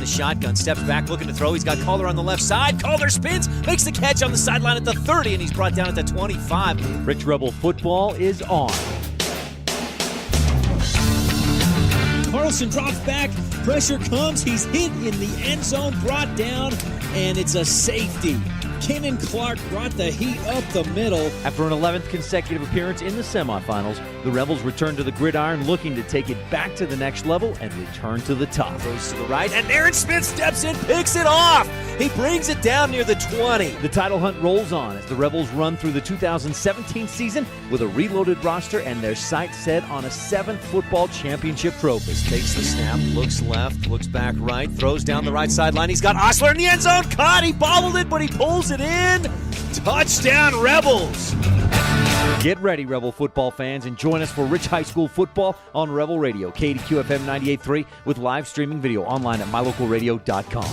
Shotgun, steps back, looking to throw. He's got Calder on the left side. Calder spins, makes the catch on the sideline at the 30, and he's brought down at the 25. Rich Rebel football is on. Carlson drops back, pressure comes, he's hit in the end zone, brought down, and it's a safety. Kenan Clark brought the heat up the middle. After an 11th consecutive appearance in the semifinals, the Rebels return to the gridiron looking to take it back to the next level and return to the top. Goes to the right, and Aaron Smith steps in, picks it off. He brings it down near the 20. The title hunt rolls on as the Rebels run through the 2017 season with a reloaded roster and their sights set on a 7th football championship trophy. Takes the snap, looks left, looks back right, throws down the right sideline. He's got Osler in the end zone. Caught, he bobbled it, but he pulls it in. Touchdown, Rebels. Get ready, Rebel football fans, and join us for Rich High School football on Rebel Radio, KADQ FM 98.3, with live streaming video online at mylocalradio.com.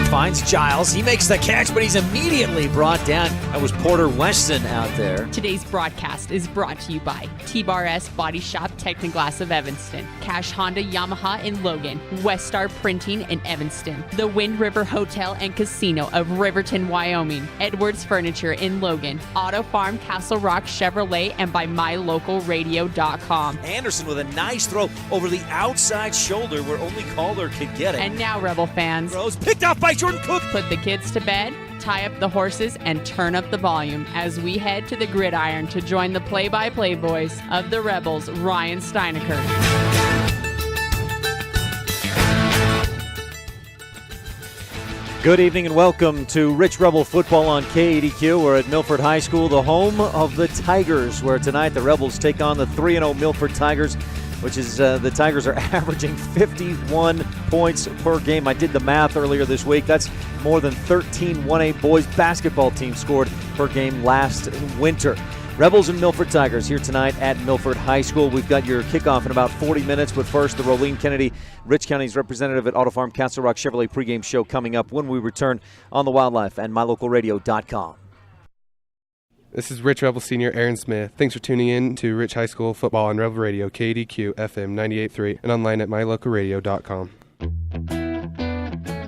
Finds Giles. He makes the catch, but he's immediately brought down. That was Porter Weston out there. Today's broadcast is brought to you by T-Bar S Body Shop Technoglass of Evanston, Cash Honda Yamaha in Logan, Westar Printing in Evanston, the Wind River Hotel and Casino of Riverton, Wyoming, Edwards Furniture in Logan, Auto Farm Castle Rock Chevrolet, and by mylocalradio.com. Anderson with a nice throw over the outside shoulder where only Calder could get it. And now, Rebel fans, throws picked off by Jordan Cook. Put the kids to bed, tie up the horses, and turn up the volume as we head to the gridiron to join the play-by-play voice of the Rebels, Ryan STEINECKERT. Good evening and welcome to Rich Rebel football on KADQ. We're at Milford High School, the home of the Tigers, where tonight the Rebels take on the 3-0 Milford Tigers, which is the Tigers are averaging 51 points per game. I did the math earlier this week. That's more than 13 1A boys basketball teams scored per game last winter. Rebels and Milford Tigers here tonight at Milford High School. We've got your kickoff in about 40 minutes, but first, the Rolene Kennedy, Rich County's representative at Auto Farm Castle Rock Chevrolet pregame show coming up when we return on the Wildlife and mylocalradio.com. This is Rich Rebel Senior Aaron Smith. Thanks for tuning in to Rich High School football on Rebel Radio, KADQ FM 98.3, and online at mylocalradio.com.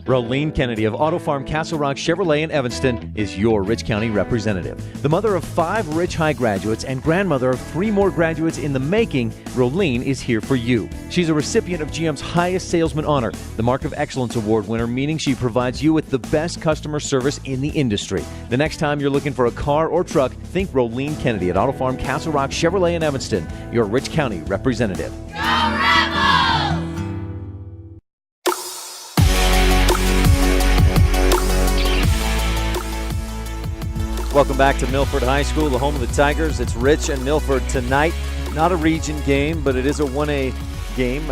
Rolene Kennedy of Auto Farm Castle Rock Chevrolet in Evanston is your Rich County representative. The mother of 5 Rich High graduates and grandmother of 3 more graduates in the making, Rolene is here for you. She's a recipient of GM's highest salesman honor, the Mark of Excellence Award winner, meaning she provides you with the best customer service in the industry. The next time you're looking for a car or truck, think Rolene Kennedy at Auto Farm Castle Rock Chevrolet in Evanston, your Rich County representative. Go Rebels! Welcome back to Milford High School, the home of the Tigers. It's Rich and Milford tonight. Not a region game, but it is a 1A game.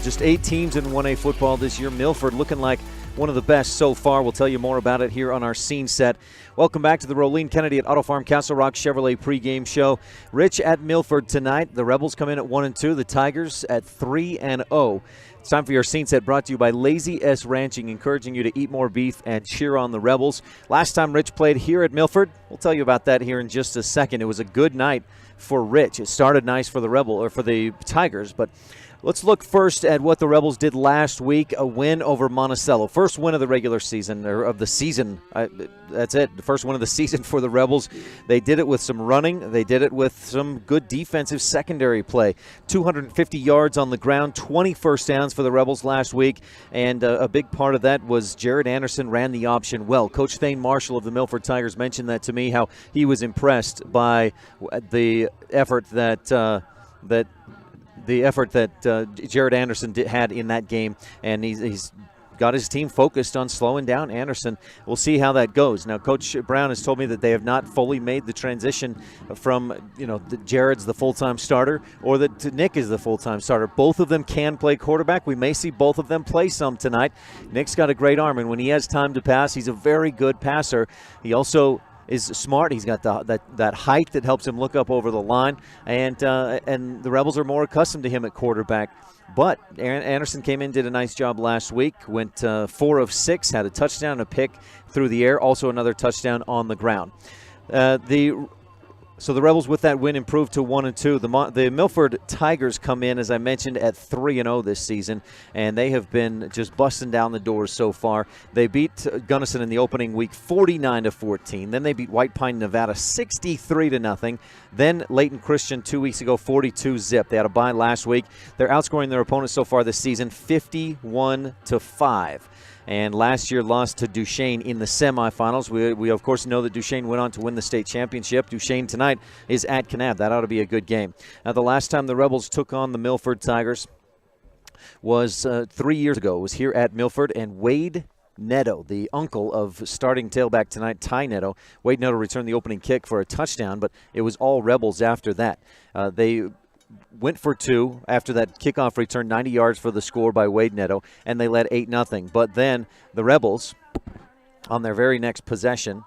Just 8 teams in 1A football this year. Milford looking like one of the best so far. We'll tell you more about it here on our scene set. Welcome back to the Rolene Kennedy at Auto Farm Castle Rock Chevrolet pregame show. Rich at Milford tonight. The Rebels come in at 1-2. The Tigers at 3-0. It's time for your scene set, brought to you by Lazy S Ranching, encouraging you to eat more beef and cheer on the Rebels. Last time Rich played here at Milford, we'll tell you about that here in just a second. It was a good night for Rich. It started nice for the Tigers, but let's look first at what the Rebels did last week, a win over Monticello. First win of the regular season, or of the season. That's it, the first win of the season for the Rebels. They did it with some running. They did it with some good defensive secondary play. 250 yards on the ground, 20 first downs for the Rebels last week, and a big part of that was Jared Anderson ran the option well. Coach Thane Marshall of the Milford Tigers mentioned that to me, how he was impressed by the effort that Jared Anderson had in that game, and he's got his team focused on slowing down Anderson. We'll see how that goes. Now, Coach Brown has told me that they have not fully made the transition from, Jared's the full-time starter or that Nick is the full-time starter. Both of them can play quarterback. We may see both of them play some tonight. Nick's got a great arm, and when he has time to pass, he's a very good passer. He also is smart. He's got that height that helps him look up over the line, and the Rebels are more accustomed to him at quarterback. But Anderson came in, did a nice job last week, went 4 of 6, had a touchdown and a pick through the air, also another touchdown on the ground. So the Rebels, with that win, improved to 1-2. The Milford Tigers come in, as I mentioned, at 3-0 this season, and they have been just busting down the doors so far. They beat Gunnison in the opening week 49-14. Then they beat White Pine, Nevada 63-0. Then Layton Christian 2 weeks ago 42-0. They had a bye last week. They're outscoring their opponents so far this season 51-5. And last year lost to Duchesne in the semifinals. We of course know that Duchesne went on to win the state championship. Duchesne tonight is at Kanab. That ought to be a good game. Now, the last time the Rebels took on the Milford Tigers was 3 years ago. It was here at Milford, and Wade Netto, the uncle of starting tailback tonight, Ty Netto. Wade Netto returned the opening kick for a touchdown, but it was all Rebels after that. They went for 2 after that kickoff return, 90 yards for the score by Wade Netto, and they led 8-0. But then the Rebels, on their very next possession,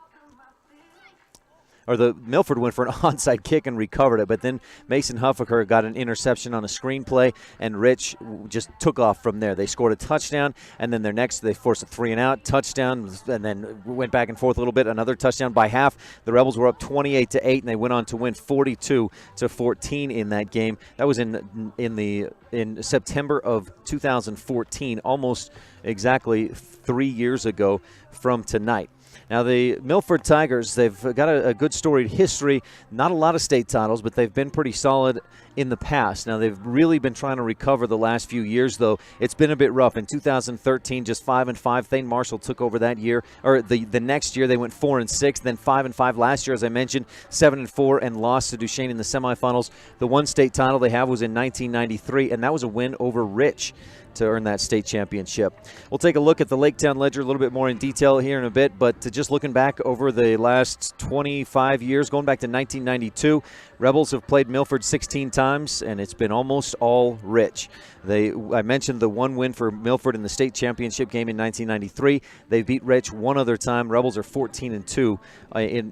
or the Milford went for an onside kick and recovered it, but then Mason Huffaker got an interception on a screen play, and Rich just took off from there. They scored a touchdown, and then they forced a 3-and-out touchdown, and then went back and forth a little bit, another touchdown. By half, the Rebels were up 28-8, and they went on to win 42-14 in that game. That was in September of 2014, almost exactly 3 years ago from tonight. Now, the Milford Tigers, they've got a good storied history. Not a lot of state titles, but they've been pretty solid in the past. Now, they've really been trying to recover the last few years, though. It's been a bit rough. In 2013, just 5-5. Thane Marshall took over that year. Or the next year, they went 4-6, then 5-5 last year, as I mentioned, 7-4, and lost to Duchesne in the semifinals. The one state title they have was in 1993, and that was a win over Rich to earn that state championship. We'll take a look at the Laketown Ledger a little bit more in detail here in a bit, but just looking back over the last 25 years, going back to 1992, Rebels have played Milford 16 times, and it's been almost all Rich. I mentioned the one win for Milford in the state championship game in 1993. They beat Rich one other time. Rebels are 14-2,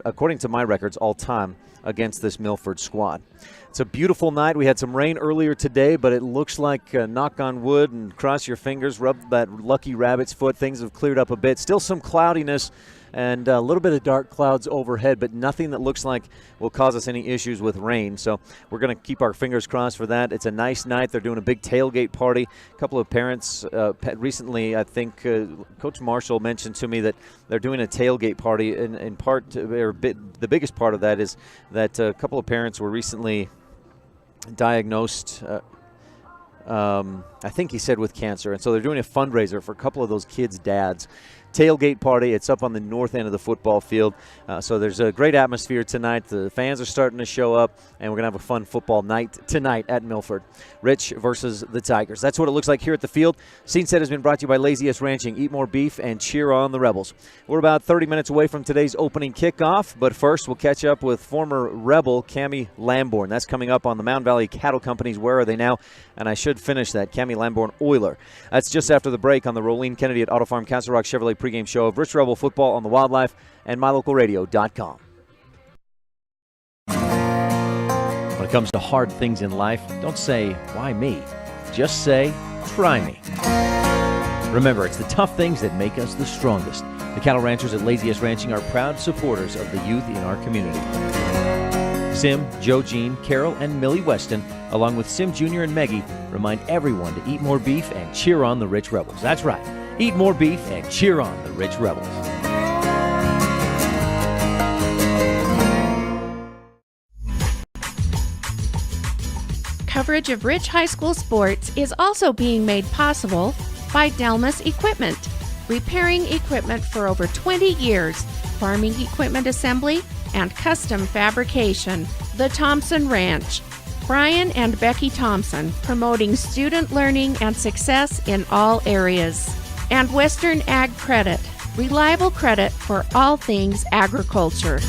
according to my records, all time against this Milford squad. It's a beautiful night. We had some rain earlier today, but it looks like, knock on wood and cross your fingers, rub that lucky rabbit's foot, things have cleared up a bit. Still some cloudiness and a little bit of dark clouds overhead, but nothing that looks like will cause us any issues with rain. So we're going to keep our fingers crossed for that. It's a nice night. They're doing a big tailgate party. A couple of parents recently, I think Coach Marshall mentioned to me that they're doing a tailgate party. In part, the biggest part of that is that a couple of parents were recently diagnosed, I think he said with cancer, and so they're doing a fundraiser for a couple of those kids' dads. Tailgate party. It's up on the north end of the football field. So there's a great atmosphere tonight. The fans are starting to show up, and we're going to have a fun football night tonight at Milford. Rich versus the Tigers. That's what it looks like here at the field. Scene Set has been brought to you by Laziest Ranching. Eat more beef and cheer on the Rebels. We're about 30 minutes away from today's opening kickoff, but first we'll catch up with former Rebel Cammie Lamborn. That's coming up on the Mound Valley Cattle Company's Where Are They Now? And I should finish that. Cammie Lamborn Oiler. That's just after the break on the Rolene Kennedy at Auto Farm Castle Rock Chevrolet pregame show of Rich Rebel Football on the Wildlife and MyLocalRadio.com. When it comes to hard things in life, don't say, why me? Just say, try me. Remember, it's the tough things that make us the strongest. The cattle ranchers at Laziest Ranching are proud supporters of the youth in our community. Sim, Joe Jean, Carol, and Millie Weston, along with Sim Jr. and Meggie, remind everyone to eat more beef and cheer on the Rich Rebels. That's right. Eat more beef and cheer on the Rich Rebels. Coverage of Rich High School sports is also being made possible by Delmas Equipment, repairing equipment for over 20 years, farming equipment assembly, and custom fabrication. The Thompson Ranch. Brian and Becky Thompson, promoting student learning and success in all areas. And Western Ag Credit, reliable credit for all things agriculture.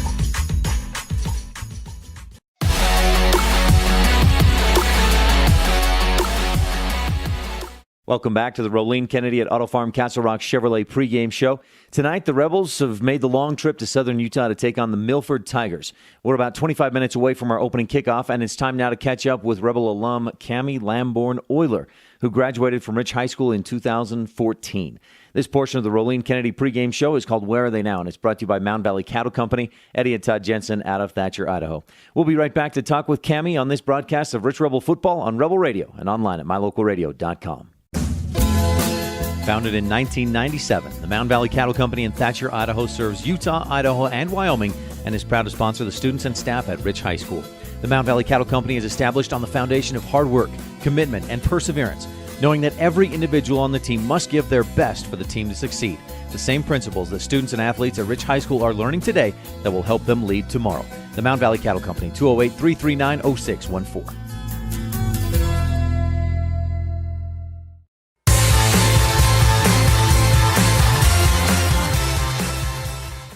Welcome back to the Rolene Kennedy at Auto Farm Castle Rock Chevrolet pregame show. Tonight, the Rebels have made the long trip to southern Utah to take on the Milford Tigers. We're about 25 minutes away from our opening kickoff, and it's time now to catch up with Rebel alum Cammie Lamborn-Oyler, who graduated from Rich High School in 2014. This portion of the Rolene Kennedy pregame show is called Where Are They Now? And it's brought to you by Mountain Valley Cattle Company, Eddie and Todd Jensen out of Thatcher, Idaho. We'll be right back to talk with Cammie on this broadcast of Rich Rebel Football on Rebel Radio and online at mylocalradio.com. Founded in 1997, the Mountain Valley Cattle Company in Thatcher, Idaho serves Utah, Idaho, and Wyoming and is proud to sponsor the students and staff at Rich High School. The Mountain Valley Cattle Company is established on the foundation of hard work, commitment, and perseverance, knowing that every individual on the team must give their best for the team to succeed. The same principles that students and athletes at Rich High School are learning today that will help them lead tomorrow. The Mountain Valley Cattle Company, 208-339-0614.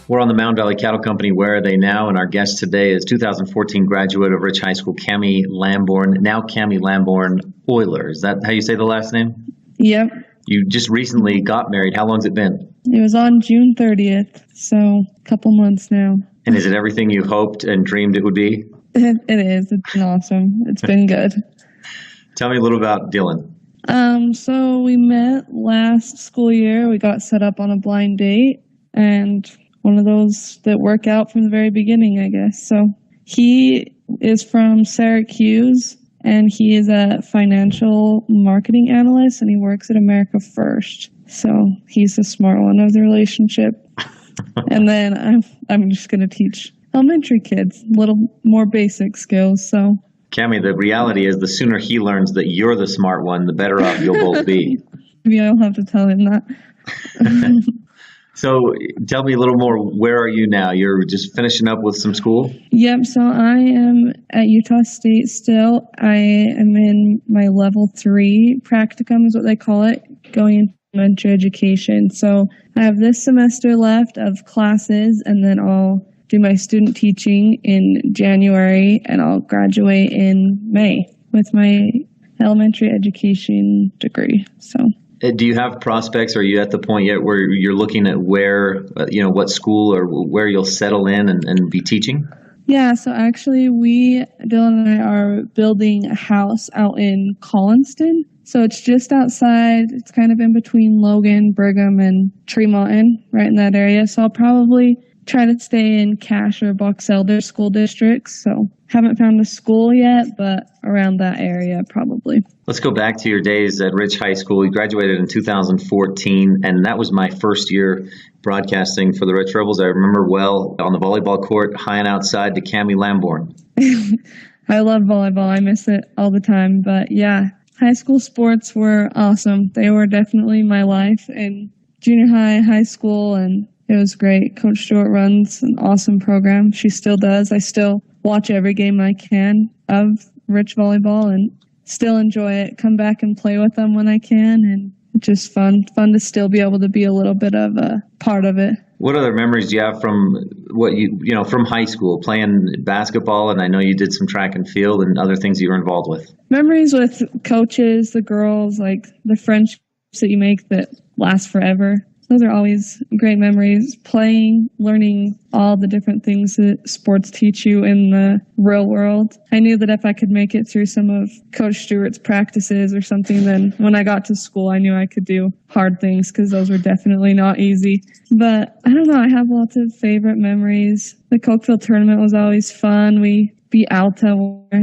We're on the Mountain Valley Cattle Company. Where Are They Now? And our guest today is 2014 graduate of Rich High School, Cammie Lamborn, now Cammie Lamborn-Oyler. Is that how you say the last name? Yep. You just recently got married. How long's it been? It was on June 30th, so a couple months now. And is it everything you hoped and dreamed it would be? It is. It's been awesome. It's been good. Tell me a little about Dylan. So we met last school year. We got set up on a blind date, and one of those that work out from the very beginning, I guess. So he is from Syracuse, and he is a financial marketing analyst, and he works at America First. So he's the smart one of the relationship. And then I'm just going to teach elementary kids a little more basic skills. So, Cammie, the reality is the sooner he learns that you're the smart one, the better off you'll both be. Maybe I'll have to tell him that. So tell me a little more. Where are you now? You're just finishing up with some school? Yep. So I am at Utah State still. I am in my level 3 practicum is what they call it, going into elementary education. So I have this semester left of classes, and then I'll do my student teaching in January, and I'll graduate in May with my elementary education degree. So. Do you have prospects? Are you at the point yet where you're looking at where, what school or where you'll settle in and be teaching? Yeah, so actually Dylan and I are building a house out in Collinston. So it's just outside, it's kind of in between Logan, Pregame, and Tremonton, right in that area. So I'll probably try to stay in Cache or Box Elder school districts. So haven't found a school yet, but around that area probably. Let's go back to your days at Rich High School. You graduated in 2014, and that was my first year broadcasting for the Rich Rebels. I remember well on the volleyball court, high and outside to Cammie Lamborn. I love volleyball. I miss it all the time. But yeah, high school sports were awesome. They were definitely my life in junior high, high school, and it was great. Coach Stewart runs an awesome program. She still does. I still watch every game I can of Rich volleyball and still enjoy it. Come back and play with them when I can, and it's just fun to still be able to be a little bit of a part of it. What other memories do you have from from high school, playing basketball? And I know you did some track and field and other things you were involved with. Memories with coaches, the girls, like the friendships that you make that last forever. Those are always great memories. Playing, learning all the different things that sports teach you in the real world. I knew that if I could make it through some of Coach Stewart's practices or something, then when I got to school, I knew I could do hard things because those were definitely not easy. But I don't know, I have lots of favorite memories. The Cokeville tournament was always fun. We beat Alta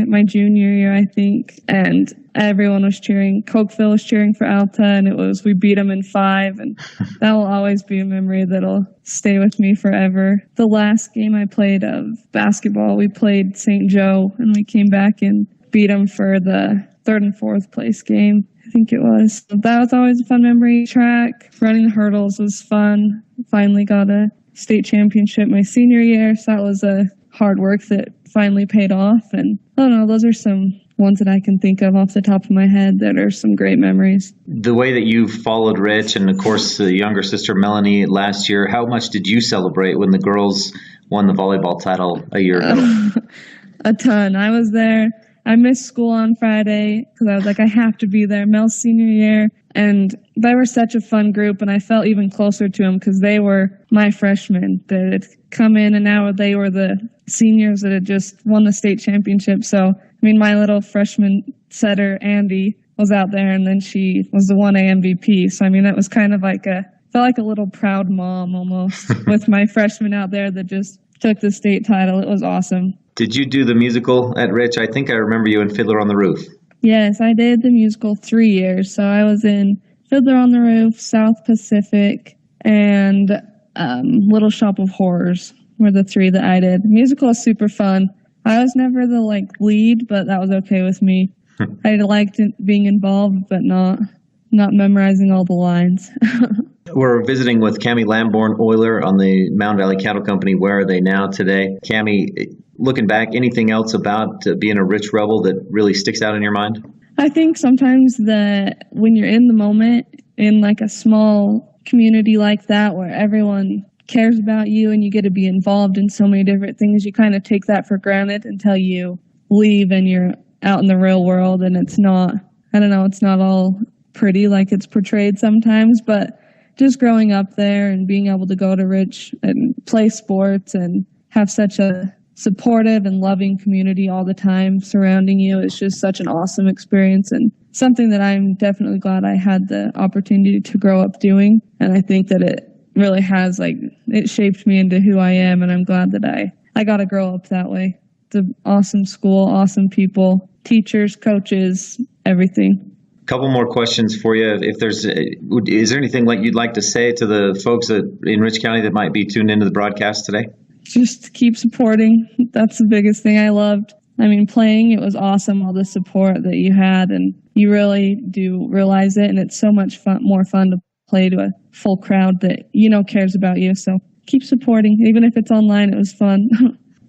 my junior year, I think, and everyone was cheering. Cokeville was cheering for Alta, and we beat them in 5, and that will always be a memory that'll stay with me forever. The last game I played of basketball, we played St. Joe, and we came back and beat them for the 3rd and 4th place game, I think it was. That was always a fun memory. Track, running the hurdles was fun. Finally got a state championship my senior year, so that was a hard work that finally paid off. And I don't know, those are some ones that I can think of off the top of my head that are some great memories. The way that you followed Rich, and of course the younger sister Melanie last year, how much did you celebrate when the girls won the volleyball title a year ago? A ton. I was there I missed school on Friday because I was like, I have to be there. Mel's senior year. And they were such a fun group, and I felt even closer to them because they were my freshmen that had come in, and now they were the seniors that had just won the state championship. So, I mean, my little freshman setter, Andy, was out there, and then she was the 1A MVP. So, I mean, it was kind of like felt like a little proud mom almost with my freshmen out there that just took the state title. It was awesome. Did you do the musical at Rich? I think I remember you in Fiddler on the Roof. Yes, I did the musical 3 years. So I was in Fiddler on the Roof, South Pacific, and Little Shop of Horrors were the 3 that I did. The musical was super fun. I was never the lead, but that was okay with me. I liked being involved, but not memorizing all the lines. We're visiting with Cammie Lamborn-Euler on the Mound Valley Cattle Company. Where are they now today? Cammie, looking back, anything else about being a Rich Rebel that really sticks out in your mind? I think sometimes that when you're in the moment in like a small community like that where everyone cares about you and you get to be involved in so many different things, you kind of take that for granted until you leave and you're out in the real world, and it's not all pretty like it's portrayed sometimes, but just growing up there and being able to go to Rich and play sports and have such a supportive and loving community all the time surrounding you is just such an awesome experience, and something that I'm definitely glad I had the opportunity to grow up doing. And I think that it really has it shaped me into who I am, and I'm glad that I got to grow up that way. It's an awesome school, awesome people, teachers, coaches, everything. Couple more questions for you. Is there anything you'd like to say to the folks in Rich County that might be tuned into the broadcast today? Just keep supporting. That's the biggest thing I loved. I mean, playing, it was awesome, all the support that you had, and you really do realize it, and it's so much more fun to play to a full crowd that cares about you. So keep supporting. Even if it's online, it was fun.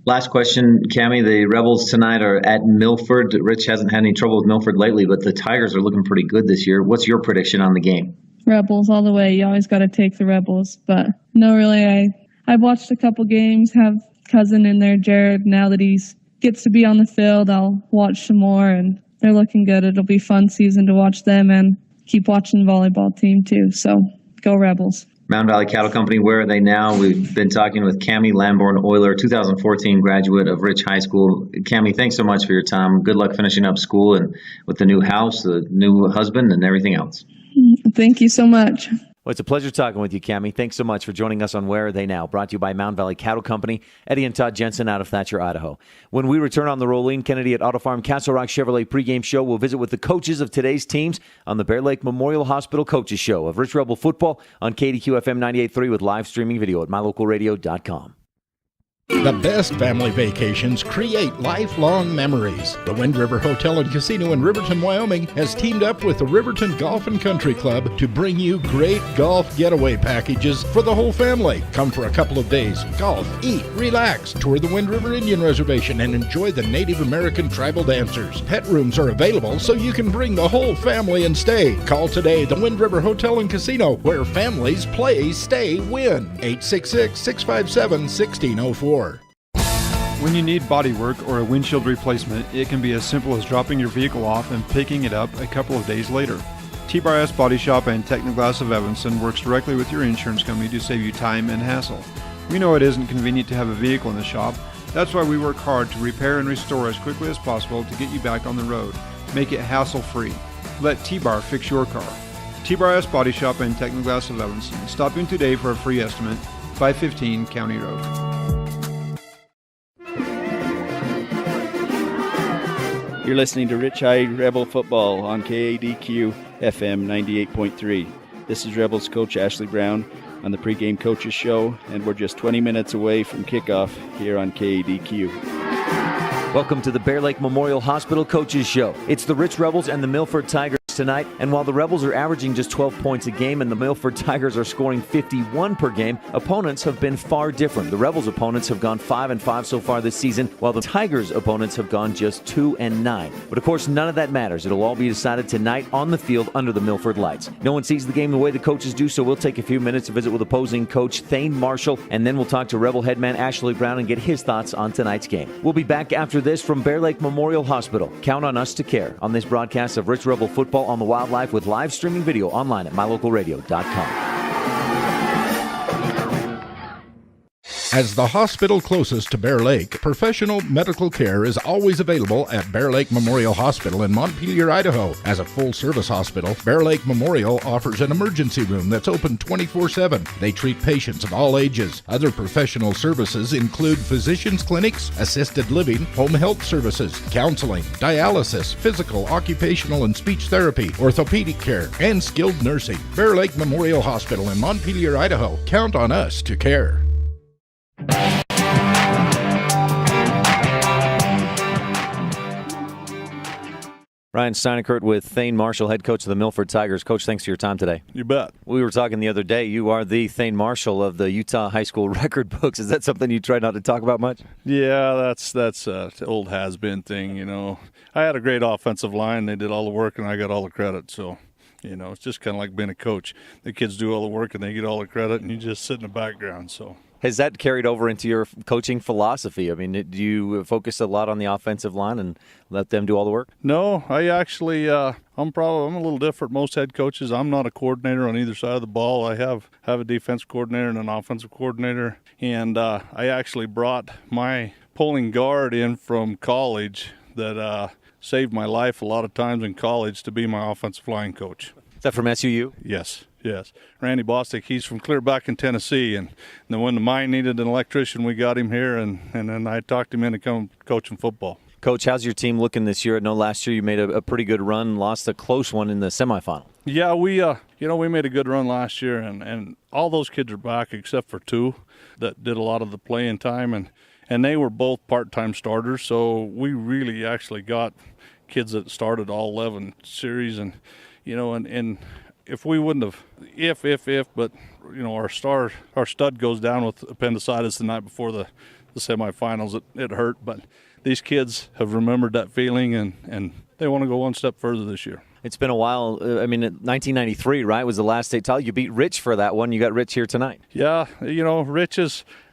Last question, Cammie. The Rebels tonight are at Milford. Rich hasn't had any trouble with Milford lately, but the Tigers are looking pretty good this year. What's your prediction on the game? Rebels all the way. You always got to take the Rebels. But no, really, I've watched a couple games, have cousin in there, Jared. Now that he gets to be on the field, I'll watch some more, and they're looking good. It'll be a fun season to watch them and keep watching the volleyball team too. So go Rebels. Mound Valley Cattle Company, where are they now? We've been talking with Cammie Lamborn-Euler, 2014 graduate of Rich High School. Cammie, thanks so much for your time. Good luck finishing up school and with the new house, the new husband, and everything else. Thank you so much. Well, it's a pleasure talking with you, Cammie. Thanks so much for joining us on Where Are They Now? Brought to you by Mound Valley Cattle Company, Eddie and Todd Jensen out of Thatcher, Idaho. When we return on the Rolene Kennedy at Auto Farm Castle Rock Chevrolet pregame show, we'll visit with the coaches of today's teams on the Bear Lake Memorial Hospital Coaches Show of Rich Rebel Football on KDQ FM 98.3 with live streaming video at mylocalradio.com. The best family vacations create lifelong memories. The Wind River Hotel and Casino in Riverton, Wyoming has teamed up with the Riverton Golf and Country Club to bring you great golf getaway packages for the whole family. Come for a couple of days, golf, eat, relax, tour the Wind River Indian Reservation, and enjoy the Native American tribal dancers. Pet rooms are available so you can bring the whole family and stay. Call today the Wind River Hotel and Casino, where families play, stay, win. 866-657-1604. When you need body work or a windshield replacement, it can be as simple as dropping your vehicle off and picking it up a couple of days later. T-Bar-S Body Shop and Technoglass of Evanston works directly with your insurance company to save you time and hassle. We know it isn't convenient to have a vehicle in the shop. That's why we work hard to repair and restore as quickly as possible to get you back on the road. Make it hassle-free. Let T-Bar fix your car. T-Bar-S Body Shop and Technoglass of Evanston. Stop in today for a free estimate. 515 County Road. You're listening to Rich High Rebel Football on KADQ FM 98.3. This is Rebels coach Ashley Brown on the Pregame Coaches Show, and we're just 20 minutes away from kickoff here on KADQ. Welcome to the Bear Lake Memorial Hospital Coaches Show. It's the Rich Rebels and the Milford Tigers tonight. And while the Rebels are averaging just 12 points a game and the Milford Tigers are scoring 51 per game, opponents have been far different. The Rebels' opponents have gone 5-5 so far this season, while the Tigers' opponents have gone just 2-9. But of course, none of that matters. It'll all be decided tonight on the field under the Milford lights. No one sees the game the way the coaches do, so we'll take a few minutes to visit with opposing coach Thane Marshall, and then we'll talk to Rebel headman Ashley Brown and get his thoughts on tonight's game. We'll be back after this from Bear Lake Memorial Hospital. Count on us to care on this broadcast of Rich Rebel Football on the Wildlife with live streaming video online at mylocalradio.com. As the hospital closest to Bear Lake, professional medical care is always available at Bear Lake Memorial Hospital in Montpelier, Idaho. As a full-service hospital, Bear Lake Memorial offers an emergency room that's open 24/7. They treat patients of all ages. Other professional services include physicians' clinics, assisted living, home health services, counseling, dialysis, physical, occupational, and speech therapy, orthopedic care, and skilled nursing. Bear Lake Memorial Hospital in Montpelier, Idaho. Count on us to care. Ryan STEINECKERT with Thane Marshall, head coach of the Milford Tigers. Coach, thanks for your time today. You bet. We were talking the other day. You are the Thane Marshall of the Utah high school record books. Is that something you try not to talk about much? Yeah, that's an old has-been thing, you know. I had a great offensive line. They did all the work, and I got all the credit. So, you know, it's just kind of like being a coach. The kids do all the work, and they get all the credit, and you just sit in the background, so. Has that carried over into your coaching philosophy? I mean, do you focus a lot on the offensive line and let them do all the work? No, I actually, I'm a little different. Most head coaches, I'm not a coordinator on either side of the ball. I have a defense coordinator and an offensive coordinator, and I actually brought my pulling guard in from college that saved my life a lot of times in college to be my offensive line coach. Is that from SUU? Yes. Randy Bostic, he's from Clearback in Tennessee, and then when the mine needed an electrician, we got him here, and then I talked him into coming coaching football. Coach, how's your team looking this year? I know last year you made a pretty good run, lost a close one in the semifinal. Yeah, we made a good run last year, and all those kids are back except for two that did a lot of the playing time, and they were both part-time starters, so we really actually got kids that started all 11 series, and if we wouldn't have, but you know, our stud goes down with appendicitis the night before the semifinals. It hurt, but these kids have remembered that feeling, and they want to go one step further this year. It's been a while. 1993, right, was the last state title. You beat Rich for that one. You got Rich here tonight. Yeah,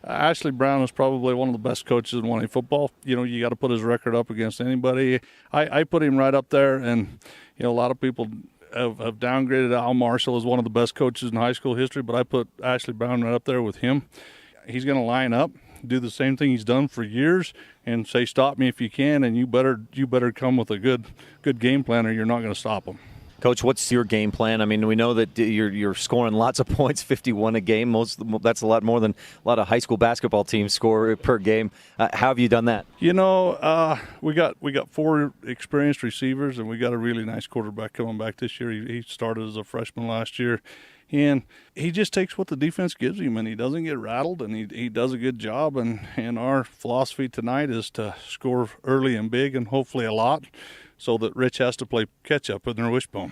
Ashley Brown is probably one of the best coaches in 1A football. You know, you got to put his record up against anybody. I put him right up there, and a lot of people have downgraded Al Marshall as one of the best coaches in high school history, but I put Ashley Brown right up there with him. He's going to line up, do the same thing he's done for years, and say, stop me if you can, and you better come with a good game plan, or you're not going to stop him. Coach, what's your game plan? I mean, we know that you're scoring lots of points, 51 a game. That's a lot more than a lot of high school basketball teams score per game. How have you done that? We got 4 experienced receivers, and we got a really nice quarterback coming back this year. He started as a freshman last year, and he just takes what the defense gives him, and he doesn't get rattled, and he does a good job. And our philosophy tonight is to score early and big, and hopefully a lot, so that Rich has to play catch-up in their wishbone.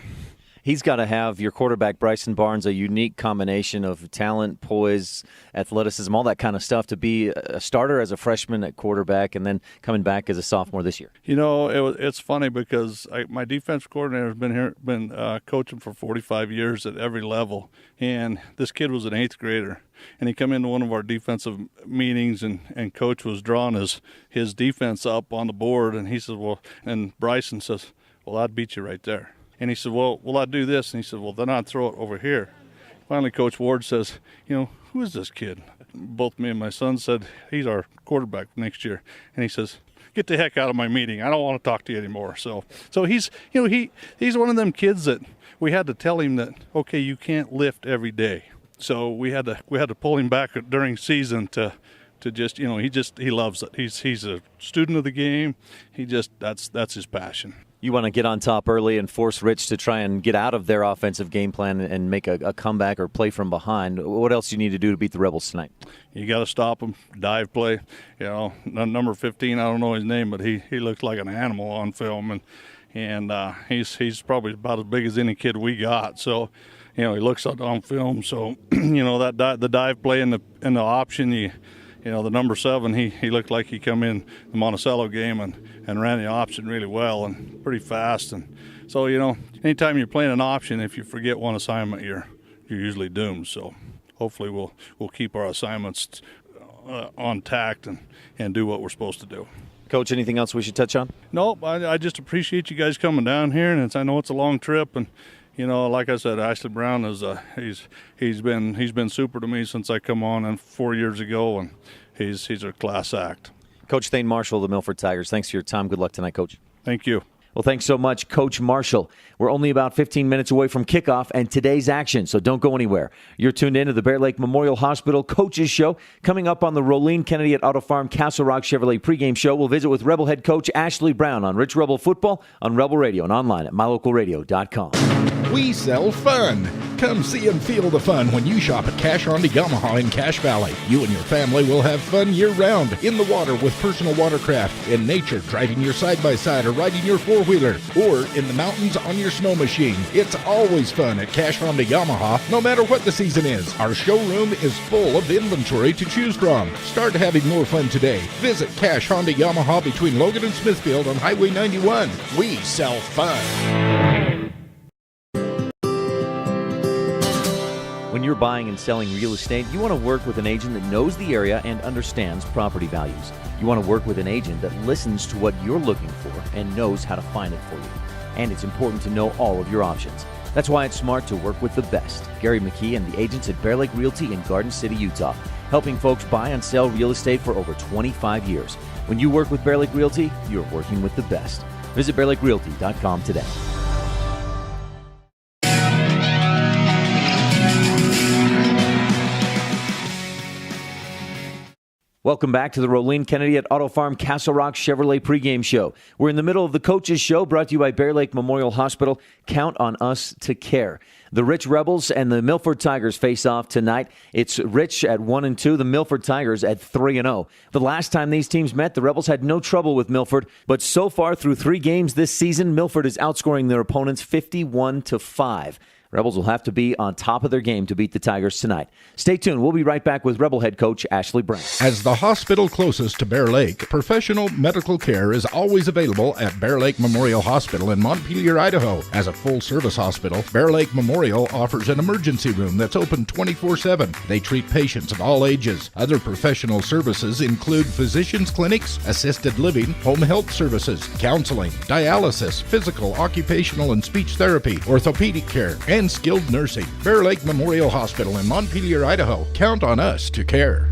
He's got to have, your quarterback, Bryson Barnes, a unique combination of talent, poise, athleticism, all that kind of stuff to be a starter as a freshman at quarterback and then coming back as a sophomore this year. It's funny because my defense coordinator has been coaching for 45 years at every level, and this kid was an 8th grader. And he come into one of our defensive meetings, and Coach was drawing his defense up on the board, and he said, and Bryson says, well, I'd beat you right there. And he said, well, will I do this? And he said, well, then I'd throw it over here. Finally, Coach Ward says, who is this kid? Both me and my son said, he's our quarterback next year. And he says, get the heck out of my meeting. I don't want to talk to you anymore. So he's one of them kids that we had to tell him that, okay, you can't lift every day. So we had to pull him back during season to just, he loves it. He's a student of the game. That's his passion. You want to get on top early and force Rich to try and get out of their offensive game plan and make a comeback or play from behind. What else do you need to do to beat the Rebels tonight? You got to stop them, dive play. Number 15, I don't know his name, but he looks like an animal on film, and he's probably about as big as any kid we got. So, he looks on film. So, that the dive play and the option, the number 7, he looked like he come in the Monticello game and ran the option really well and pretty fast. And so, anytime you're playing an option, if you forget one assignment, you're usually doomed. So hopefully we'll keep our assignments on tact and do what we're supposed to do. Coach, anything else we should touch on? Nope. I just appreciate you guys coming down here, and I know it's a long trip, and like I said, Ashley Brown is he's been super to me since I come on and 4 years ago, and he's a class act. Coach Thane Marshall of the Milford Tigers, thanks for your time. Good luck tonight, Coach. Thank you. Well, thanks so much, Coach Marshall. We're only about 15 minutes away from kickoff and today's action, so don't go anywhere. You're tuned in to the Bear Lake Memorial Hospital Coaches Show. Coming up on the Rolene Kennedy at Auto Farm Castle Rock Chevrolet pregame show, we'll visit with Rebel head coach Ashley Brown on Rich Rebel Football on Rebel Radio and online at mylocalradio.com. We sell fun. Come see and feel the fun when you shop at Cash Honda Yamaha in Cache Valley. You and your family will have fun year-round, in the water with personal watercraft, in nature driving your side-by-side or riding your four-wheeler, or in the mountains on your snow machine. It's always fun at Cache Honda Yamaha, no matter what the season is. Our showroom is full of inventory to choose from. Start having more fun today. Visit Cache Honda Yamaha between Logan and Smithfield on Highway 91. We sell fun. When you're buying and selling real estate, you want to work with an agent that knows the area and understands property values. You want to work with an agent that listens to what you're looking for and knows how to find it for you. And it's important to know all of your options. That's why it's smart to work with the best. Gary McKee and the agents at Bear Lake Realty in Garden City, Utah, helping folks buy and sell real estate for over 25 years. When you work with Bear Lake Realty, you're working with the best. Visit BearLakeRealty.com today. Welcome back to the Rolene Kennedy at Auto Farm Castle Rock Chevrolet pregame show. We're in the middle of the Coaches Show, brought to you by Bear Lake Memorial Hospital. Count on us to care. The Rich Rebels and the Milford Tigers face off tonight. It's Rich at 1-2, the Milford Tigers at 3-0. The last time these teams met, the Rebels had no trouble with Milford, but so far through 3 games this season, Milford is outscoring their opponents 51-5. Rebels will have to be on top of their game to beat the Tigers tonight. Stay tuned. We'll be right back with Rebel head coach Ashley Brown. As the hospital closest to Bear Lake, professional medical care is always available at Bear Lake Memorial Hospital in Montpelier, Idaho. As a full-service hospital, Bear Lake Memorial offers an emergency room that's open 24/7. They treat patients of all ages. Other professional services include physicians' clinics, assisted living, home health services, counseling, dialysis, physical, occupational, and speech therapy, orthopedic care, and skilled nursing. Bear Lake Memorial Hospital in Montpelier, Idaho. Count on us to care.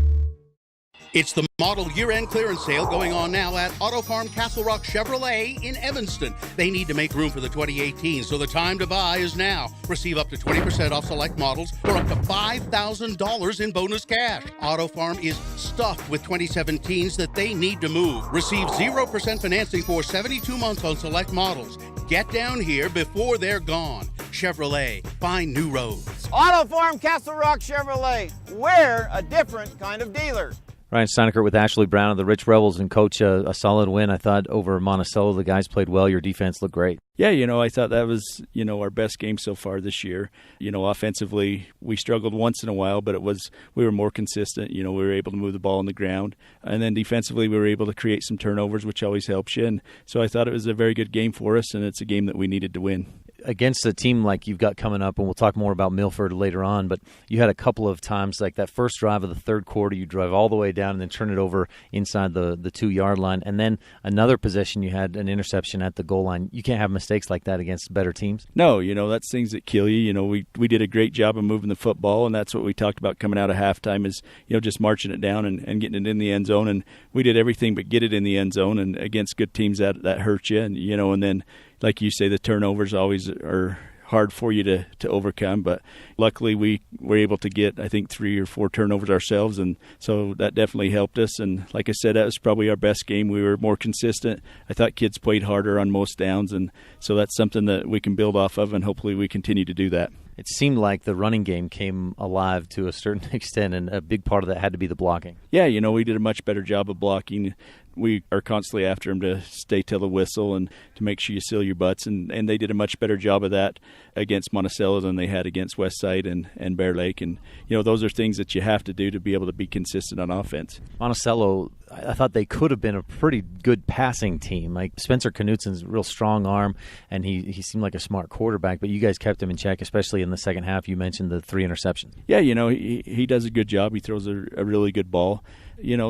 It's the model year-end clearance sale going on now at Auto Farm Castle Rock Chevrolet in Evanston. They need to make room for the 2018, so the time to buy is now. Receive up to 20% off select models or up to $5,000 in bonus cash. Auto Farm is stuffed with 2017s that they need to move. Receive 0% financing for 72 months on select models. Get down here before they're gone. Chevrolet, find new roads. Auto Farm Castle Rock Chevrolet. We're a different kind of dealer. Ryan Steineckert with Ashley Brown of the Rich Rebels. And, Coach, a solid win, I thought, over Monticello. The guys played well. Your defense looked great. Yeah, I thought that was, our best game so far this year. Offensively, we struggled once in a while, but we were more consistent. We were able to move the ball on the ground. And then defensively, we were able to create some turnovers, which always helps you. And so I thought it was a very good game for us, and it's a game that we needed to win. Against a team like you've got coming up, and we'll talk more about Milford later on, but you had a couple of times, like that first drive of the third quarter, you drive all the way down and then turn it over inside the 2-yard line. And then another possession, you had an interception at the goal line. You can't have mistakes like that against better teams. No, that's things that kill you. We did a great job of moving the football, and that's what we talked about coming out of halftime is, just marching it down and getting it in the end zone. And we did everything but get it in the end zone, and against good teams that hurt you. And, and then, like you say, the turnovers always are hard for you to overcome, but luckily we were able to get, I think, 3 or 4 turnovers ourselves, and so that definitely helped us. And like I said, that was probably our best game. We were more consistent. I thought kids played harder on most downs, and so that's something that we can build off of, and hopefully we continue to do that. It seemed like the running game came alive to a certain extent, and a big part of that had to be the blocking. Yeah, we did a much better job of blocking. we are constantly after them to stay till the whistle and to make sure you seal your butts. And they did a much better job of that against Monticello than they had against Westside and Bear Lake. And, those are things that you have to do to be able to be consistent on offense. Monticello, I thought they could have been a pretty good passing team. Like Spencer Knutson's a real strong arm, and he seemed like a smart quarterback, but you guys kept him in check, especially in the second half. You mentioned the 3 interceptions. Yeah, he does a good job. He throws a really good ball.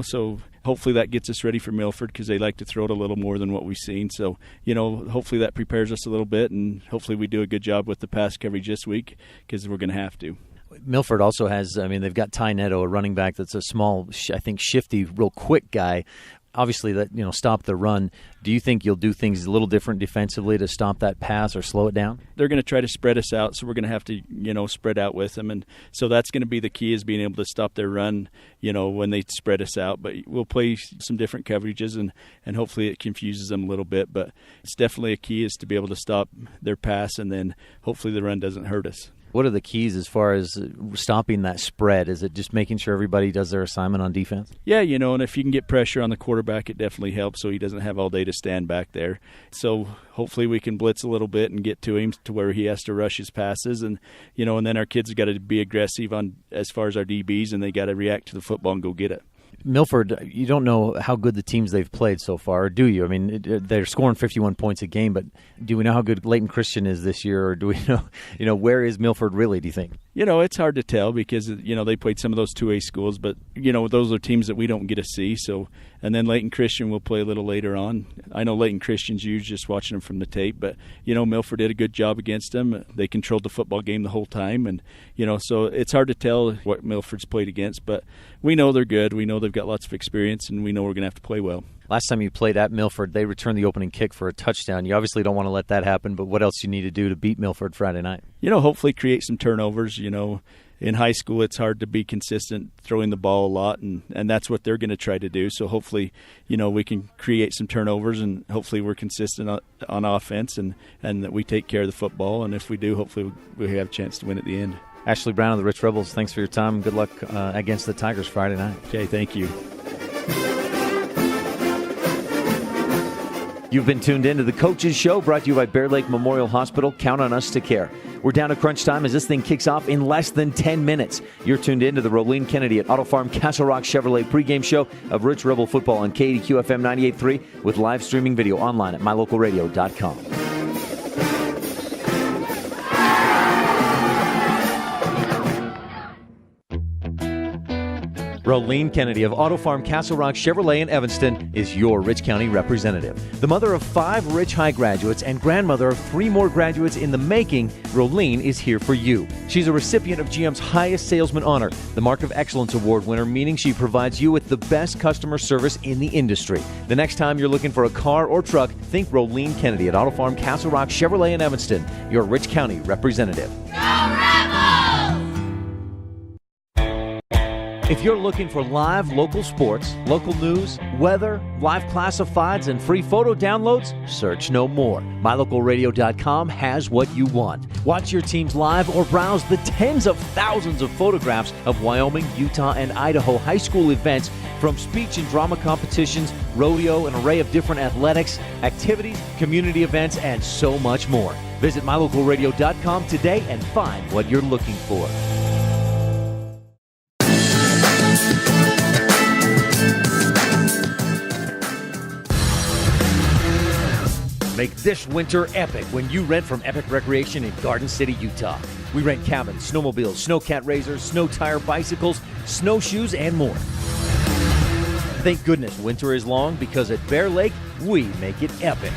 So hopefully that gets us ready for Milford because they like to throw it a little more than what we've seen. So, hopefully that prepares us a little bit, and hopefully we do a good job with the pass coverage this week because we're going to have to. Milford also has, they've got Ty Netto, a running back that's a small, I think, shifty, real quick guy. Obviously, that stop the run. Do you think you'll do things a little different defensively to stop that pass or slow it down? They're going to try to spread us out, so we're going to have to, spread out with them. And so that's going to be the key, is being able to stop their run, when they spread us out. But we'll play some different coverages, and hopefully it confuses them a little bit. But it's definitely a key is to be able to stop their pass, and then hopefully the run doesn't hurt us. What are the keys as far as stopping that spread? Is it just making sure everybody does their assignment on defense? Yeah, and if you can get pressure on the quarterback, it definitely helps so he doesn't have all day to stand back there. So hopefully we can blitz a little bit and get to him to where he has to rush his passes. And, and then our kids have got to be aggressive on as far as our DBs, and they got to react to the football and go get it. Milford, you don't know how good the teams they've played so far, or do you? They're scoring 51 points a game, but do we know how good Layton Christian is this year, or do we know, where is Milford really, do you think? It's hard to tell because, they played some of those 2A schools, but, those are teams that we don't get to see. So, and then Layton Christian will play a little later on. I know Layton Christian's huge just watching them from the tape, but, Milford did a good job against them. They controlled the football game the whole time, and, so it's hard to tell what Milford's played against, but we know they're good. We know they've got lots of experience, and we know we're going to have to play well. Last time you played at Milford, they returned the opening kick for a touchdown. You obviously don't want to let that happen, but what else do you need to do to beat Milford Friday night? Hopefully create some turnovers. In high school, it's hard to be consistent throwing the ball a lot, and that's what they're going to try to do. So hopefully, we can create some turnovers, and hopefully we're consistent on offense, and that we take care of the football. And if we do, hopefully we have a chance to win at the end. Ashley Brown of the Rich Rebels, thanks for your time. Good luck against the Tigers Friday night. Okay, thank you. You've been tuned in to the Coaches Show, brought to you by Bear Lake Memorial Hospital. Count on us to care. We're down to crunch time as this thing kicks off in less than 10 minutes. You're tuned in to the Rolene Kennedy at Auto Farm Castle Rock Chevrolet pregame show of Rich Rebel Football on KADQ FM 98.3 with live streaming video online at mylocalradio.com. Rolene Kennedy of Auto Farm Castle Rock Chevrolet in Evanston is your Rich County representative. The mother of 5 Rich High graduates and grandmother of 3 more graduates in the making, Rolene is here for you. She's a recipient of GM's highest salesman honor, the Mark of Excellence Award winner, meaning she provides you with the best customer service in the industry. The next time you're looking for a car or truck, think Rolene Kennedy at Auto Farm Castle Rock Chevrolet in Evanston, your Rich County representative. If you're looking for live local sports, local news, weather, live classifieds, and free photo downloads, search no more. MyLocalRadio.com has what you want. Watch your teams live or browse the tens of thousands of photographs of Wyoming, Utah, and Idaho high school events, from speech and drama competitions, rodeo, an array of different athletics, activities, community events, and so much more. Visit MyLocalRadio.com today and find what you're looking for. Make this winter epic when you rent from Epic Recreation in Garden City, Utah. We rent cabins, snowmobiles, snowcat razors, snow tire bicycles, snowshoes, and more. Thank goodness winter is long, because at Bear Lake, we make it epic.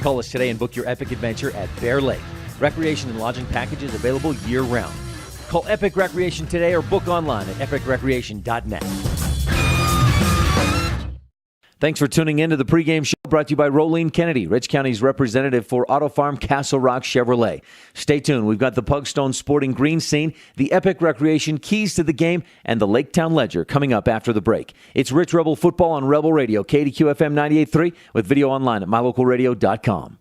Call us today and book your epic adventure at Bear Lake. Recreation and lodging packages available year-round. Call Epic Recreation today or book online at epicrecreation.net. Thanks for tuning in to the pregame show, brought to you by Rolene Kennedy, Rich County's representative for Auto Farm Castle Rock Chevrolet. Stay tuned. We've got the Pugstone Sporting Green Scene, the Epic Recreation Keys to the Game, and the Laketown Ledger coming up after the break. It's Rich Rebel Football on Rebel Radio, KDQ FM 98.3, with video online at mylocalradio.com.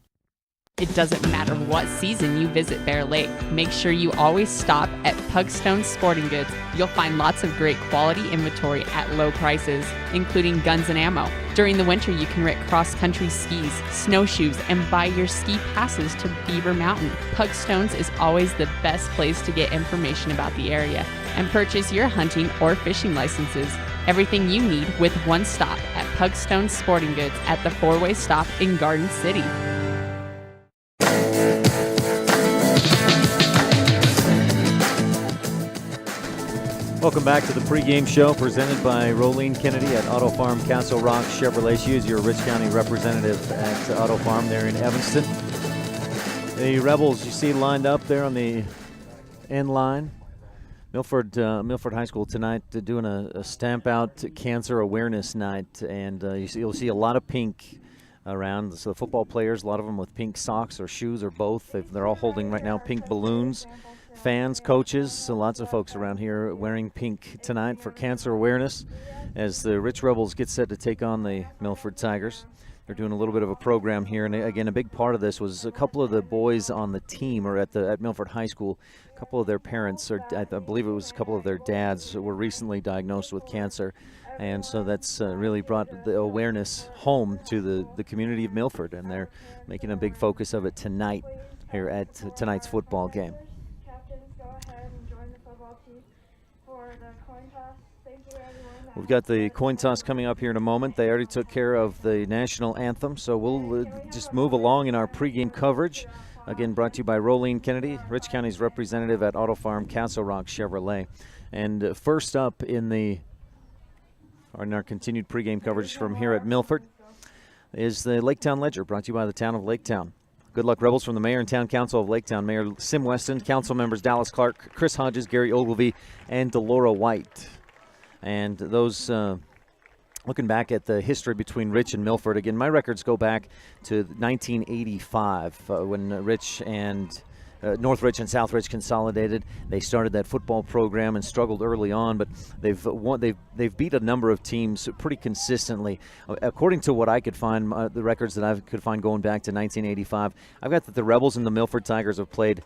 It doesn't matter what season you visit Bear Lake. Make sure you always stop at Pugstone Sporting Goods. You'll find lots of great quality inventory at low prices, including guns and ammo. During the winter, you can rent cross-country skis, snowshoes, and buy your ski passes to Beaver Mountain. Pugstones is always the best place to get information about the area and purchase your hunting or fishing licenses. Everything you need with one stop at Pugstone Sporting Goods at the four-way stop in Garden City. Welcome back to the pregame show presented by Rolene Kennedy at Auto Farm Castle Rock Chevrolet. She is your Rich County representative at Auto Farm there in Evanston. The Rebels you see lined up there on the end line. Milford High School tonight doing a Stamp Out Cancer Awareness Night, and you'll see a lot of pink around. So the football players, a lot of them with pink socks or shoes or both. They're all holding right now pink balloons. Fans, coaches, so lots of folks around here wearing pink tonight for cancer awareness as the Rich Rebels get set to take on the Milford Tigers. They're doing a little bit of a program here, and again, a big part of this was a couple of the boys on the team or at Milford High School. A couple of their parents, or I believe it was a couple of their dads, were recently diagnosed with cancer, and so that's really brought the awareness home to the community of Milford, and they're making a big focus of it tonight here at tonight's football game. We've got the coin toss coming up here in a moment. They already took care of the national anthem, so we'll just move along in our pregame coverage. Again, brought to you by Rolene Kennedy, Rich County's representative at Auto Farm Castle Rock Chevrolet. And first up in our continued pregame coverage from here at Milford is the Laketown Ledger, brought to you by the town of Laketown. Good luck, Rebels, from the Mayor and Town Council of Laketown. Mayor Sim Weston, council members Dallas Clark, Chris Hodges, Gary Ogilvie, and Delora White. And those, looking back at the history between Rich and Milford, again, my records go back to 1985 when Rich and North Rich and South Rich consolidated. They started that football program and struggled early on, but they've beat a number of teams pretty consistently. According to what I could find, the records that I could find going back to 1985, I've got that the Rebels and the Milford Tigers have played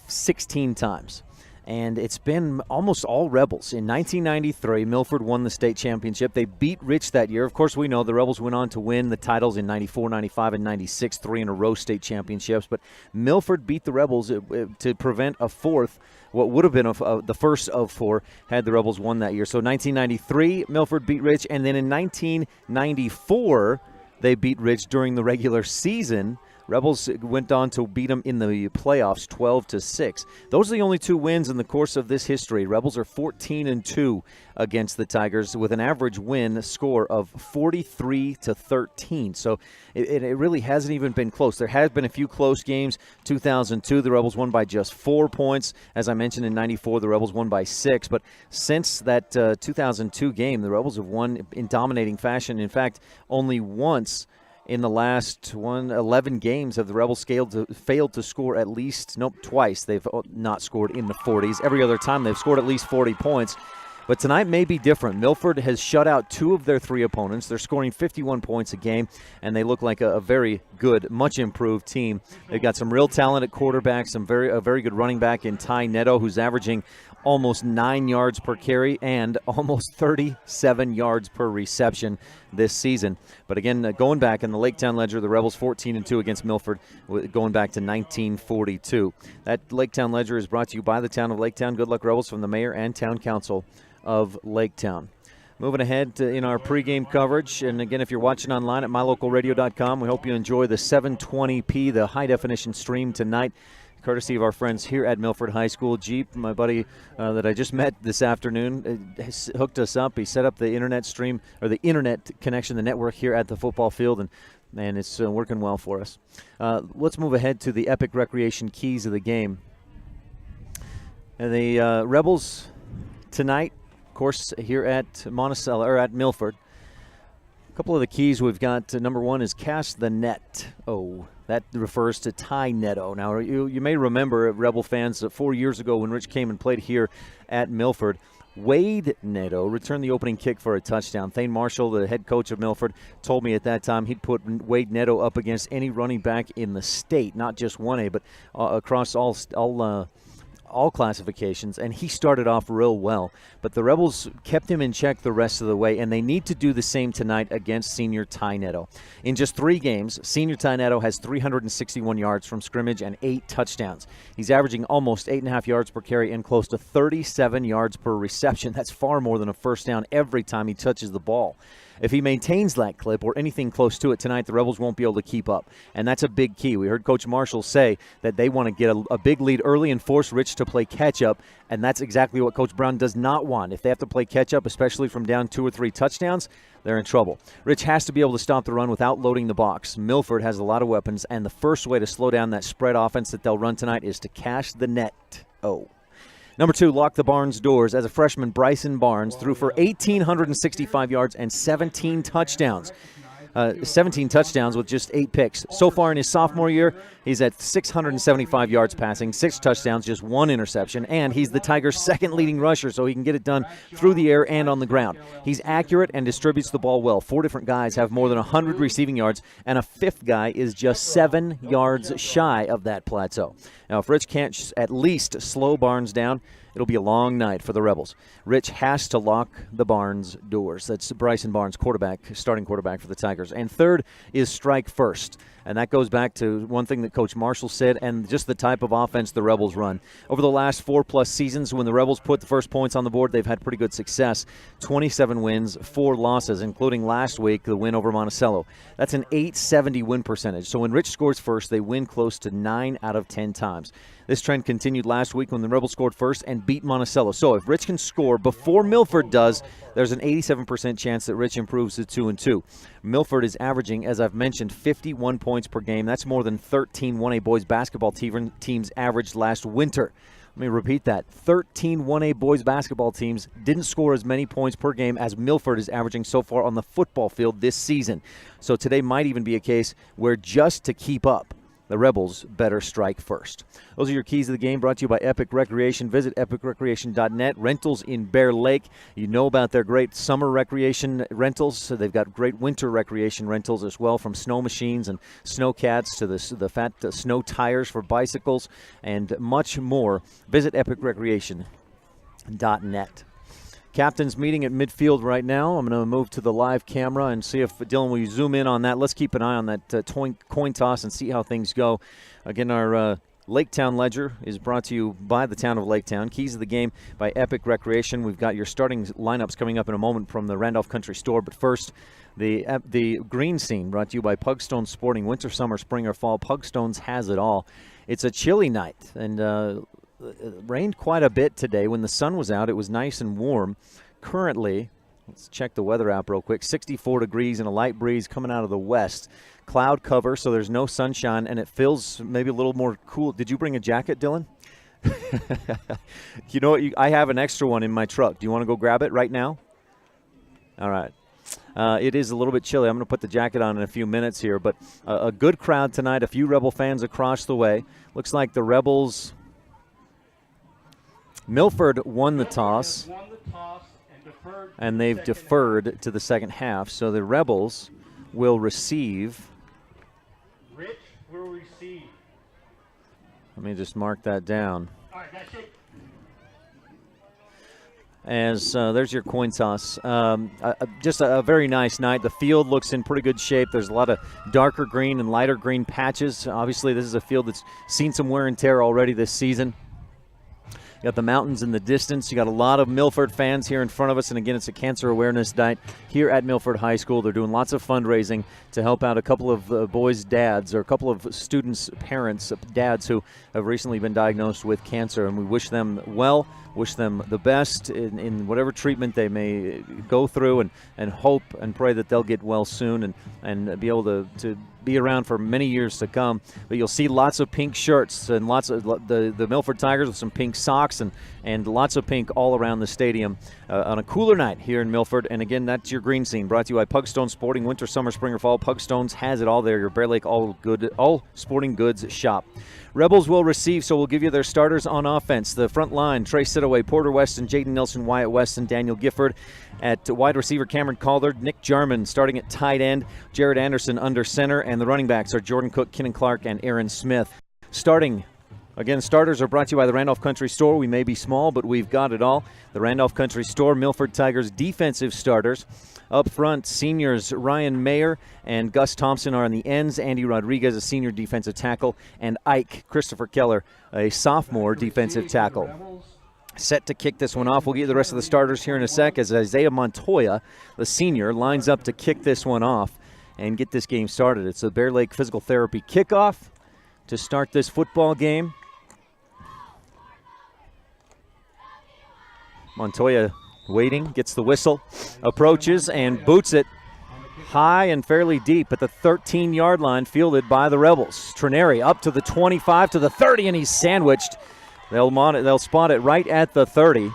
16 times. And it's been almost all Rebels. In 1993, Milford won the state championship. They beat Rich that year. Of course, we know the Rebels went on to win the titles in 94, 95, and 96, 3 in a row state championships. But Milford beat the Rebels to prevent a fourth, what would have been the first of 4, had the Rebels won that year. So 1993, Milford beat Rich. And then in 1994, they beat Rich during the regular season. Rebels went on to beat them in the playoffs 12-6. Those are the only 2 wins in the course of this history. Rebels are 14-2 against the Tigers with an average win score of 43-13. So it really hasn't even been close. There has been a few close games. 2002, the Rebels won by just 4 points. As I mentioned, in 94, the Rebels won by 6. But since that 2002 game, the Rebels have won in dominating fashion. In fact, only once in the last 11 games have the Rebels failed to score at least, twice. They've not scored in the 40s. Every other time they've scored at least 40 points. But tonight may be different. Milford has shut out 2 of their 3 opponents. They're scoring 51 points a game, and they look like a very good, much improved team. They've got some real talent at quarterback, a very good running back in Ty Neto, who's averaging almost 9 yards per carry and almost 37 yards per reception this season. But again, going back in the Laketown Ledger, the Rebels 14-2 against Milford, going back to 1942. That Laketown Ledger is brought to you by the town of Laketown. Good luck, Rebels, from the Mayor and Town Council of Laketown. Moving ahead in our pregame coverage, and again, if you're watching online at mylocalradio.com, we hope you enjoy the 720p, the high-definition stream tonight, courtesy of our friends here at Milford High School. Jeep, my buddy that I just met this afternoon, has hooked us up. He set up the internet stream, or the internet connection, the network here at the football field, and it's working well for us. Let's move ahead to the epic recreation keys of the game. And the Rebels tonight, of course, here at Monticello, or at Milford. A couple of the keys we've got. Number 1 is cast the net. Oh, that refers to Ty Neto. Now, you may remember, Rebel fans, 4 years ago when Rich came and played here at Milford, Wade Neto returned the opening kick for a touchdown. Thane Marshall, the head coach of Milford, told me at that time he'd put Wade Neto up against any running back in the state, not just 1A, but across all classifications, and he started off real well. But the Rebels kept him in check the rest of the way, and they need to do the same tonight against senior Ty Neto. In just 3 games, senior Ty Neto has 361 yards from scrimmage and 8 touchdowns. He's averaging almost 8.5 yards per carry and close to 37 yards per reception. That's far more than a first down every time he touches the ball. If he maintains that clip or anything close to it tonight, the Rebels won't be able to keep up. And that's a big key. We heard Coach Marshall say that they want to get a big lead early and force Rich to play catch-up, and that's exactly what Coach Brown does not want. If they have to play catch-up, especially from down 2 or 3 touchdowns, they're in trouble. Rich has to be able to stop the run without loading the box. Milford has a lot of weapons, and the first way to slow down that spread offense that they'll run tonight is to cash the net. Number 2, lock the Barnes doors. As a freshman, Bryson Barnes threw for 1,865 yards and 17 touchdowns. 17 touchdowns with just 8 picks. So far in his sophomore year, he's at 675 yards passing, 6 touchdowns, just 1 interception, and he's the Tigers' second leading rusher, so he can get it done through the air and on the ground. He's accurate and distributes the ball well. 4 different guys have more than 100 receiving yards, and a 5th guy is just 7 yards shy of that plateau. Now, if Rich can't at least slow Barnes down, it'll be a long night for the Rebels. Rich has to lock the Barnes doors. That's Bryson Barnes, starting quarterback for the Tigers. And 3rd is strike first. And that goes back to one thing that Coach Marshall said and just the type of offense the Rebels run. Over the last 4+ seasons, when the Rebels put the first points on the board, they've had pretty good success. 27 wins, 4 losses, including last week, the win over Monticello. That's an .870 win percentage. So when Rich scores first, they win close to 9 out of 10 times. This trend continued last week when the Rebels scored first and beat Monticello. So if Rich can score before Milford does, there's an 87% chance that Rich improves to 2-2. Milford is averaging, as I've mentioned, 51 points per game. That's more than 13 1A boys basketball teams averaged last winter. Let me repeat that. 13 1A boys basketball teams didn't score as many points per game as Milford is averaging so far on the football field this season. So today might even be a case where just to keep up, the Rebels better strike first. Those are your keys of the game, brought to you by Epic Recreation. Visit epicrecreation.net. Rentals in Bear Lake. You know about their great summer recreation rentals. So they've got great winter recreation rentals as well, from snow machines and snow cats to the fat snow tires for bicycles and much more. Visit epicrecreation.net. Captain's meeting at midfield right now. I'm going to move to the live camera and see if, Dylan, will you zoom in on that? Let's keep an eye on that coin toss and see how things go. Again, our Laketown Ledger is brought to you by the town of Laketown. Keys of the game by Epic Recreation. We've got your starting lineups coming up in a moment from the Randolph Country Store. But first, the green scene brought to you by Pugstone Sporting. Winter, summer, spring, or fall, Pugstones has it all. It's a chilly night, and it rained quite a bit today. When the sun was out, it was nice and warm. Currently, let's check the weather app real quick, 64 degrees and a light breeze coming out of the west. Cloud cover, so there's no sunshine, and it feels maybe a little more cool. Did you bring a jacket, Dylan? You know what? I have an extra one in my truck. Do you want to go grab it right now? All right. It is a little bit chilly. I'm going to put the jacket on in a few minutes here, but a good crowd tonight, a few Rebel fans across the way. Looks like the Rebels... Milford won the toss, and they've deferred to the second half. So the Rebels will receive. Rich will receive. Let me just mark that down. All right, that's it. As there's your coin toss. Just a very nice night. The field looks in pretty good shape. There's a lot of darker green and lighter green patches. Obviously, this is a field that's seen some wear and tear already this season. You got the mountains in the distance. You got a lot of Milford fans here in front of us. And again, it's a cancer awareness night here at Milford High School. They're doing lots of fundraising to help out a couple of boys' dads, or a couple of students' parents, dads who have recently been diagnosed with cancer. And we wish them well, wish them the best in whatever treatment they may go through, and hope and pray that they'll get well soon and be able to be around for many years to come. But you'll see lots of pink shirts and lots of the Milford Tigers with some pink socks and lots of pink all around the stadium on a cooler night here in Milford. And again, that's your green scene, brought to you by Pugstone Sporting. Winter, summer, spring, or fall, Pugstones has it all there. Your Bear Lake all sporting goods shop. Rebels will receive, so we'll give you their starters on offense. The front line, Trey Sittaway, Porter Weston, Jaden Nelson, Wyatt Weston, Daniel Gifford. At wide receiver, Cameron Calder, Nick Jarman starting at tight end, Jared Anderson under center, and the running backs are Jordan Cook, Kenan Clark, and Aaron Smith. Starting, again, starters are brought to you by the Randolph Country Store. We may be small, but we've got it all. The Randolph Country Store, Milford Tigers defensive starters. Up front, seniors Ryan Mayer and Gus Thompson are on the ends. Andy Rodriguez, a senior defensive tackle, and Ike Christopher Keller, a sophomore defensive tackle. Set to kick this one off. We'll get the rest of the starters here in a sec as Isaiah Montoya, the senior, lines up to kick this one off and get this game started. It's a Bear Lake Physical Therapy kickoff to start this football game. Montoya waiting, gets the whistle, approaches and boots it high and fairly deep at the 13-yard line, fielded by the Rebels. Trineri up to the 25, to the 30, and he's sandwiched. They'll spot it right at the 30.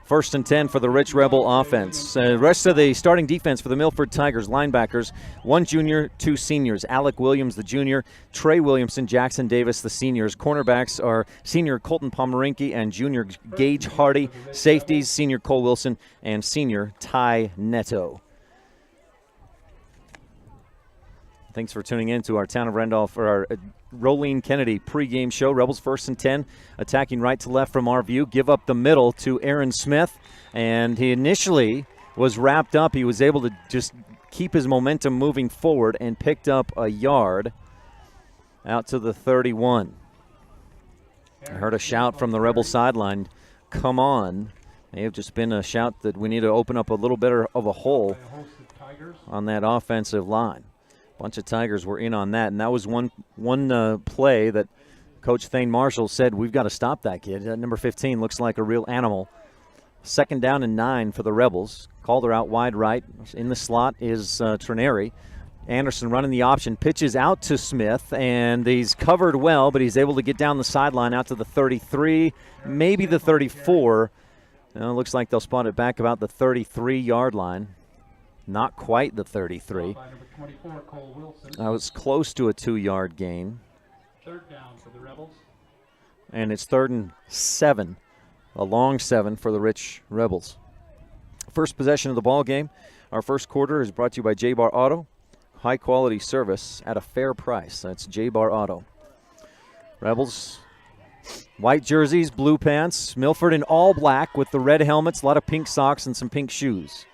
First and 10 for the Rich Rebel offense. Rest of the starting defense for the Milford Tigers, linebackers, 1 junior, 2 seniors. Alec Williams, the junior, Trey Williamson, Jackson Davis, the seniors. Cornerbacks are senior Colton Pomeranke and junior Gage Hardy. Safeties, senior Cole Wilson and senior Ty Neto. Thanks for tuning in to our Town of Randolph, for our Rolene Kennedy pregame show. Rebels first and 10, attacking right to left from our view. Give up the middle to Aaron Smith, and he initially was wrapped up. He was able to just keep his momentum moving forward and picked up a yard out to the 31. I heard a shout from the Rebel sideline, "Come on." May have just been a shout that we need to open up a little better of a hole on that offensive line. Bunch of Tigers were in on that, and that was one play that Coach Thane Marshall said, we've got to stop that kid. Number 15 looks like a real animal. 2nd down and 9 for the Rebels. Calder out wide right. In the slot is Trineri. Anderson running the option, pitches out to Smith, and he's covered well, but he's able to get down the sideline out to the 33, maybe the 34. Looks like they'll spot it back about the 33-yard line. Not quite the 33. I was close to a 2-yard gain. 3rd down for the Rebels. And it's 3rd and 7, a long 7 for the Rich Rebels. First possession of the ball game. Our first quarter is brought to you by J-Bar Auto. High quality service at a fair price. That's J-Bar Auto. Rebels, white jerseys, blue pants. Milford in all black with the red helmets, a lot of pink socks and some pink shoes.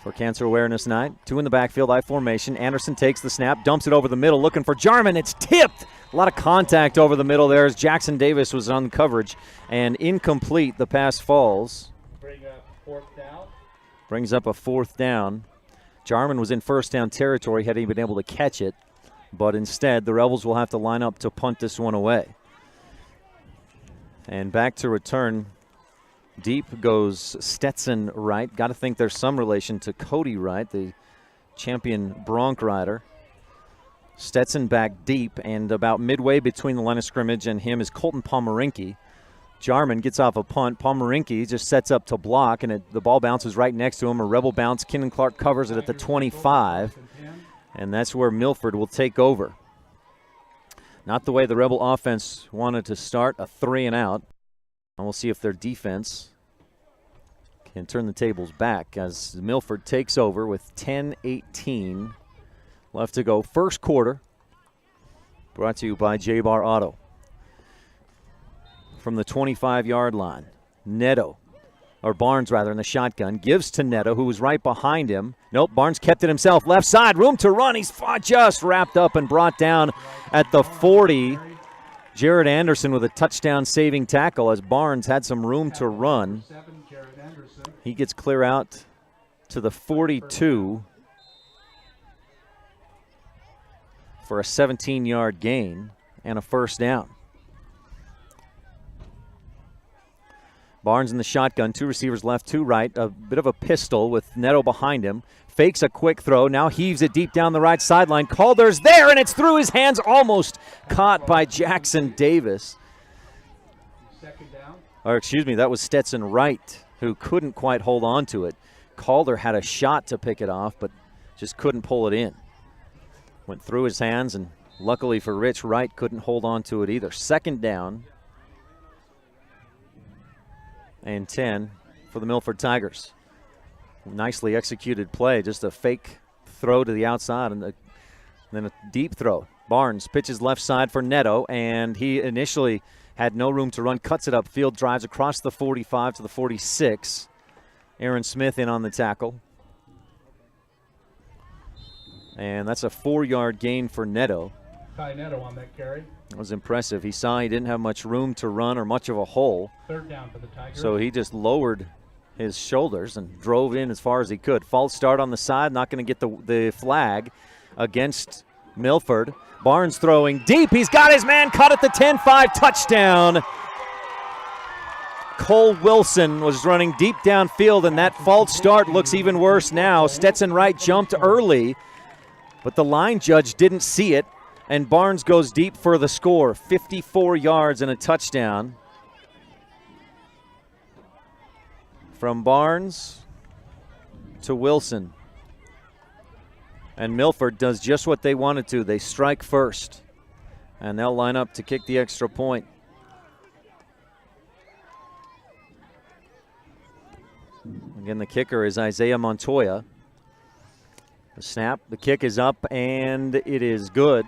For Cancer Awareness Night, 2 in the backfield, I formation. Anderson takes the snap, dumps it over the middle, looking for Jarman. It's tipped. A lot of contact over the middle there as Jackson Davis was on coverage, and incomplete. The pass falls. Brings up a 4th down. Jarman was in first down territory had he been able to catch it, but instead the Rebels will have to line up to punt this one away. And back to return. Deep goes Stetson Wright. Got to think there's some relation to Cody Wright, the champion bronc rider. Stetson back deep, and about midway between the line of scrimmage and him is Colton Pomeranke. Jarman gets off a punt. Pomeranke just sets up to block, and the ball bounces right next to him. A Rebel bounce. Kenan Clark covers it at the 25, and that's where Milford will take over. Not the way the Rebel offense wanted to start, a 3 and out. And we'll see if their defense can turn the tables back as Milford takes over with 10:18 left to go. First quarter, brought to you by J-Bar Auto. From the 25-yard line, Barnes in the shotgun, gives to Neto, who was right behind him. Nope, Barnes kept it himself. Left side, room to run. He's just wrapped up and brought down at the 40. Jared Anderson with a touchdown-saving tackle as Barnes had some room to run. He gets clear out to the 42 for a 17-yard gain and a first down. Barnes in the shotgun, 2 receivers left, 2 right, a bit of a pistol with Neto behind him. Fakes a quick throw, now heaves it deep down the right sideline. Calder's there, and it's through his hands, almost caught by Jackson Davis. That was Stetson Wright, who couldn't quite hold on to it. Calder had a shot to pick it off, but just couldn't pull it in. Went through his hands, and Luckily for Rich, Wright couldn't hold on to it either. 2nd down and 10 for the Milford Tigers. Nicely executed play, just a fake throw to the outside and then a deep throw. Barnes pitches left side for Neto, and he initially had no room to run, cuts it upfield, drives across the 45 to the 46. Aaron Smith in on the tackle. And that's a 4-yard gain for Neto. Ty Neto on that carry. That was impressive. He saw he didn't have much room to run or much of a hole. 3rd down for the Tigers. So he just lowered his shoulders and drove in as far as he could. False start on the side, not going to get the flag against Milford. Barnes throwing deep. He's got his man cut at the 10-5, touchdown. Cole Wilson was running deep downfield, and that false start looks even worse now. Stetson Wright jumped early, but the line judge didn't see it, and Barnes goes deep for the score. 54 yards and a touchdown. From Barnes to Wilson. And Milford does just what they wanted to. They strike first, and they'll line up to kick the extra point. Again, the kicker is Isaiah Montoya. The snap, the kick is up, and it is good.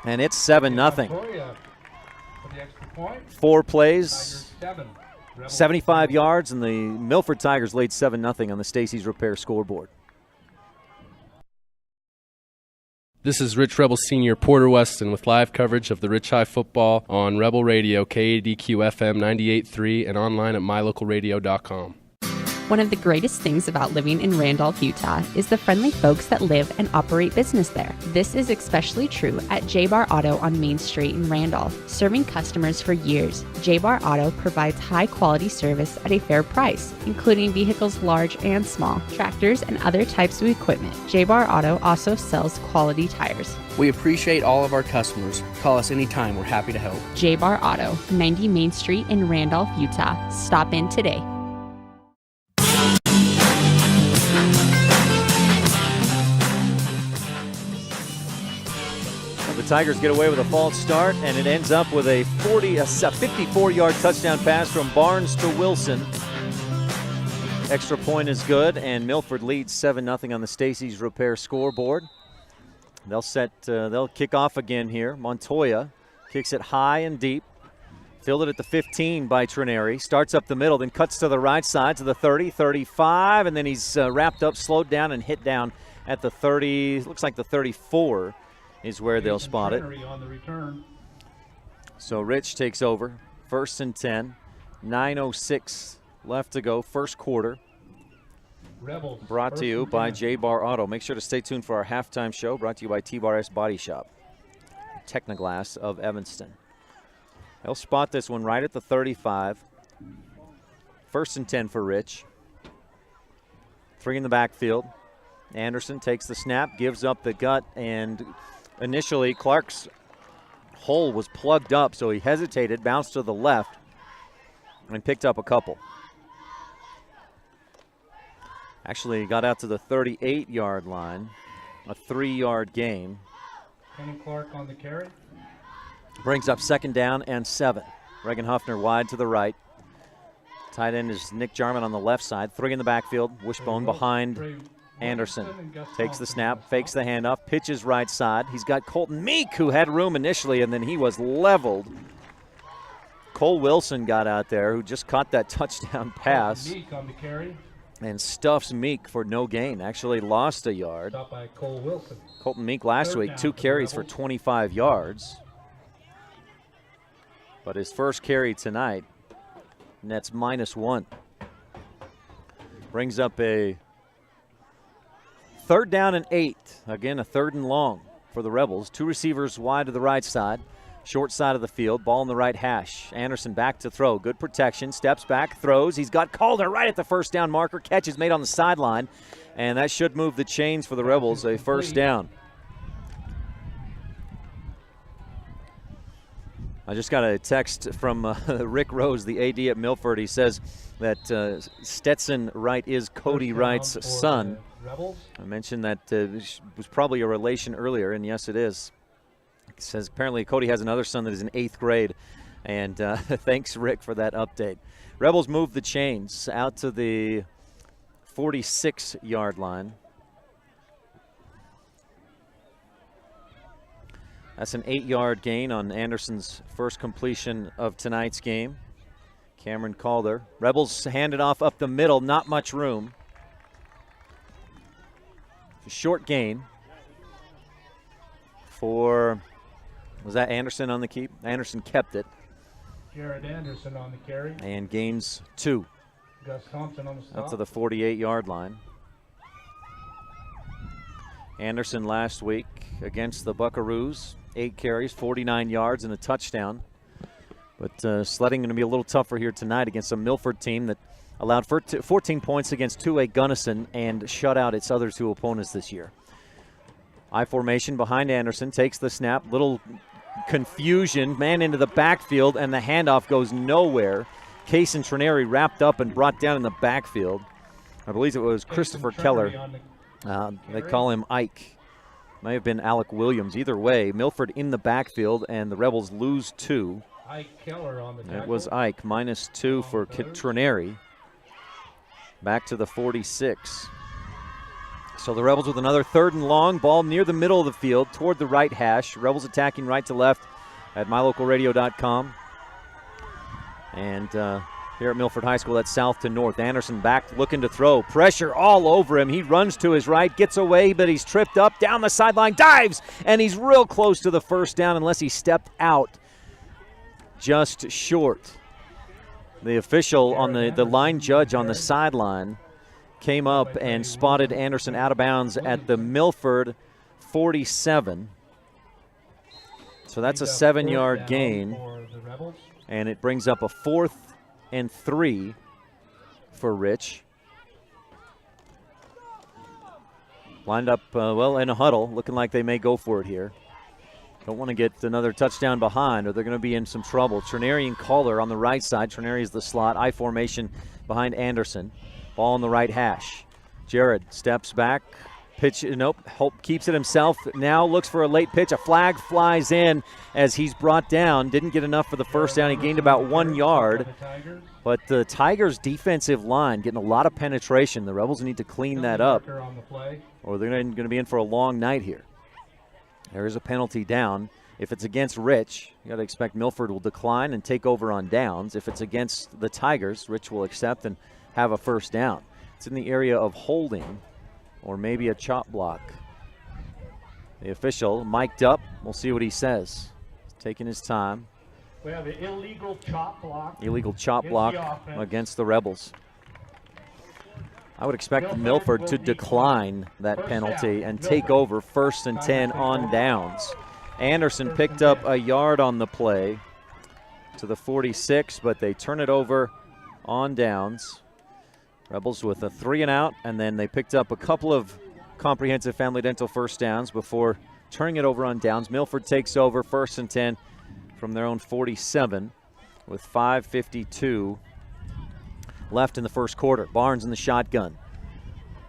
And it's 7-0. 4 plays, 75 yards, and the Milford Tigers laid 7-0 on the Stacy's Repair scoreboard. This is Rich Rebel Senior Porter Weston with live coverage of the Rich High football on Rebel Radio, KADQ FM 98.3, and online at mylocalradio.com. One of the greatest things about living in Randolph, Utah is the friendly folks that live and operate business there. This is especially true at J-Bar Auto on Main Street in Randolph. Serving customers for years, J-Bar Auto provides high-quality service at a fair price, including vehicles large and small, tractors, and other types of equipment. J-Bar Auto also sells quality tires. We appreciate all of our customers. Call us anytime. We're happy to help. J-Bar Auto, 90 Main Street in Randolph, Utah. Stop in today. The Tigers get away with a false start, and it ends up with a 54-yard touchdown pass from Barnes to Wilson. Extra point is good, and Milford leads 7-0 on the Stacy's Repair scoreboard. They'll kick off again here. Montoya kicks it high and deep. Fielded at the 15 by Trineri. Starts up the middle, then cuts to the right side to the 30, 35, and then he's wrapped up, slowed down, and hit down at the 30. Looks like the 34 is where they'll spot it. On the return. So Rich takes over. 1st and 10. 9:06 left to go. First quarter. Rebels. Brought to you by J-Bar Auto. Make sure to stay tuned for our halftime show. Brought to you by T-Bar-S Body Shop. Technoglass of Evanston. They'll spot this one right at the 35. 1st and 10 for Rich. 3 in the backfield. Anderson takes the snap, gives up the gut, and initially Clark's hole was plugged up, so he hesitated, bounced to the left, and picked up a couple. Actually got out to the 38-yard line, a 3-yard gain. Kenny Clark on the carry. Brings up 2nd down and 7. Reagan Huffner wide to the right. Tight end is Nick Jarman on the left side. 3 in the backfield. Wishbone behind Anderson. Takes the snap, fakes the handoff, pitches right side. He's got Colton Meek, who had room initially, and then he was leveled. Cole Wilson got out there, who just caught that touchdown pass. Meek on the carry. And stuffs Meek for no gain. Actually lost a yard. Stopped by Cole Wilson. Colton Meek last week, 2 carries for 25 yards. But his first carry tonight, and that's -1. Brings up a 3rd down and 8. Again, a 3rd and long for the Rebels. 2 receivers wide to the right side. Short side of the field. Ball in the right hash. Anderson back to throw. Good protection. Steps back. Throws. He's got Calder right at the 1st down marker. Catch is made on the sideline. And that should move the chains for the Rebels. A 1st down. I just got a text from Rick Rose, the AD at Milford. He says that Stetson Wright is Cody Wright's son. I mentioned that it was probably a relation earlier, and yes, it is. Says apparently Cody has another son that is in 8th grade. And thanks, Rick, for that update. Rebels move the chains out to the 46-yard line. That's an 8-yard gain on Anderson's first completion of tonight's game. Cameron Calder. Rebels hand it off up the middle, not much room. A short gain for, was that Anderson on the keep? Anderson kept it. Jared Anderson on the carry. And gains 2. Gus Thompson on the stop. Up to the 48-yard line. Anderson last week against the Buckaroos, 8 carries, 49 yards, and a touchdown. But sledding going to be a little tougher here tonight against a Milford team that allowed 14 points against 2A Gunnison and shut out its other 2 opponents this year. I formation behind Anderson, takes the snap, little confusion, man into the backfield, and the handoff goes nowhere. Case and Trineri wrapped up and brought down in the backfield. I believe it was Christopher Keller. They call him Ike. May have been Alec Williams. Either way, Milford in the backfield, and the Rebels lose 2. Ike Keller on the tackle. It was Ike, -2 for Trineri. Back to the 46. So the Rebels with another 3rd and long, ball near the middle of the field toward the right hash. Rebels attacking right to left at mylocalradio.com. And here at Milford High School, that's south to north. Anderson back looking to throw. Pressure all over him. He runs to his right, gets away, but he's tripped up down the sideline, dives, and he's real close to the first down unless he stepped out just short. The official on the line judge on the sideline came up and spotted Anderson out of bounds at the Milford 47. So that's a 7-yard gain. And it brings up a 4th and 3 for Rich. Lined up, well, in a huddle, looking like they may go for it here. Don't want to get another touchdown behind or they're going to be in some trouble. Trineri and Calder on the right side. Trineri is the slot. I formation behind Anderson. Ball on the right hash. Jared steps back. Pitch, nope, Hope keeps it himself. Now looks for a late pitch. A flag flies in as he's brought down. Didn't get enough for the first down. He gained about 1 yard. But the Tigers' defensive line getting a lot of penetration. The Rebels need to clean that up or they're going to be in for a long night here. There is a penalty down. If it's against Rich, you got to expect Milford will decline and take over on downs. If it's against the Tigers, Rich will accept and have a first down. It's in the area of holding or maybe a chop block. The official mic'd up. We'll see what he says. He's taking his time. We have an illegal chop block. Illegal chop block against the Rebels. I would expect Milford to decline that penalty and take over 1st and 10 on downs. Anderson picked up a yard on the play to the 46, but they turn it over on downs. Rebels with a 3 and out, and then they picked up a couple of comprehensive family dental first downs before turning it over on downs. Milford takes over 1st and 10 from their own 47 with 5:52 left in the first quarter. Barnes in the shotgun.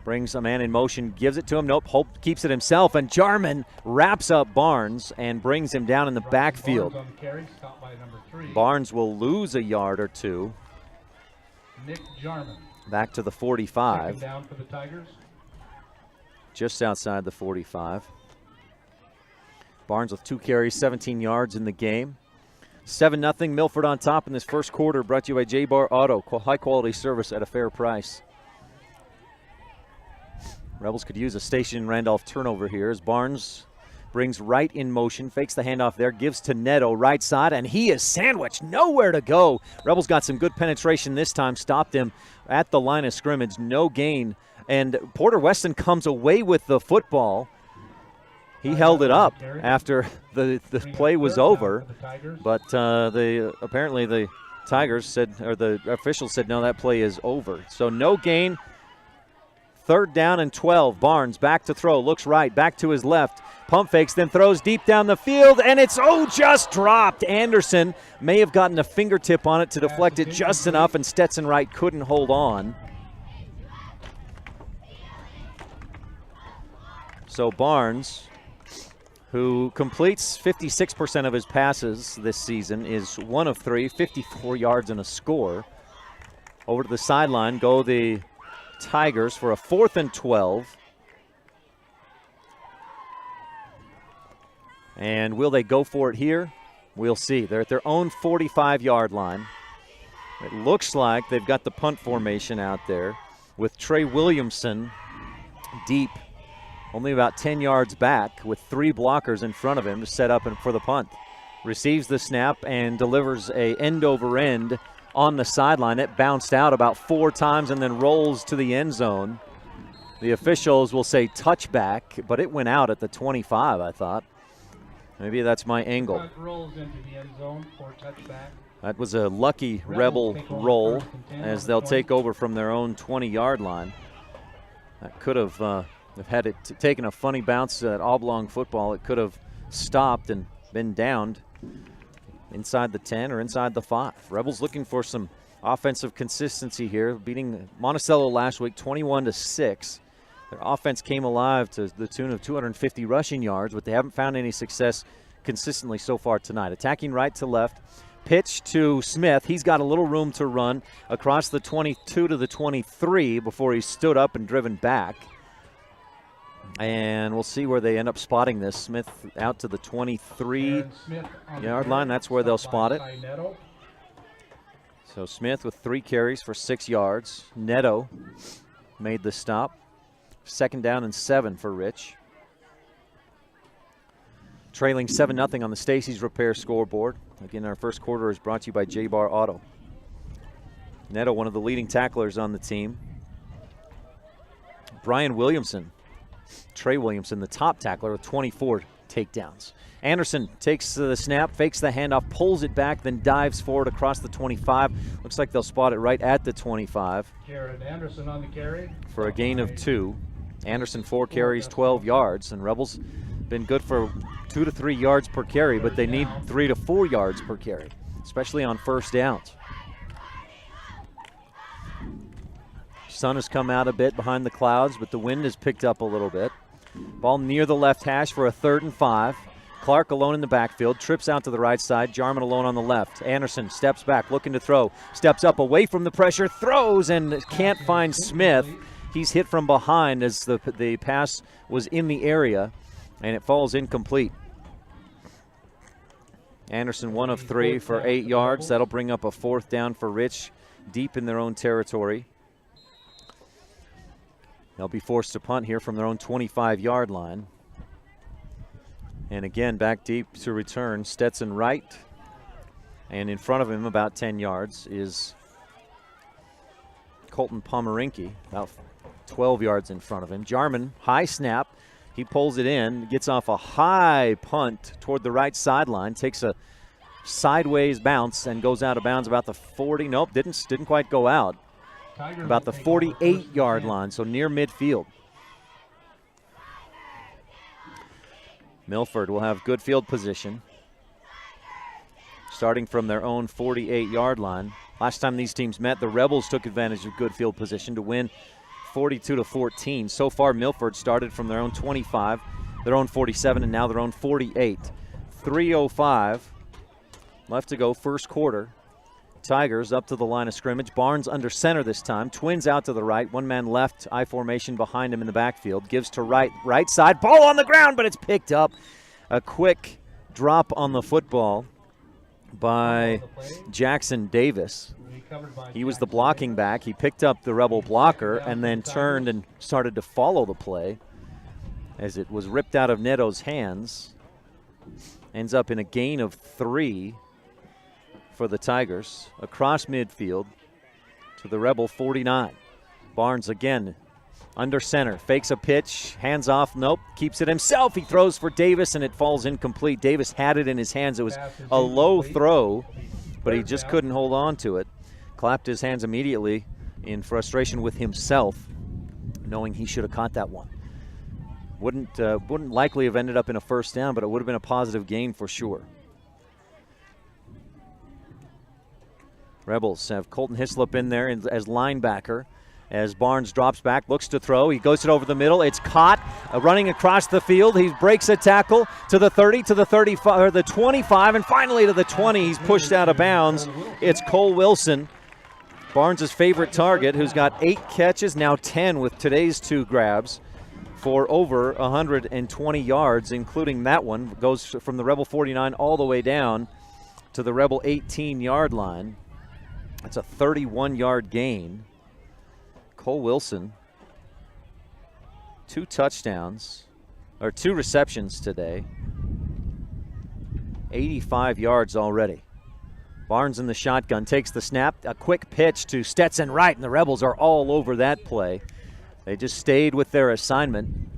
Brings a man in motion, gives it to him. Nope, Hope keeps it himself, and Jarman wraps up Barnes and brings him down in the backfield. Barnes will lose a yard or 2. Nick Jarman. Back to the 45. Second down for the Tigers. Just outside the 45. Barnes with 2 carries, 17 yards in the game. 7-0 Milford on top in this first quarter, brought to you by J-Bar Auto. High-quality service at a fair price. Rebels could use a Station Randolph turnover here as Barnes brings right in motion, fakes the handoff there, gives to Neto right side, and he is sandwiched. Nowhere to go. Rebels got some good penetration this time, stopped him at the line of scrimmage. No gain. And Porter Weston comes away with the football. He held it up after the play was over, but apparently the Tigers said, or the officials said, no, that play is over. So no gain. 3rd down and 12. Barnes back to throw, looks right, back to his left. Pump fakes, then throws deep down the field, and it's just dropped. Anderson may have gotten a fingertip on it to deflect it just enough, and Stetson Wright couldn't hold on. So Barnes who completes 56% of his passes this season, is 1 of 3, 54 yards and a score. Over to the sideline go the Tigers for a 4th and 12. And will they go for it here? We'll see. They're at their own 45-yard line. It looks like they've got the punt formation out there with Trey Williamson deep, only about 10 yards back, with 3 blockers in front of him to set up for the punt. Receives the snap and delivers a end-over-end on the sideline. It bounced out about 4 times and then rolls to the end zone. The officials will say touchback, but it went out at the 25, I thought. Maybe that's my angle. Rolls into the end zone for touchback. That was a lucky Rebel roll as they'll take over from their own 20-yard line. That could have, if had it taken a funny bounce at oblong football, it could have stopped and been downed inside the 10 or inside the 5. Rebels looking for some offensive consistency here, beating Monticello last week 21-6. Their offense came alive to the tune of 250 rushing yards, but they haven't found any success consistently so far tonight. Attacking right to left. Pitch to Smith. He's got a little room to run across the 22 to the 23 before he stood up and driven back. And we'll see where they end up spotting this. Smith out to the 23-yard line. That's where they'll spot it. So Smith with 3 carries for 6 yards. Neto made the stop. 2nd down and 7 for Rich. Trailing 7-0 on the Stacy's Repair scoreboard. Again, our first quarter is brought to you by J-Bar Auto. Neto, one of the leading tacklers on the team. Brian Williamson, Trey Williamson, the top tackler with 24 takedowns. Anderson takes the snap, fakes the handoff, pulls it back, then dives forward across the 25. Looks like they'll spot it right at the 25. Jared Anderson on the carry. For a gain of 2. Anderson 4 carries, 12 yards, and Rebels been good for 2 to 3 yards per carry, but they need 3 to 4 yards per carry, especially on first downs. Sun has come out a bit behind the clouds, but the wind has picked up a little bit. Ball near the left hash for a 3rd and 5. Clark alone in the backfield, trips out to the right side. Jarman alone on the left. Anderson steps back, looking to throw. Steps up away from the pressure, throws, and can't find Smith. He's hit from behind as the pass was in the area, and it falls incomplete. Anderson 1 of 3 for 8 yards. That'll bring up a 4th down for Rich, deep in their own territory. They'll be forced to punt here from their own 25-yard line. And again, back deep to return, Stetson Wright. And in front of him, about 10 yards, is Colton Pomeranke, about 12 yards in front of him. Jarman, high snap. He pulls it in, gets off a high punt toward the right sideline, takes a sideways bounce and goes out of bounds about the 40. Nope, didn't quite go out. About the 48-yard line, so near midfield. Milford will have good field position, starting from their own 48-yard line. Last time these teams met, the Rebels took advantage of good field position to win 42-14. So far, Milford started from their own 25, their own 47, and now their own 48. 3:05 left to go, first quarter. Tigers up to the line of scrimmage. Barnes under center this time. Twins out to the right. One man left, I formation behind him in the backfield. Gives to right side. Ball on the ground, but it's picked up. A quick drop on the football by Jackson Davis. He was the blocking back. He picked up the Rebel blocker and then turned and started to follow the play as it was ripped out of Neto's hands. Ends up in a gain of 3 for the Tigers across midfield to the Rebel 49. Barnes again under center, fakes a pitch, hands off, nope, keeps it himself. He throws for Davis and it falls incomplete. Davis had it in his hands. It was a low throw, but he just couldn't hold on to it. Clapped his hands immediately in frustration with himself, knowing he should have caught that one. Wouldn't likely have ended up in a first down, but it would have been a positive gain for sure. Rebels have Colton Hislop in there as linebacker. as Barnes drops back, looks to throw. He goes it over the middle. It's caught, running across the field. He breaks a tackle to the 30, to the 35, or the 25, and finally to the 20. He's pushed out of bounds. It's Cole Wilson, Barnes' favorite target, who's got 8 catches, now 10 with today's 2 grabs for over 120 yards, including that one. Goes from the Rebel 49 all the way down to the Rebel 18-yard line. That's a 31-yard gain. Cole Wilson, 2 touchdowns, or 2 receptions today. 85 yards already. Barnes in the shotgun, takes the snap, a quick pitch to Stetson Wright, and the Rebels are all over that play. They just stayed with their assignment.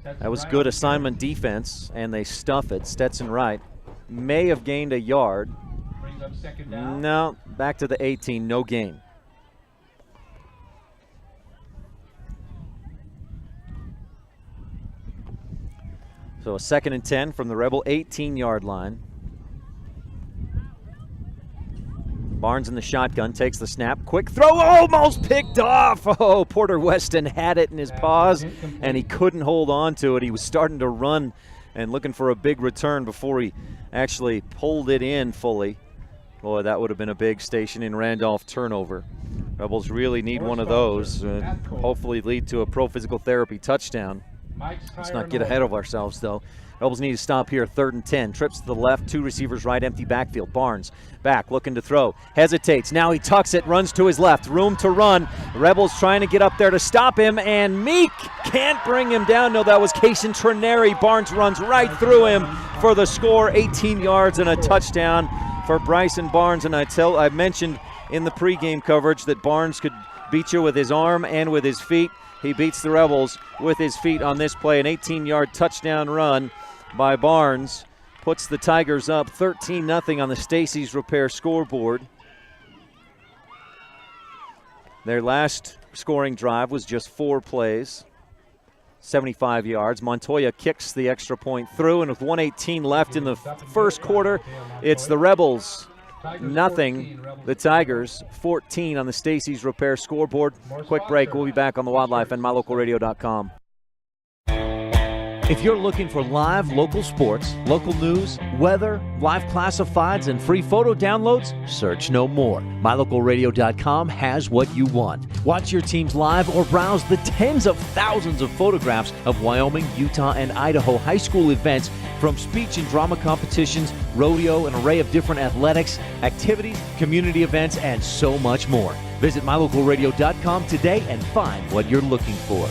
That was good assignment defense, and they stuff it. Stetson Wright may have gained a yard. Brings up second down. No, back to the 18, no gain. So a 2nd and 10 from the Rebel 18-yard line. Barnes in the shotgun, takes the snap, quick throw, almost picked off. Oh, Porter Weston had it in his paws, and he couldn't hold on to it. He was starting to run and looking for a big return before he actually pulled it in fully. Boy, that would have been a big station in Randolph turnover. Rebels really need one of those. Hopefully lead to a pro physical therapy touchdown. Let's not get ahead of ourselves, though. Rebels need to stop here, 3rd and 10. Trips to the left, 2 receivers right, empty backfield. Barnes back, looking to throw. Hesitates. Now he tucks it, runs to his left. Room to run. Rebels trying to get up there to stop him, and Meek can't bring him down. No, that was Kason Trineri. Barnes runs right through him for the score, 18 yards and a touchdown for Bryson Barnes. And I mentioned in the pregame coverage that Barnes could beat you with his arm and with his feet. He beats the Rebels with his feet on this play. An 18-yard touchdown run by Barnes puts the Tigers up 13-0 on the Stacy's Repair scoreboard. Their last scoring drive was just 4 plays, 75 yards. Montoya kicks the extra point through, and with 1:18 left in the first quarter, it's the Rebels nothing, the Tigers 14 on the Stacy's Repair scoreboard. Quick break. We'll be back on the Wildlife and mylocalradio.com. If you're looking for live local sports, local news, weather, live classifieds, and free photo downloads, search no more. MyLocalRadio.com has what you want. Watch your teams live or browse the tens of thousands of photographs of Wyoming, Utah, and Idaho high school events, from speech and drama competitions, rodeo, an array of different athletics, activities, community events, and so much more. Visit MyLocalRadio.com today and find what you're looking for.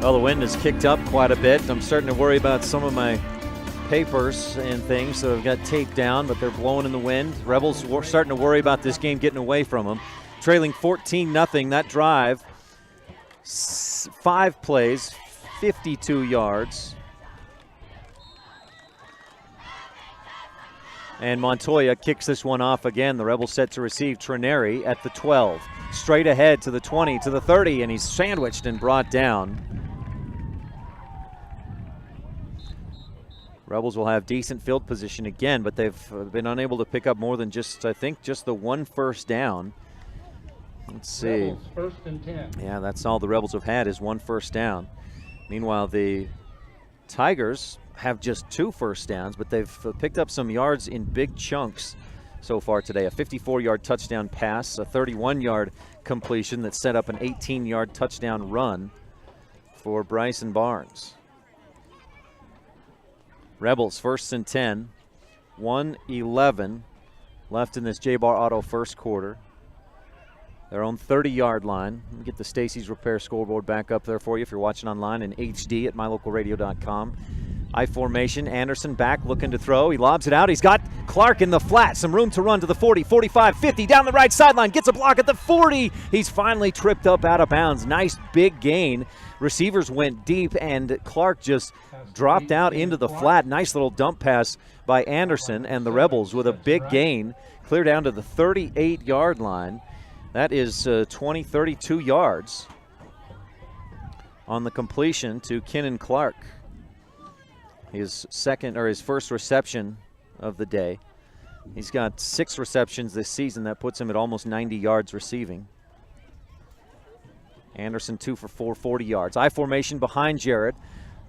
Well, the wind has kicked up quite a bit. I'm starting to worry about some of my papers and things that I've got taped down, but they're blowing in the wind. Rebels were starting to worry about this game getting away from them. Trailing 14-0. That drive, 5 plays, 52 yards. And Montoya kicks this one off again. The Rebels set to receive. Trineri at the 12. Straight ahead to the 20, to the 30, and he's sandwiched and brought down. Rebels will have decent field position again, but they've been unable to pick up more than just the 1 first down. Let's see. Rebels, 1st and 10. Yeah, that's all the Rebels have had is 1 first down. Meanwhile, the Tigers have just 2 first downs, but they've picked up some yards in big chunks so far today. A 54-yard touchdown pass, a 31-yard completion that set up an 18-yard touchdown run for Bryson Barnes. Rebels 1st and 10, 1:11 left in this J-Bar Auto first quarter. Their own 30-yard line. Let me get the Stacy's Repair scoreboard back up there for you if you're watching online in HD at mylocalradio.com. I formation, Anderson back looking to throw. He lobs it out. He's got Clark in the flat. Some room to run to the 40, 45, 50, down the right sideline. Gets a block at the 40. He's finally tripped up out of bounds. Nice big gain. Receivers went deep, and Clark just dropped out into the flat. Nice little dump pass by Anderson, and the Rebels with a big gain. Clear down to the 38-yard line. That is 32 yards on the completion to Kennan Clark. His first reception of the day. He's got 6 receptions this season. That puts him at almost 90 yards receiving. Anderson 2 for 4, 40 yards. I formation behind Jarrett.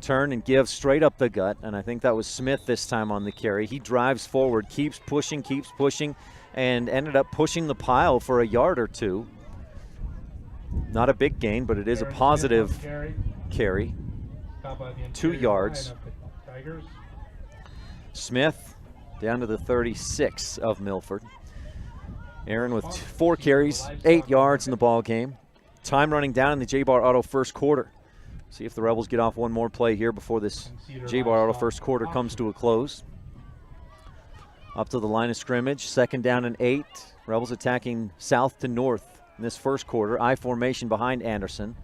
Turn and give straight up the gut, and I think that was Smith this time on the carry. He drives forward, keeps pushing, and ended up pushing the pile for a yard or two. Not a big gain, but it is a positive carry. 2 yards. Smith down to the 36 of Milford. Aaron with 4 carries, 8 yards in the ball game. Time running down in the J-Bar Auto first quarter. See if the Rebels get off one more play here before this J-Bar Auto first quarter comes to a close. Up to the line of scrimmage, 2nd down and 8. Rebels attacking south to north in this first quarter. I formation behind Anderson.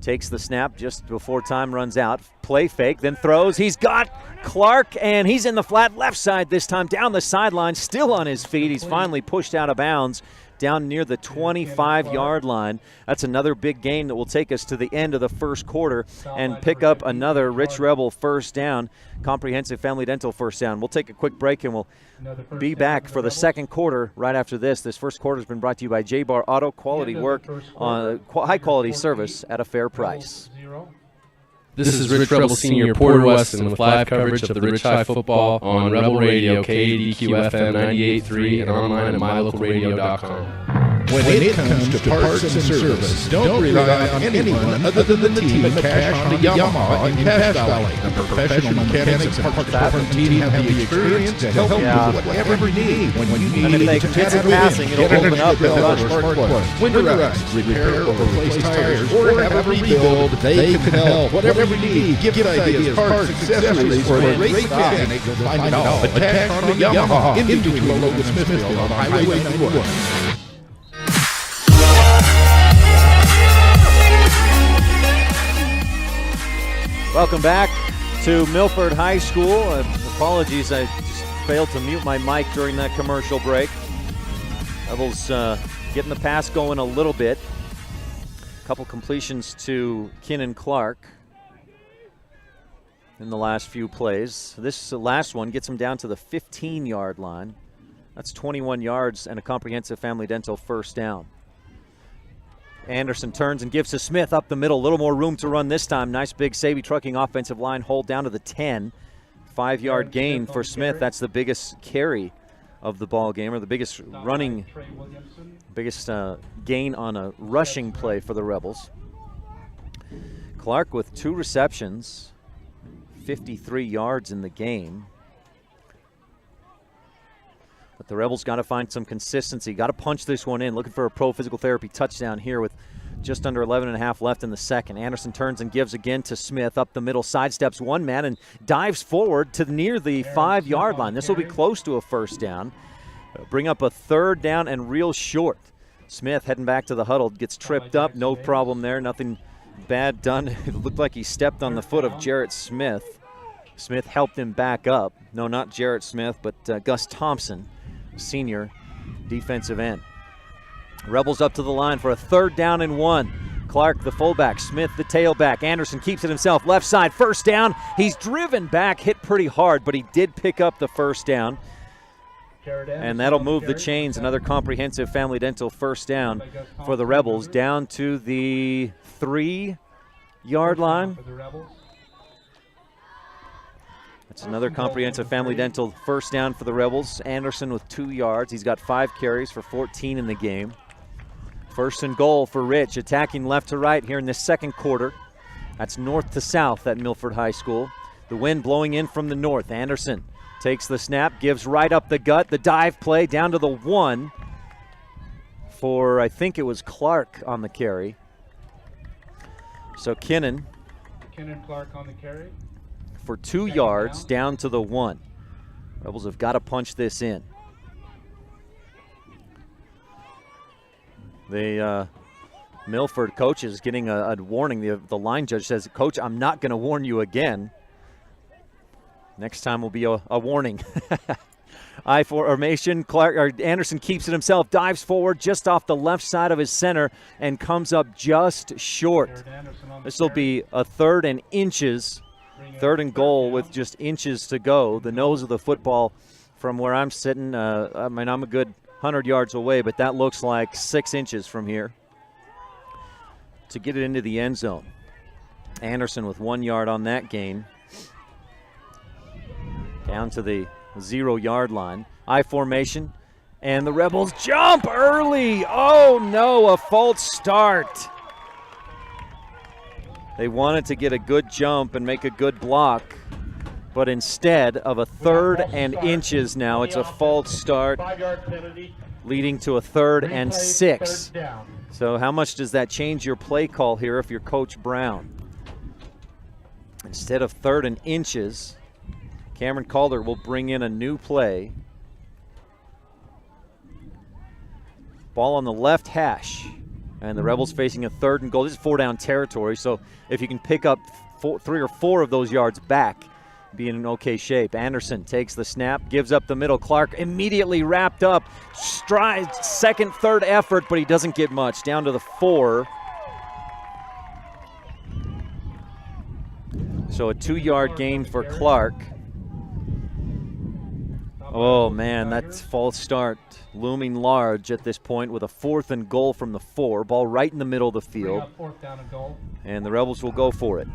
Takes the snap just before time runs out. Play fake, then throws. He's got Clark, and he's in the flat left side this time, down the sideline, still on his feet. He's finally pushed out of bounds down near the 25-yard line. That's another big gain that will take us to the end of the first quarter and pick up another Rich Rebel first down, Comprehensive Family Dental first down. We'll take a quick break and we'll be back for the second quarter right after this. This first quarter has been brought to you by J-Bar Auto. Quality work on high-quality service at a fair price. This is Rich Rebel Senior Porter Weston with live coverage of the Rich High football on Rebel Radio, KADQ FM 98.3 and online at mylocalradio.com. When it comes to parts and service, don't rely on anyone other than the team at Cash Honda Yamaha in Cache Valley. The professional mechanics and parts department team have the experience to help you with whatever you need. When you need and if they miss a passing, it'll open up and run. Winterize, repair or replace tires, or have a rebuild, they can help. Whatever you need, gift ideas, parts, accessories, or a race mechanic, you'll find it all at Cache Honda Yamaha in between Logan and Smithfield on Highway 91. Welcome back to Milford High School. Apologies, I just failed to mute my mic during that commercial break. Rebels getting the pass going a little bit. A couple completions to Kinnan Clark in the last few plays. This last one gets him down to the 15-yard line. That's 21 yards and a Comprehensive Family Dental first down. Anderson turns and gives to Smith up the middle. A little more room to run this time. Nice big Saby Trucking offensive line hold down to the 10. 5-yard gain for Smith. That's the biggest carry of the ball game, or the biggest gain on a rushing play for the Rebels. Clark with 2 receptions, 53 yards in the game. But the Rebels got to find some consistency. Got to punch this one in. Looking for a pro physical therapy touchdown here with just under 11.5 left in the second. Anderson turns and gives again to Smith up the middle, sidesteps one man and dives forward to near the 5-yard line. This will be close to a first down. Bring up a 3rd down and real short. Smith heading back to the huddle, gets tripped up. No problem there. Nothing bad done. It looked like he stepped on the foot of Jarrett Smith. Smith helped him back up. No, not Jarrett Smith, but Gus Thompson, senior defensive end. Rebels up to the line for a 3rd down and 1. Clark, the fullback, Smith, the tailback. Anderson keeps it himself, left side, first down. He's driven back, hit pretty hard, but he did pick up the first down. And that'll move the chains. Another Comprehensive Family Dental first down for the Rebels, down to the 3-yard line. That's another Comprehensive Family Dental first down for the Rebels. Anderson with 2 yards. He's got 5 carries for 14 in the game. First and goal for Rich, attacking left to right here in this second quarter. That's north to south at Milford High School. The wind blowing in from the north. Anderson takes the snap, gives right up the gut. The dive play down to the 1 for, I think it was Clark on the carry. So Kinnan Clark on the carry for 2 yards down to the 1. Rebels have got to punch this in. The Milford coach is getting a warning. The line judge says, "Coach, I'm not going to warn you again. Next time will be a warning." I formation. Anderson keeps it himself, dives forward just off the left side of his center and comes up just short. This will be a 3rd and inches 3rd and goal with just inches to go. The nose of the football from where I'm sitting, I'm a good 100 yards away, but that looks like 6 inches from here to get it into the end zone. Anderson with 1 yard on that gain. Down to the 0-yard line. I formation, and the Rebels jump early. Oh no, a false start. They wanted to get a good jump and make a good block, but instead of a 3rd and inches now, it's a false start, leading to a 3rd and 6. So how much does that change your play call here if you're Coach Brown? Instead of 3rd and inches, Cameron Calder will bring in a new play. Ball on the left hash, and the Rebels facing a 3rd and goal. This is 4-down territory, so if you can pick up 3 or 4 of those yards back, be in an okay shape. Anderson takes the snap, gives up the middle. Clark immediately wrapped up, strides, 2nd, 3rd effort, but he doesn't get much. Down to the 4. So a 2-yard gain for Clark. Oh man, that's false start looming large at this point with a 4th and goal from the 4. Ball right in the middle of the field. And the Rebels will go for it.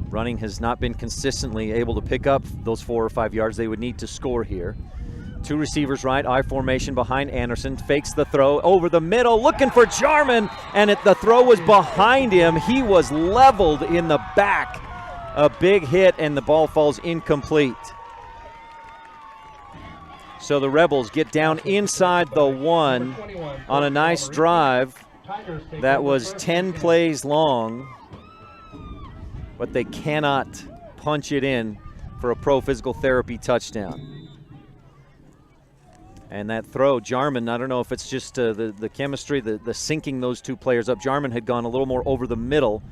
Running has not been consistently able to pick up those 4 or 5 yards they would need to score here. 2 receivers right, I formation behind Anderson, fakes the throw over the middle, looking for Jarman, and the throw was behind him. He was leveled in the back. A big hit, and the ball falls incomplete. So the Rebels get down inside the 1 on a nice drive that was 10 plays long, but they cannot punch it in for a pro physical therapy touchdown. And that throw, Jarman, I don't know if it's just the chemistry, the syncing those 2 players up. Jarman had gone a little more over the middle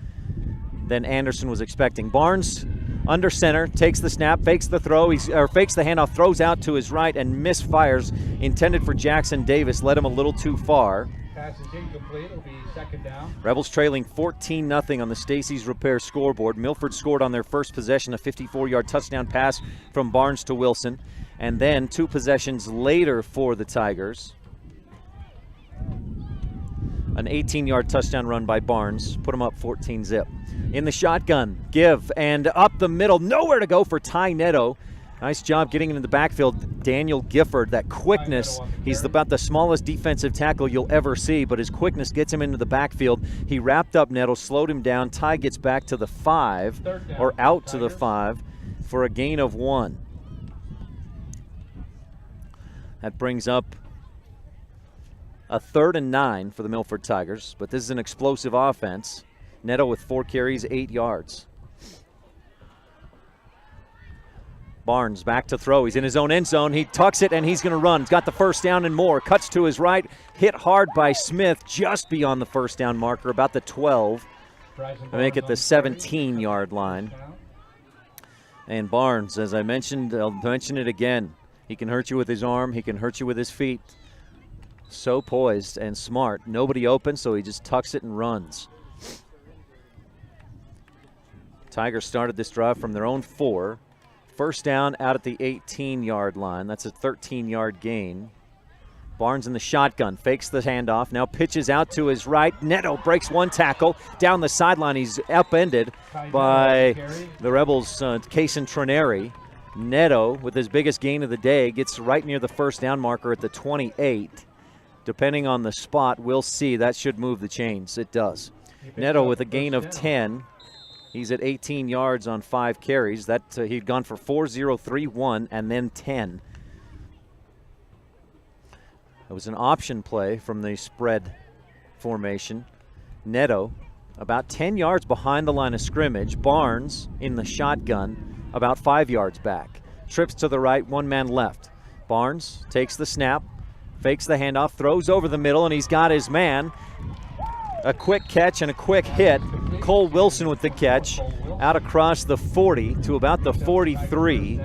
than Anderson was expecting. Barnes under center, takes the snap, fakes the throw, fakes the handoff, throws out to his right and misfires. Intended for Jackson Davis, led him a little too far. Pass is incomplete. It'll be 2nd down. Rebels trailing 14-0 on the Stacey's Repair scoreboard. Milford scored on their first possession, a 54-yard touchdown pass from Barnes to Wilson. And then 2 possessions later for the Tigers, an 18-yard touchdown run by Barnes, put them up 14-zip. In the shotgun, give, and up the middle, nowhere to go for Ty Neto. Nice job getting into the backfield. Daniel Gifford, that quickness, he's about the smallest defensive tackle you'll ever see, but his quickness gets him into the backfield. He wrapped up Neto, slowed him down. Ty gets back to the 5, or out to the 5, for a gain of 1. That brings up a 3rd and 9 for the Milford Tigers, but this is an explosive offense. Neto with 4 carries, 8 yards. Barnes back to throw. He's in his own end zone. He tucks it, and he's going to run. He's got the 1st down and more. Cuts to his right. Hit hard by Smith just beyond the 1st down marker, about the 12. To make it the 17-yard line. And Barnes, as I mentioned, I'll mention it again. He can hurt you with his arm. He can hurt you with his feet. So poised and smart. Nobody open, so he just tucks it and runs. Tigers started this drive from their own 4. 1st down out at the 18-yard line. That's a 13-yard gain. Barnes in the shotgun, fakes the handoff, now pitches out to his right. Neto breaks 1 tackle. Down the sideline, he's upended by the Rebels' Kaysen Trineri. Neto, with his biggest gain of the day, gets right near the 1st down marker at the 28. Depending on the spot, we'll see. That should move the chains. It does. Neto with a gain of 10. He's at 18 yards on 5 carries. That he'd gone for 4, 0, 3, 1, and then 10. It was an option play from the spread formation. Neto about 10 yards behind the line of scrimmage. Barnes in the shotgun about 5 yards back. Trips to the right, 1 man left. Barnes takes the snap, fakes the handoff, throws over the middle, and he's got his man. A quick catch and a quick hit. Cole Wilson with the catch out across the 40 to about the 43.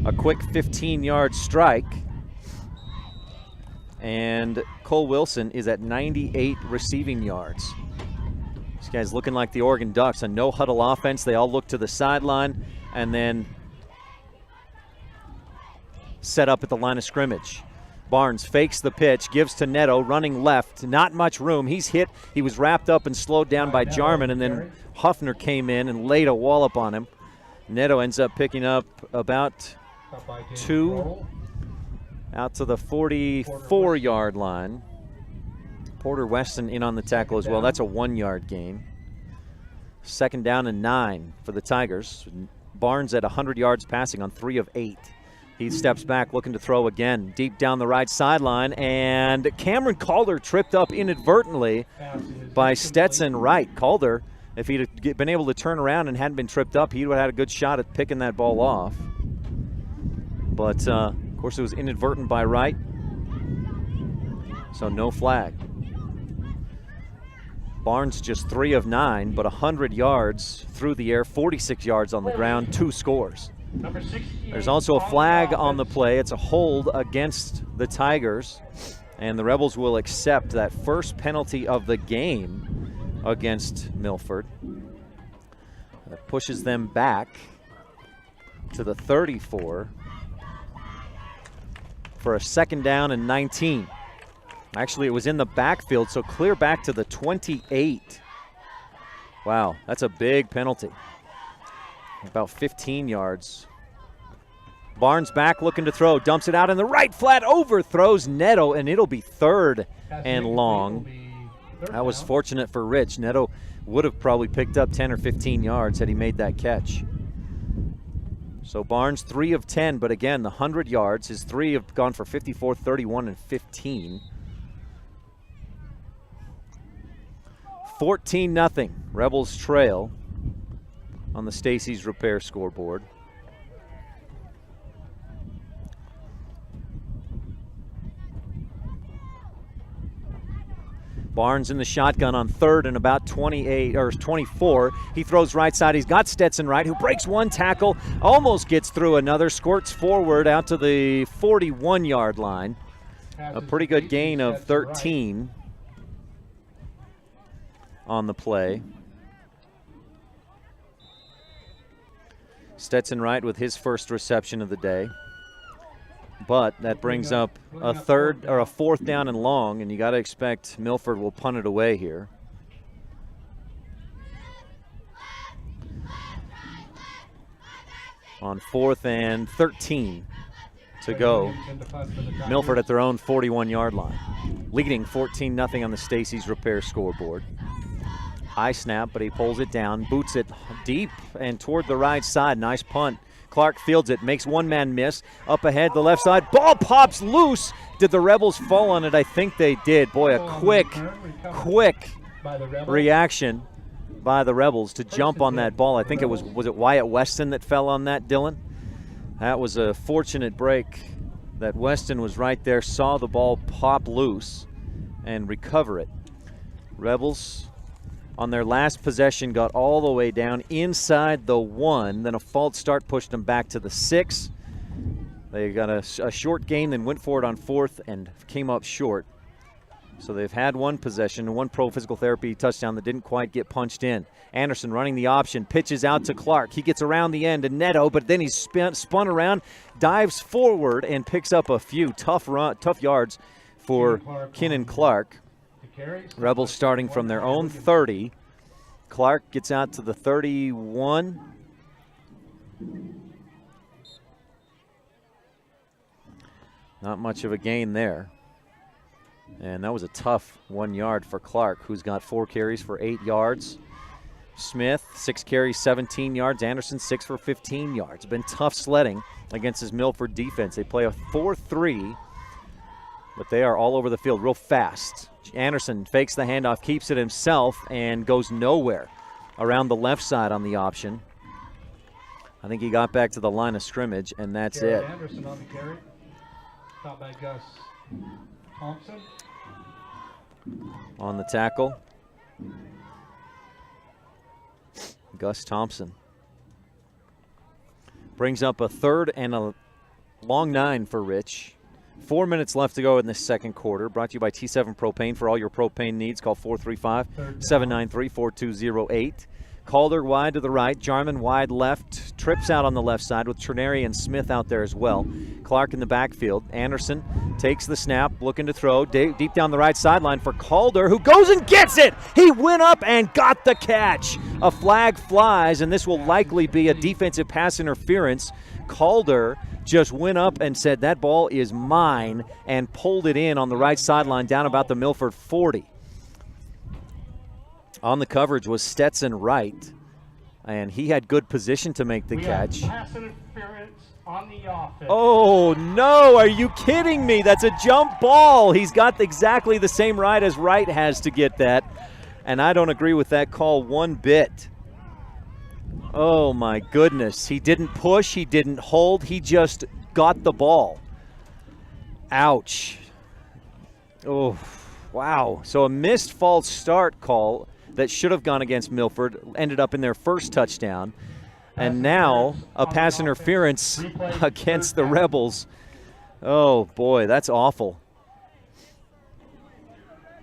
A quick 15-yard strike. And Cole Wilson is at 98 receiving yards. These guys looking like the Oregon Ducks, a no-huddle offense. They all look to the sideline and then set up at the line of scrimmage. Barnes fakes the pitch, gives to Neto, running left. Not much room. He's hit. He was wrapped up and slowed down by Jarman, and then Huffner came in and laid a wallop on him. Neto ends up picking up about 2 out to the 44-yard line. Porter Weston in on the tackle as well. That's a 1-yard gain. 2nd down and 9 for the Tigers. Barnes at 100 yards passing on 3 of 8. He steps back looking to throw again, deep down the right sideline, and Cameron Calder tripped up inadvertently by Stetson Wright. Calder, if he'd been able to turn around and hadn't been tripped up, he would have had a good shot at picking that ball off. But, of course, it was inadvertent by Wright, so no flag. Barnes just 3 of 9, but 100 yards through the air, 46 yards on the ground, 2 scores. There's also a flag on the play. It's a hold against the Tigers, and the Rebels will accept that first penalty of the game against Milford. That pushes them back to the 34 for a 2nd down and 19. Actually, it was in the backfield, so clear back to the 28. Wow, that's a big penalty. About 15 yards. Barnes back looking to throw, dumps it out in the right flat, overthrows Neto, and it'll be 3rd and long. That was fortunate for Rich. Neto would have probably picked up 10 or 15 yards had he made that catch. So Barnes 3 of 10, but again, the 100 yards. His 3 have gone for 54, 31, and 15. 14-0. Rebels trail on the Stacy's Repair scoreboard. Barnes in the shotgun on 3rd and about 28 or 24. He throws right side. He's got Stetson Wright, who breaks one tackle, almost gets through another, squirts forward out to the 41-yard line. A pretty good gain of 13 on the play. Stetson Wright with his first reception of the day. But that brings up a 4th down and long, and you got to expect Milford will punt it away here. On 4th and 13 to go. Milford at their own 41-yard line, leading 14-0 on the Stacy's Repair scoreboard. High snap, but he pulls it down, boots it deep and toward the right side. Nice punt. Clark fields it, makes one man miss. Up ahead, the left side. Ball pops loose. Did the Rebels fall on it? I think they did. Boy, a quick reaction by the Rebels to jump on that ball. I think it was it Wyatt Weston that fell on that, Dylan? That was a fortunate break that Weston was right there, saw the ball pop loose and recover it. Rebels on their last possession got all the way down inside the 1, then a false start pushed them back to the 6. They got a short gain, then went for it on 4th and came up short. So they've had one possession, one pro physical therapy touchdown that didn't quite get punched in. Anderson running the option, pitches out to Clark. He gets around the end to Neto, but then he's spun around, dives forward, and picks up a few tough yards for Kenan Clark. Rebels starting from their own 30. Clark gets out to the 31. Not much of a gain there. And that was a tough 1 yard for Clark, who's got 4 carries for 8 yards. Smith, 6 carries, 17 yards. Anderson, 6 for 15 yards. Been tough sledding against his Milford defense. They play a 4-3, but they are all over the field real fast. Anderson fakes the handoff, keeps it himself, and goes nowhere around the left side on the option. I think he got back to the line of scrimmage, and that's it. Anderson on the carry. Caught by Gus Thompson. On the tackle, Gus Thompson. Brings up a 3rd and a long 9 for Rich. 4 minutes left to go in this second quarter. Brought to you by T7 Propane. For all your propane needs, call 435-793-4208. Calder wide to the right. Jarman wide left. Trips out on the left side with Trineri and Smith out there as well. Clark in the backfield. Anderson takes the snap, looking to throw deep down the right sideline for Calder, who goes and gets it. He went up and got the catch. A flag flies, and this will likely be a defensive pass interference. Calder just went up and said, that ball is mine, and pulled it in on the right sideline down about the Milford 40. On the coverage was Stetson Wright, and he had good position to make the catch. Pass interference on the offense. Oh, no, are you kidding me? That's a jump ball. He's got exactly the same right as Wright has to get that, and I don't agree with that call one bit. Oh, my goodness. He didn't push. He didn't hold. He just got the ball. Ouch. Oh, wow. So a missed false start call that should have gone against Milford ended up in their first touchdown. And now a pass interference against the Rebels. Oh, boy, that's awful.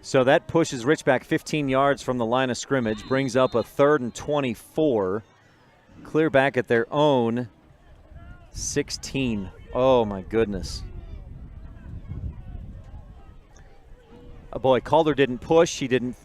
So that pushes Rich back 15 yards from the line of scrimmage, brings up a 3rd and 24. Clear back at their own 16. Oh, my goodness. Oh boy, Calder didn't push. He didn't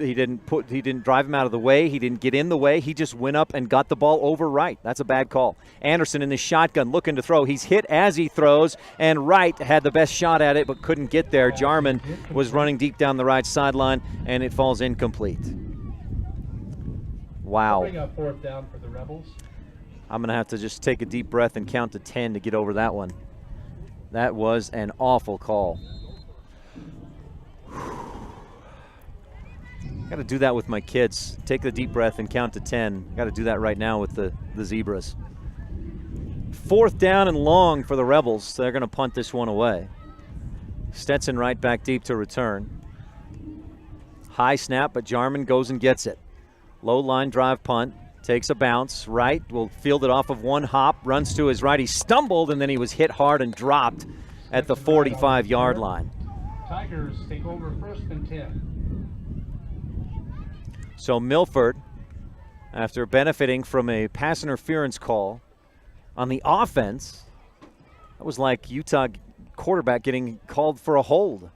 drive him out of the way. He didn't get in the way. He just went up and got the ball over Wright. That's a bad call. Anderson in the shotgun looking to throw. He's hit as he throws, and Wright had the best shot at it but couldn't get there. Jarman was running deep down the right sideline, and it falls incomplete. Wow. Bring up 4th down for the Rebels. I'm going to have to just take a deep breath and count to 10 to get over that one. That was an awful call. Got to do that with my kids. Take a deep breath and count to 10. Got to do that right now with the Zebras. 4th down and long for the Rebels. They're going to punt this one away. Stetson right back deep to return. High snap, but Jarman goes and gets it. Low line drive punt. Takes a bounce. Wright will field it off of one hop. Runs to his right. He stumbled, and then he was hit hard and dropped at the 45-yard line. Tigers take over 1st and 10. So Milford, after benefiting from a pass interference call on the offense, that was like Utah quarterback getting called for a hold.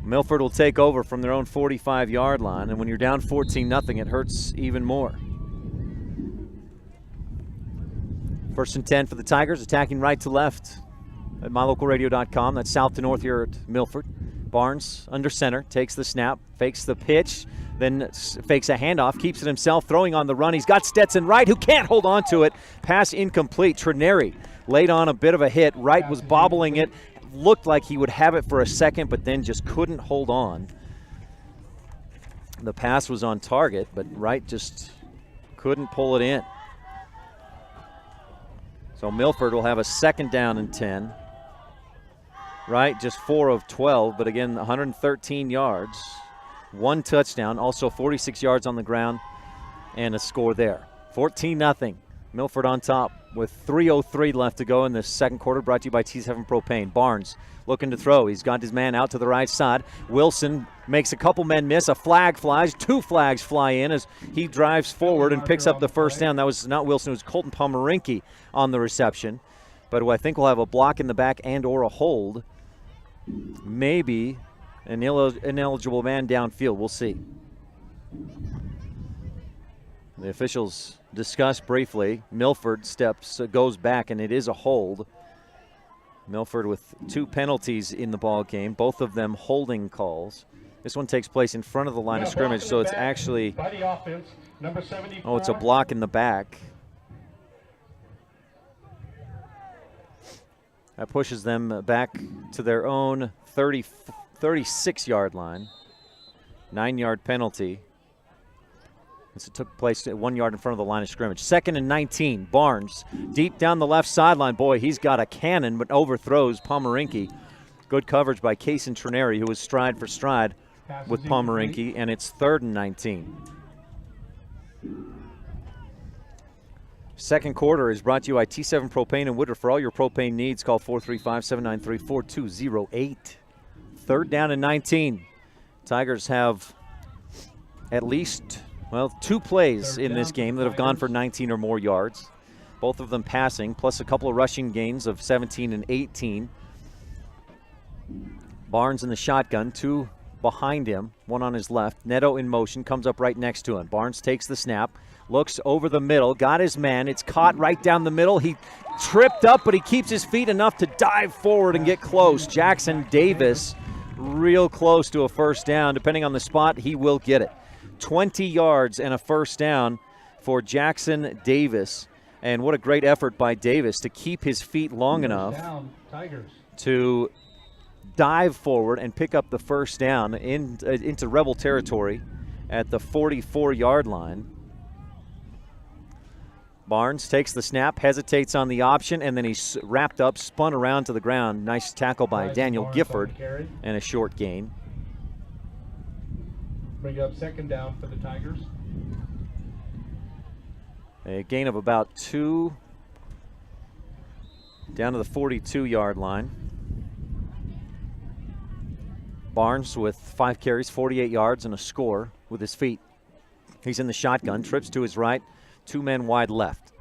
Milford will take over from their own 45-yard line, and when you're down 14-0, it hurts even more. 1st and 10 for the Tigers, attacking right to left at mylocalradio.com. That's south to north here at Milford. Barnes under center, takes the snap, fakes the pitch, then fakes a handoff, keeps it himself, throwing on the run. He's got Stetson Wright, who can't hold on to it. Pass incomplete. Trineri laid on a bit of a hit. Wright was bobbling it. Looked like he would have it for a second, but then just couldn't hold on. The pass was on target, but Wright just couldn't pull it in. So Milford will have a 2nd down and 10. Wright just 4 of 12, but again, 113 yards, 1 touchdown, also 46 yards on the ground, and a score there. 14-0. Milford on top with 3:03 left to go in the second quarter, brought to you by T7 Propane. Barnes looking to throw. He's got his man out to the right side. Wilson makes a couple men miss. A flag flies. 2 flags fly in as he drives forward and picks up the 1st down. That was not Wilson. It was Colton Pomeranke on the reception. But who I think will have a block in the back and or a hold. Maybe an ineligible man downfield. We'll see. The officials discuss briefly. Milford goes back, and it is a hold. Milford with 2 penalties in the ball game, both of them holding calls. This one takes place in front of the line of scrimmage, so it's actually, it's a block in the back. That pushes them back to their own 36-yard line. 9-yard penalty. This took place at 1 yard in front of the line of scrimmage. 2nd and 19. Barnes deep down the left sideline. Boy, he's got a cannon, but overthrows Pomeranke. Good coverage by Kaysen Trineri, who was stride for stride with Pomeranke, and it's 3rd and 19. Second quarter is brought to you by T7 Propane and Woodruff. For all your propane needs, call 435-793-4208. Third down and 19. Tigers have at least, 2 plays in this game that have gone for 19 or more yards. Both of them passing, plus a couple of rushing gains of 17 and 18. Barnes in the shotgun, 2 behind him, 1 on his left. Neto in motion, comes up right next to him. Barnes takes the snap, looks over the middle, got his man. It's caught right down the middle. He tripped up, but he keeps his feet enough to dive forward and get close. Jackson Davis real close to a first down. Depending on the spot, he will get it. 20 yards and a first down for Jackson Davis. And what a great effort by Davis to keep his feet long enough to dive forward and pick up the first down into Rebel territory at the 44-yard line. Barnes takes the snap, hesitates on the option, and then he's wrapped up, spun around to the ground. Nice tackle by Daniel Gifford and a short gain. Bring up second down for the Tigers. A gain of about 2 down to the 42-yard line. Barnes with 5 carries, 48 yards, and a score with his feet. He's in the shotgun, trips to his right, 2 men wide left.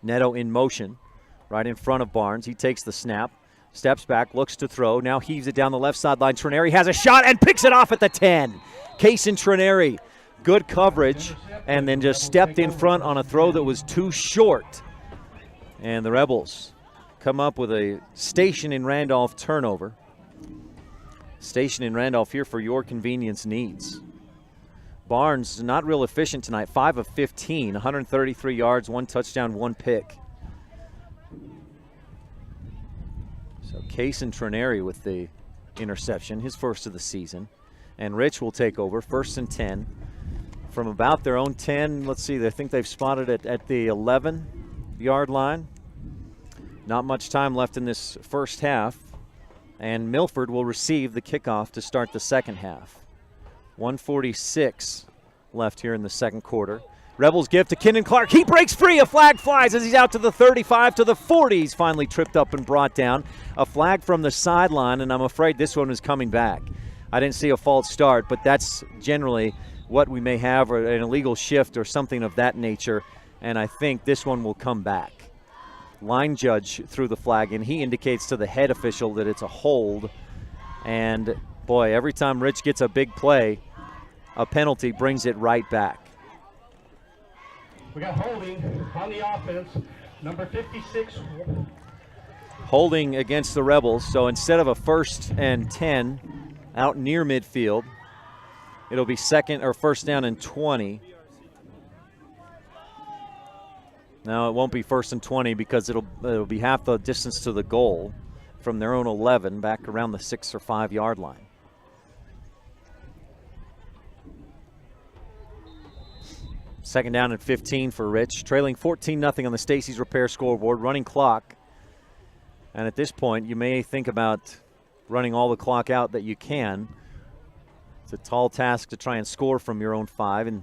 Neto in motion, right in front of Barnes. He takes the snap, steps back, looks to throw, now heaves it down the left sideline. Trineri has a shot and picks it off at the 10. Kaysen Trineri, good coverage, and then just stepped in front on a throw that was too short. And the Rebels come up with a Station in Randolph turnover. Station in Randolph here for your convenience needs. Barnes not real efficient tonight, 5 of 15, 133 yards, 1 touchdown, 1 pick. So Kaysen Trineri with the interception, his first of the season. And Rich will take over, 1st and 10. From about their own 10, let's see, I think they've spotted it at the 11-yard line. Not much time left in this first half. And Milford will receive the kickoff to start the second half. 1:46 left here in the second quarter. Rebels give to Kenan Clark. He breaks free. A flag flies as he's out to the 35, to the 40. He's finally tripped up and brought down. A flag from the sideline, and I'm afraid this one is coming back. I didn't see a false start, but that's generally what we may have, or an illegal shift or something of that nature, and I think this one will come back. Line judge threw the flag, and he indicates to the head official that it's a hold. And, boy, every time Rich gets a big play, a penalty brings it right back. We got holding on the offense, number 56. Holding against the Rebels, so instead of a 1st and 10 out near midfield, it'll be 1st down and 20. No, it won't be 1st and 20 because it'll be half the distance to the goal from their own 11 back around the 6 or 5 yard line. Second down and 15 for Rich, trailing 14-0 on the Stacey's Repair scoreboard, running clock. And at this point, you may think about running all the clock out that you can. It's a tall task to try and score from your own 5 in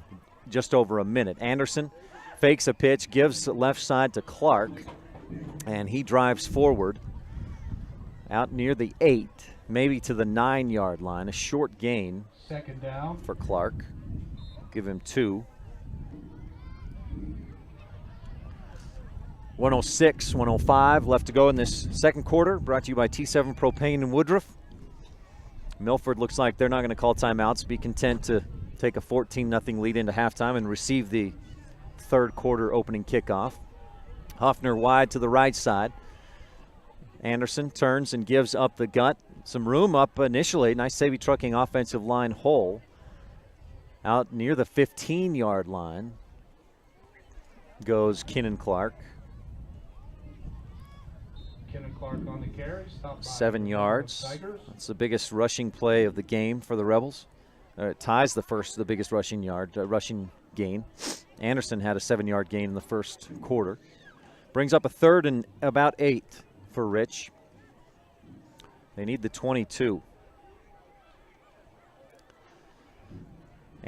just over a minute. Anderson fakes a pitch, gives left side to Clark, and he drives forward out near the 8, maybe to the 9-yard line. A short gain. Second down for Clark. Give him 2. 106, 105 left to go in this second quarter. Brought to you by T7 Propane and Woodruff. Milford looks like they're not going to call timeouts. Be content to take a 14-0 lead into halftime and receive the third quarter opening kickoff. Huffner wide to the right side. Anderson turns and gives up the gut. Some room up initially. Nice Savvy Trucking offensive line hole. Out near the 15-yard line goes Kenan Clark. Kenan Clark on the carry. 7 yards. That's the biggest rushing play of the game for the Rebels. It ties the biggest rushing gain. Anderson had a 7-yard gain in the first quarter. Brings up a 3rd and about 8 for Rich. They need the 22.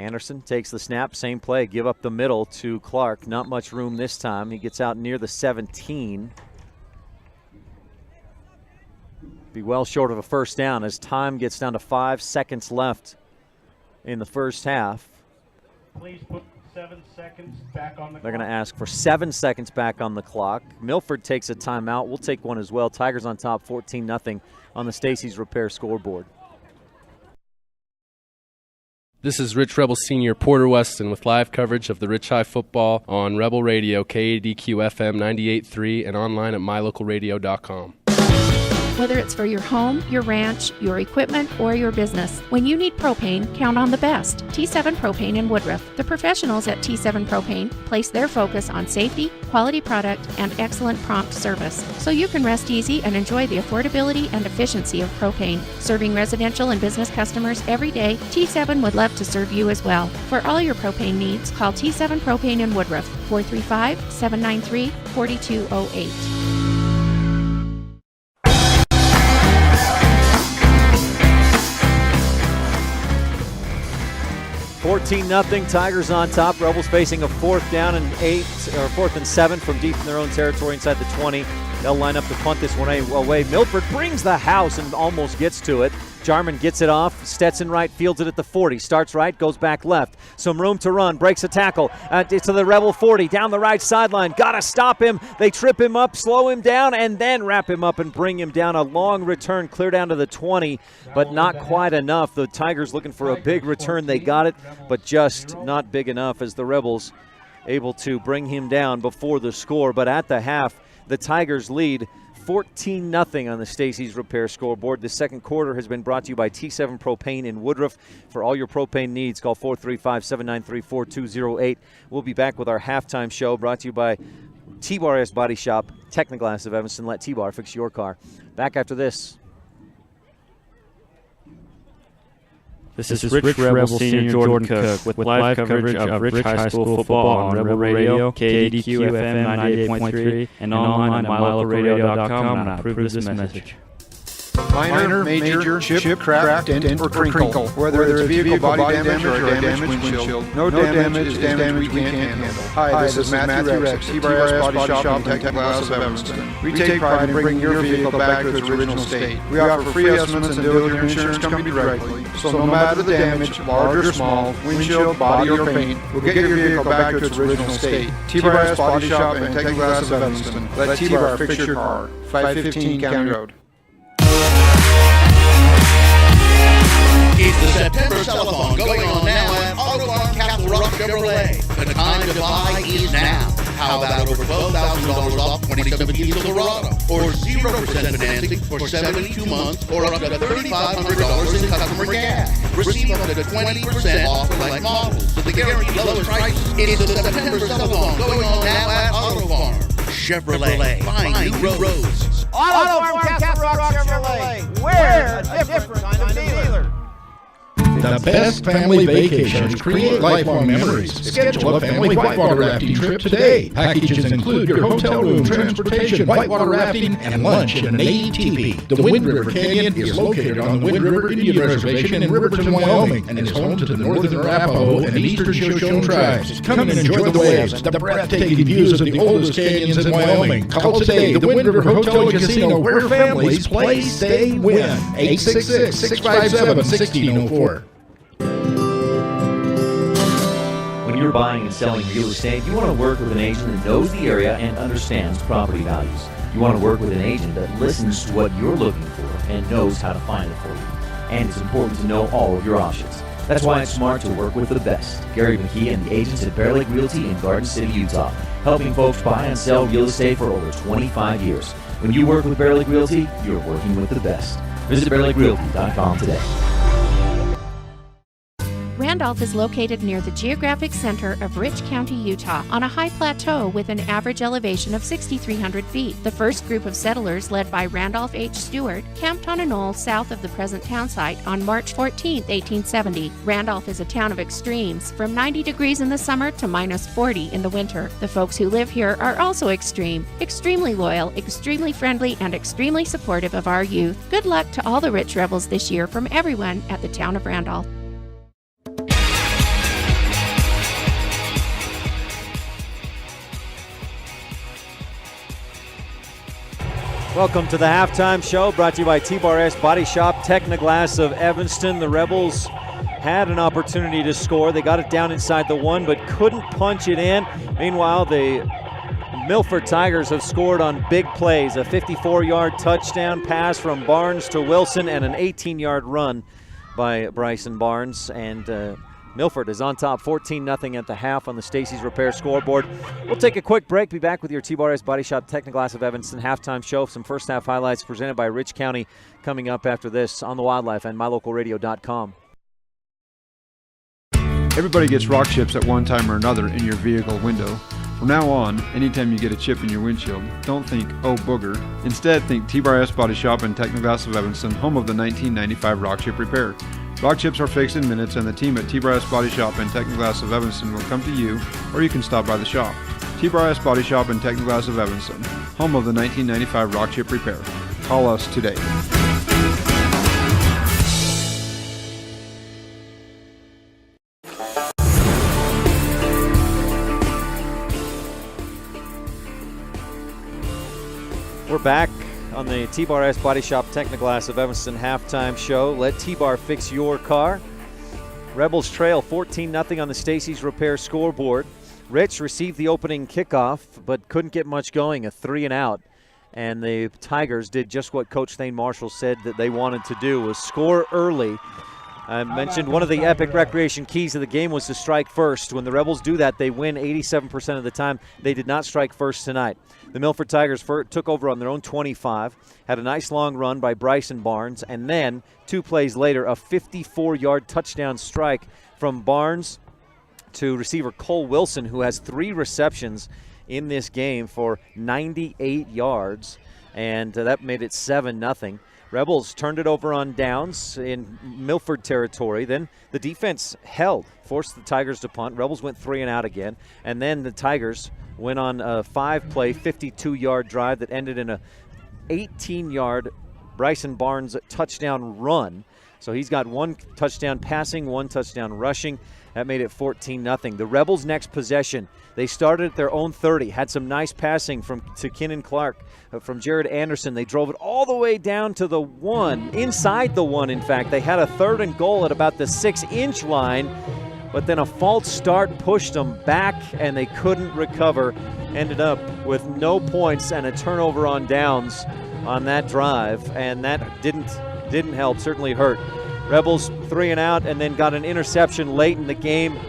Anderson takes the snap, same play, give up the middle to Clark. Not much room this time. He gets out near the 17. Be well short of a first down as time gets down to 5 seconds left in the first half. Please put 7 seconds back on the clock. They're going to ask for 7 seconds back on the clock. Milford takes a timeout. We'll take one as well. Tigers on top 14-0 on the Stacy's Repair scoreboard. This is Rich Rebel Senior Porter Weston with live coverage of the Rich High football on Rebel Radio, KADQ FM 98.3, and online at mylocalradio.com. Whether it's for your home, your ranch, your equipment, or your business, when you need propane, count on the best. T7 Propane in Woodruff. The professionals at T7 Propane place their focus on safety, quality product, and excellent prompt service, so you can rest easy and enjoy the affordability and efficiency of propane. Serving residential and business customers every day, T7 would love to serve you as well. For all your propane needs, call T7 Propane in Woodruff, 435-793-4208. 14-0, Tigers on top. Rebels facing a 4th and 7 from deep in their own territory inside the 20. They'll line up to punt this one away. Milford brings the house and almost gets to it. Jarman gets it off. Stetson right, fields it at the 40. Starts right, goes back left. Some room to run, breaks a tackle. To the Rebel 40, down the right sideline. Got to stop him. They trip him up, slow him down, and then wrap him up and bring him down. A long return, clear down to the 20, but not quite enough. The Tigers looking for a big return. They got it, but just not big enough as the Rebels able to bring him down before the score. But at the half, the Tigers lead 14-0 on the Stacy's Repair scoreboard. The second quarter has been brought to you by T7 Propane in Woodruff. For all your propane needs, call 435-793-4208. We'll be back with our halftime show brought to you by T-Bar Body Shop, Technoglass of Evanston. Let T-Bar fix your car. Back after this. This is Rich Rebel Senior Jordan Cook with live coverage of Rich High School football on Rebel Radio, KADQ FM 98.3, and online at mylocalradio.com, and I approve this message. Minor, major, chip, crack, dent, or crinkle. Whether it's vehicle body damage or a damaged windshield, no damage is damage we can't handle. Hi, this is Matthew Rex, T-Bar Body Shop and Technoglass of Evanston. We take pride in bringing your vehicle back to its original state. We offer free estimates and deal with your insurance company directly. So no matter the damage, large or small, windshield, body, or paint, we'll get your vehicle back to its original state. T-Bar Body Shop and Technoglass of Evanston. Let T-Bar fix your car. 515 County Road. It's the September Telethon going on now at Autofarm Castle Rock Chevrolet. The time to buy is now. How about over $12,000 off 2017 Silverado? Or 0% financing for 72 months or up to $3,500 in customer gas. Receive up to 20% off select models with the guaranteed lowest prices. It's the September Telethon going on now at Autofarm Chevrolet. Find new roads. Autofarm Castle Rock Chevrolet. We're a different kind of dealer. The best family vacations create lifelong memories. Schedule a family whitewater rafting trip today. Packages include your hotel room, transportation, whitewater rafting, and lunch in an ATV. The Wind River Canyon is located on the Wind River Indian Reservation in Riverton, Wyoming, and is home to the Northern Arapaho and Eastern Shoshone tribes. Come and enjoy the waves, the breathtaking views of the oldest canyons in Wyoming. Call today the Wind River Hotel and Casino, where families play, stay, win. 866-657-1604. When you're buying and selling real estate, you want to work with an agent that knows the area and understands property values. You want to work with an agent that listens to what you're looking for and knows how to find it for you. And it's important to know all of your options. That's why it's smart to work with the best. Gary McKee and the agents at Bear Lake Realty in Garden City, Utah, helping folks buy and sell real estate for over 25 years. When you work with Bear Lake Realty, you're working with the best. Visit BearLakeRealty.com today. Randolph is located near the geographic center of Rich County, Utah, on a high plateau with an average elevation of 6,300 feet. The first group of settlers, led by Randolph H. Stewart, camped on a knoll south of the present town site on March 14, 1870. Randolph is a town of extremes, from 90 degrees in the summer to minus 40 in the winter. The folks who live here are also extreme, extremely loyal, extremely friendly, and extremely supportive of our youth. Good luck to all the Rich Rebels this year from everyone at the town of Randolph. Welcome to the halftime show, brought to you by T-Bar S Body Shop, Technoglass of Evanston. The Rebels had an opportunity to score. They got it down inside the one, but couldn't punch it in. Meanwhile, the Milford Tigers have scored on big plays. A 54-yard touchdown pass from Barnes to Wilson and an 18-yard run by Bryson Barnes. And Milford is on top 14-0 at the half on the Stacy's Repair scoreboard. We'll take a quick break. Be back with your T-Bar S Body Shop Technoglass of Evanston halftime show. Some first half highlights presented by Rich County coming up after this on the Wildlife and mylocalradio.com. Everybody gets rock chips at one time or another in your vehicle window. From now on, anytime you get a chip in your windshield, don't think, oh booger. Instead, think T-Bar S Body Shop and Technoglass of Evanston, home of the 1995 rock chip repair. Rock chips are fixed in minutes, and the team at T-Bar S Body Shop and Technoglass of Evanston will come to you, or you can stop by the shop. T-Bar S Body Shop and Technoglass of Evanston, home of the 1995 rock chip repair. Call us today. We're back on the T-Bar S Body Shop Technoglass of Evanston halftime show. Let T-Bar fix your car. Rebels trail 14-0 on the Stacy's Repair scoreboard. Rich received the opening kickoff, but couldn't get much going, a 3-and-out. And the Tigers did just what Coach Thane Marshall said that they wanted to do, was score early. I mentioned one of the Epic Recreation keys of the game was to strike first. When the Rebels do that, they win 87% of the time. They did not strike first tonight. The Milford Tigers took over on their own 25, had a nice long run by Bryson Barnes, and then 2 plays later, a 54-yard touchdown strike from Barnes to receiver Cole Wilson, who has 3 receptions in this game for 98 yards, and that made it 7-0. Rebels turned it over on downs in Milford territory. Then the defense held, forced the Tigers to punt. Rebels went 3-and-out again, and then the Tigers went on a 5-play, 52-yard drive that ended in a 18-yard Bryson Barnes touchdown run. So he's got 1 touchdown passing, 1 touchdown rushing. That made it 14-0. The Rebels' next possession, they started at their own 30, had some nice passing to Kenan Clark, from Jared Anderson. They drove it all the way down to the 1, inside the 1, in fact. They had a 3rd and goal at about the 6-inch line, but then a false start pushed them back, and they couldn't recover. Ended up with no points and a turnover on downs on that drive, and that didn't help, certainly hurt. Rebels 3-and-out, and then got an interception late in the game,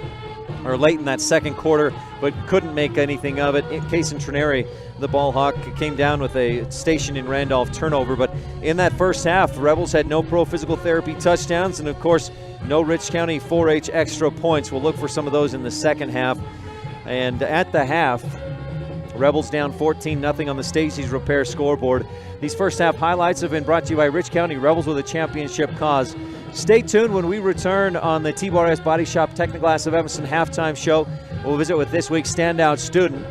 or late in that second quarter, but couldn't make anything of it. Kason Trineri, the ball hawk, came down with a Station in Randolph turnover, but in that first half, the Rebels had no pro physical therapy touchdowns, and of course, no Rich County 4-H extra points. We'll look for some of those in the second half. And at the half, Rebels down 14-0 on the Stacy's Repair scoreboard. These first half highlights have been brought to you by Rich County Rebels with a championship cause. Stay tuned when we return on the T-Bar S Body Shop Technoglass of Evanston halftime show. We'll visit with this week's standout student,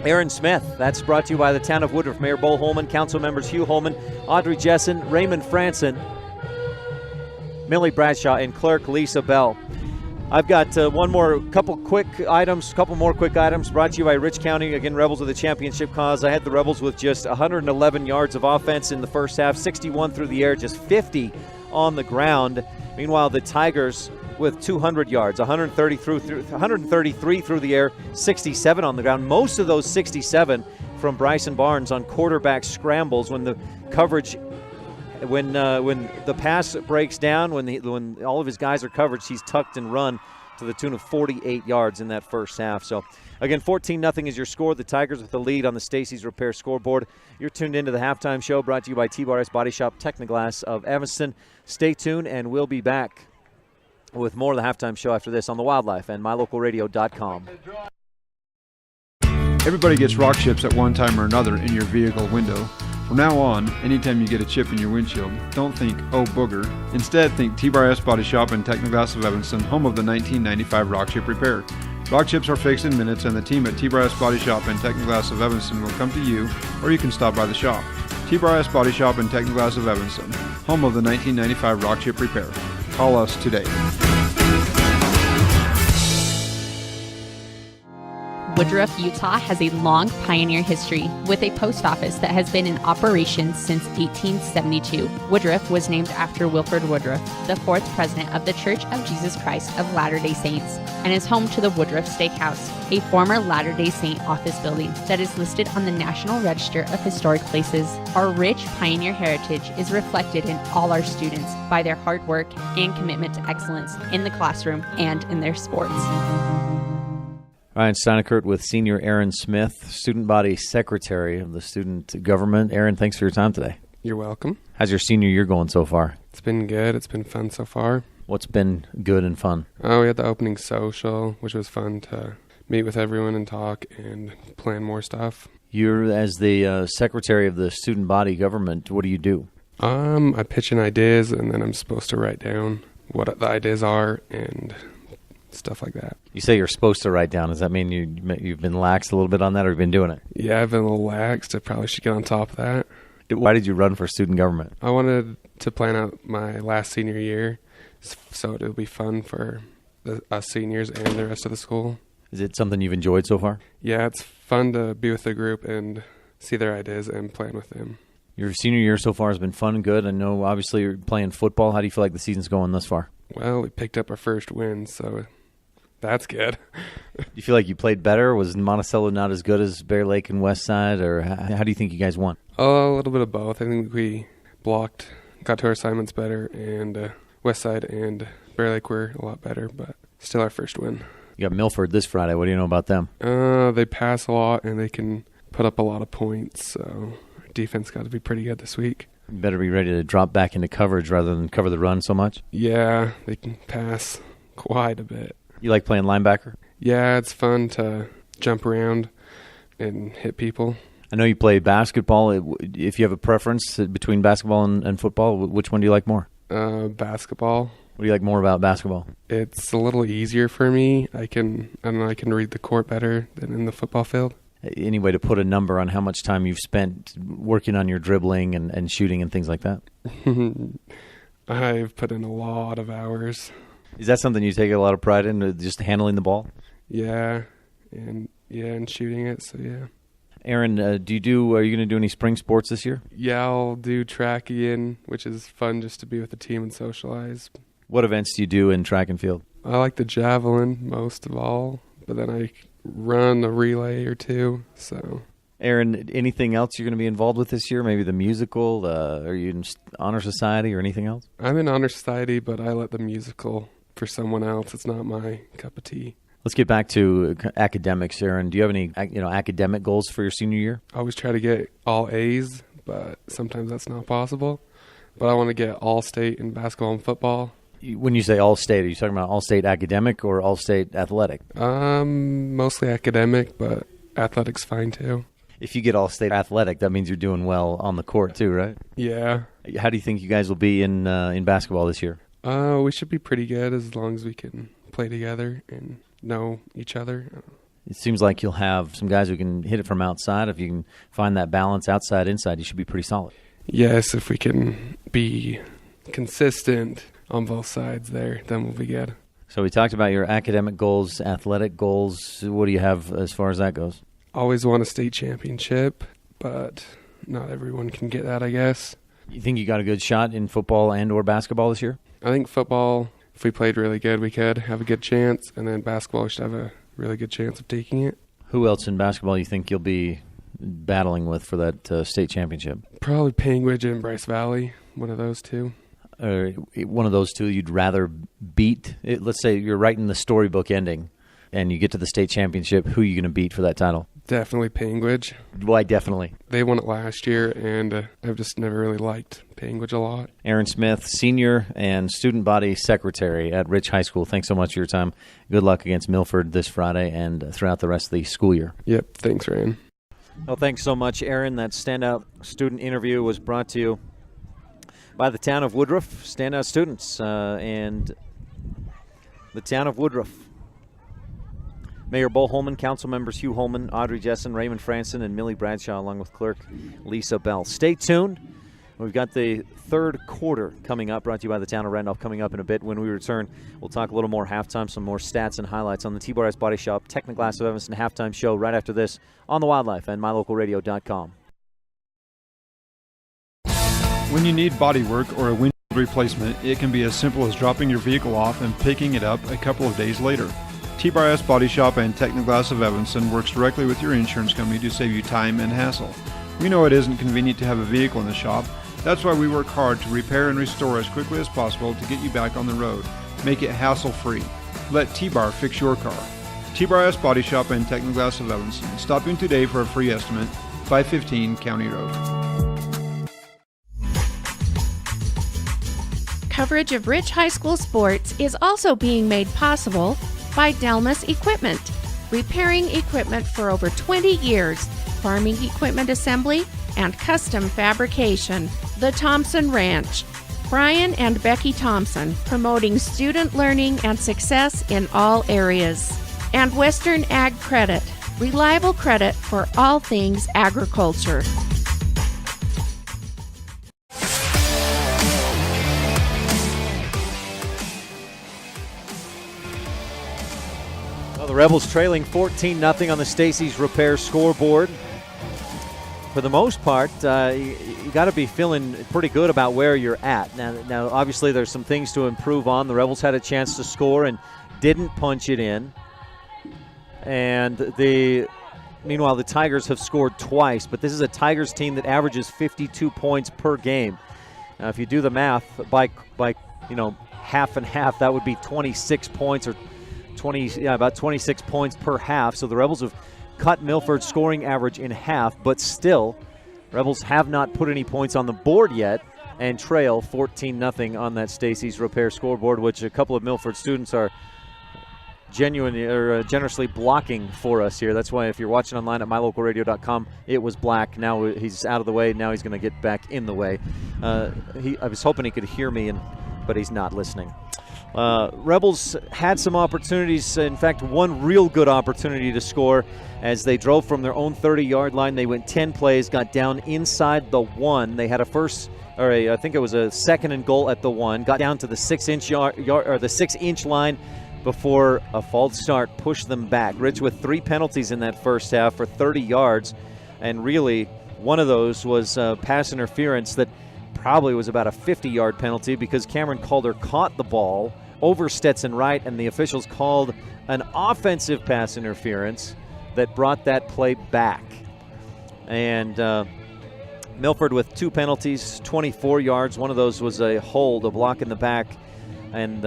Aaron Smith. That's brought to you by the town of Woodruff. Mayor Bo Holman, council members Hugh Holman, Audrey Jessen, Raymond Franson, Millie Bradshaw, and clerk Lisa Bell. I've got couple more quick items brought to you by Rich County. Again, Rebels with a championship cause. I had the Rebels with just 111 yards of offense in the first half, 61 through the air, just 50 on the ground. Meanwhile, the Tigers with 200 yards, 133 through the air, 67 on the ground. Most of those 67 from Bryson Barnes on quarterback scrambles when the coverage, when the pass breaks down, when all of his guys are covered, he's tucked and run to the tune of 48 yards in that first half. So again, 14-0 is your score. The Tigers with the lead on the Stacy's Repair scoreboard. You're tuned into the halftime show brought to you by T-Bar S Body Shop Technoglass of Evanston. Stay tuned, and we'll be back with more of the halftime show after this on the Wildlife and mylocalradio.com. Everybody gets rock chips at one time or another in your vehicle window. From now on, anytime you get a chip in your windshield, don't think, oh booger. Instead, think T-Bar S Body Shop and Technoglass of Evanston, home of the 1995 rock chip repair. Rock chips are fixed in minutes, and the team at T-Bar S Body Shop and Technoglass of Evanston will come to you, or you can stop by the shop. T-Bar S Body Shop and Technoglass of Evanston, home of the 1995 rock chip repair. Call us today. Woodruff, Utah has a long pioneer history with a post office that has been in operation since 1872. Woodruff was named after Wilford Woodruff, the fourth president of the Church of Jesus Christ of Latter-day Saints, and is home to the Woodruff Steakhouse, a former Latter-day Saint office building that is listed on the National Register of Historic Places. Our rich pioneer heritage is reflected in all our students by their hard work and commitment to excellence in the classroom and in their sports. Ryan STEINECKERT with Senior Aaron Smith, Student Body Secretary of the Student Government. Aaron, thanks for your time today. You're welcome. How's your senior year going so far? It's been good. It's been fun so far. What's been good and fun? Oh, we had the opening social, which was fun to meet with everyone and talk and plan more stuff. You're, as the Secretary of the Student Body Government, what do you do? I pitch in ideas, and then I'm supposed to write down what the ideas are and stuff like that. You say you're supposed to write down. Does that mean you've been lax a little bit on that, or you've been doing it? Yeah, I've been a little lax. I probably should get on top of that. Why did you run for student government? I wanted to plan out my last senior year, so it'll be fun for us seniors and the rest of the school. Is it something you've enjoyed so far? Yeah, it's fun to be with the group and see their ideas and plan with them. Your senior year so far has been fun and good. I know, obviously, you're playing football. How do you feel like the season's going thus far? Well, we picked up our first win, so that's good. Do you feel like you played better? Was Monticello not as good as Bear Lake and Westside, or how do you think you guys won? Oh, a little bit of both. I think we got to our assignments better, and Westside and Bear Lake were a lot better, but still our first win. You got Milford this Friday. What do you know about them? They pass a lot, and they can put up a lot of points, so our defense got to be pretty good this week. You better be ready to drop back into coverage rather than cover the run so much? Yeah, they can pass quite a bit. You like playing linebacker? Yeah, it's fun to jump around and hit people. I know you play basketball. If you have a preference between basketball and football, which one do you like more? Basketball. What do you like more about basketball? It's a little easier for me. I can read the court better than in the football field. Any way to put a number on how much time you've spent working on your dribbling and shooting and things like that? I've put in a lot of hours. Is that something you take a lot of pride in, just handling the ball? Yeah, and shooting it, so yeah. Aaron, are you going to do any spring sports this year? Yeah, I'll do track again, which is fun just to be with the team and socialize. What events do you do in track and field? I like the javelin most of all, but then I run a relay or two, so... Aaron, anything else you're going to be involved with this year? Maybe the musical? Are you in Honor Society or anything else? I'm in Honor Society, but I let the musical for someone else. It's not my cup of tea. Let's get back to academics, Aaron. Do you have any academic goals for your senior year? I always try to get all A's, but sometimes that's not possible. But I want to get all-state in basketball and football. When you say all-state, are you talking about all-state academic or all-state athletic? Mostly academic, but athletics fine too. If you get all-state athletic, that means you're doing well on the court too, right? Yeah. How do you think you guys will be in basketball this year? We should be pretty good as long as we can play together and know each other. It seems like you'll have some guys who can hit it from outside. If you can find that balance outside-inside, you should be pretty solid. Yes, if we can be consistent on both sides there, then we'll be good. So we talked about your academic goals, athletic goals. What do you have as far as that goes? Always want a state championship, but not everyone can get that, I guess. You think you got a good shot in football and or basketball this year? I think football, if we played really good, we could have a good chance, and then basketball, we should have a really good chance of taking it. Who else in basketball you think you'll be battling with for that state championship? Probably Panguitch and Bryce Valley, one of those two. One of those two you'd rather beat? Let's say you're writing the storybook ending, and you get to the state championship. Who are you going to beat for that title? Definitely Panguitch. Why definitely? They won it last year, and I've just never really liked Panguitch a lot. Aaron Smith, Senior and Student Body Secretary at Rich High School. Thanks so much for your time. Good luck against Milford this Friday and throughout the rest of the school year. Yep, thanks, Ryan. Well, thanks so much, Aaron. That standout student interview was brought to you by the town of Woodruff, standout students, and the town of Woodruff. Mayor Bo Holman, council members Hugh Holman, Audrey Jessen, Raymond Franson, and Millie Bradshaw, along with clerk Lisa Bell. Stay tuned. We've got the third quarter coming up, brought to you by the town of Randolph, coming up in a bit. When we return, we'll talk a little more halftime, some more stats and highlights on the T-Bar Body Shop Technoglass of Evanston halftime show right after this on the Wildlife and mylocalradio.com. When you need body work or a windshield replacement, it can be as simple as dropping your vehicle off and picking it up a couple of days later. T-Bar Body Shop and Technoglass of Evanston works directly with your insurance company to save you time and hassle. We know it isn't convenient to have a vehicle in the shop. That's why we work hard to repair and restore as quickly as possible to get you back on the road. Make it hassle-free. Let T-Bar fix your car. T-Bar Body Shop and Technoglass of Evanston. Stop in today for a free estimate. 515 County Road. Coverage of Rich High School sports is also being made possible by Delmas Equipment, repairing equipment for over 20 years, farming equipment assembly, and custom fabrication. The Thompson Ranch. Brian and Becky Thompson, promoting student learning and success in all areas. And Western Ag Credit, reliable credit for all things agriculture. Well, the Rebels trailing 14-0 on the Stacy's Repair scoreboard. For the most part, you got to be feeling pretty good about where you're at. Now, obviously, there's some things to improve on. The Rebels had a chance to score and didn't punch it in. And meanwhile, the Tigers have scored twice, but this is a Tigers team that averages 52 points per game. Now, if you do the math by half and half, that would be 26 points or about 26 points per half. So the Rebels have cut Milford's scoring average in half, but still, Rebels have not put any points on the board yet and trail 14-0 on that Stacy's Repair scoreboard, which a couple of Milford students are generously blocking for us here. That's why if you're watching online at mylocalradio.com, it was black. Now he's out of the way. Now he's going to get back in the way. I was hoping he could hear me, but he's not listening. Rebels had some opportunities, in fact, one real good opportunity to score as they drove from their own 30-yard line. They went 10 plays, got down inside the 1. They had I think it was a second and goal at the 1, got down to the 6-inch line before a false start pushed them back. Rich with 3 penalties in that first half for 30 yards, and really one of those was pass interference that probably was about a 50-yard penalty because Cameron Calder caught the ball over Stetson Wright, and the officials called an offensive pass interference that brought that play back. And Milford with 2 penalties, 24 yards. One of those was a hold, a block in the back, and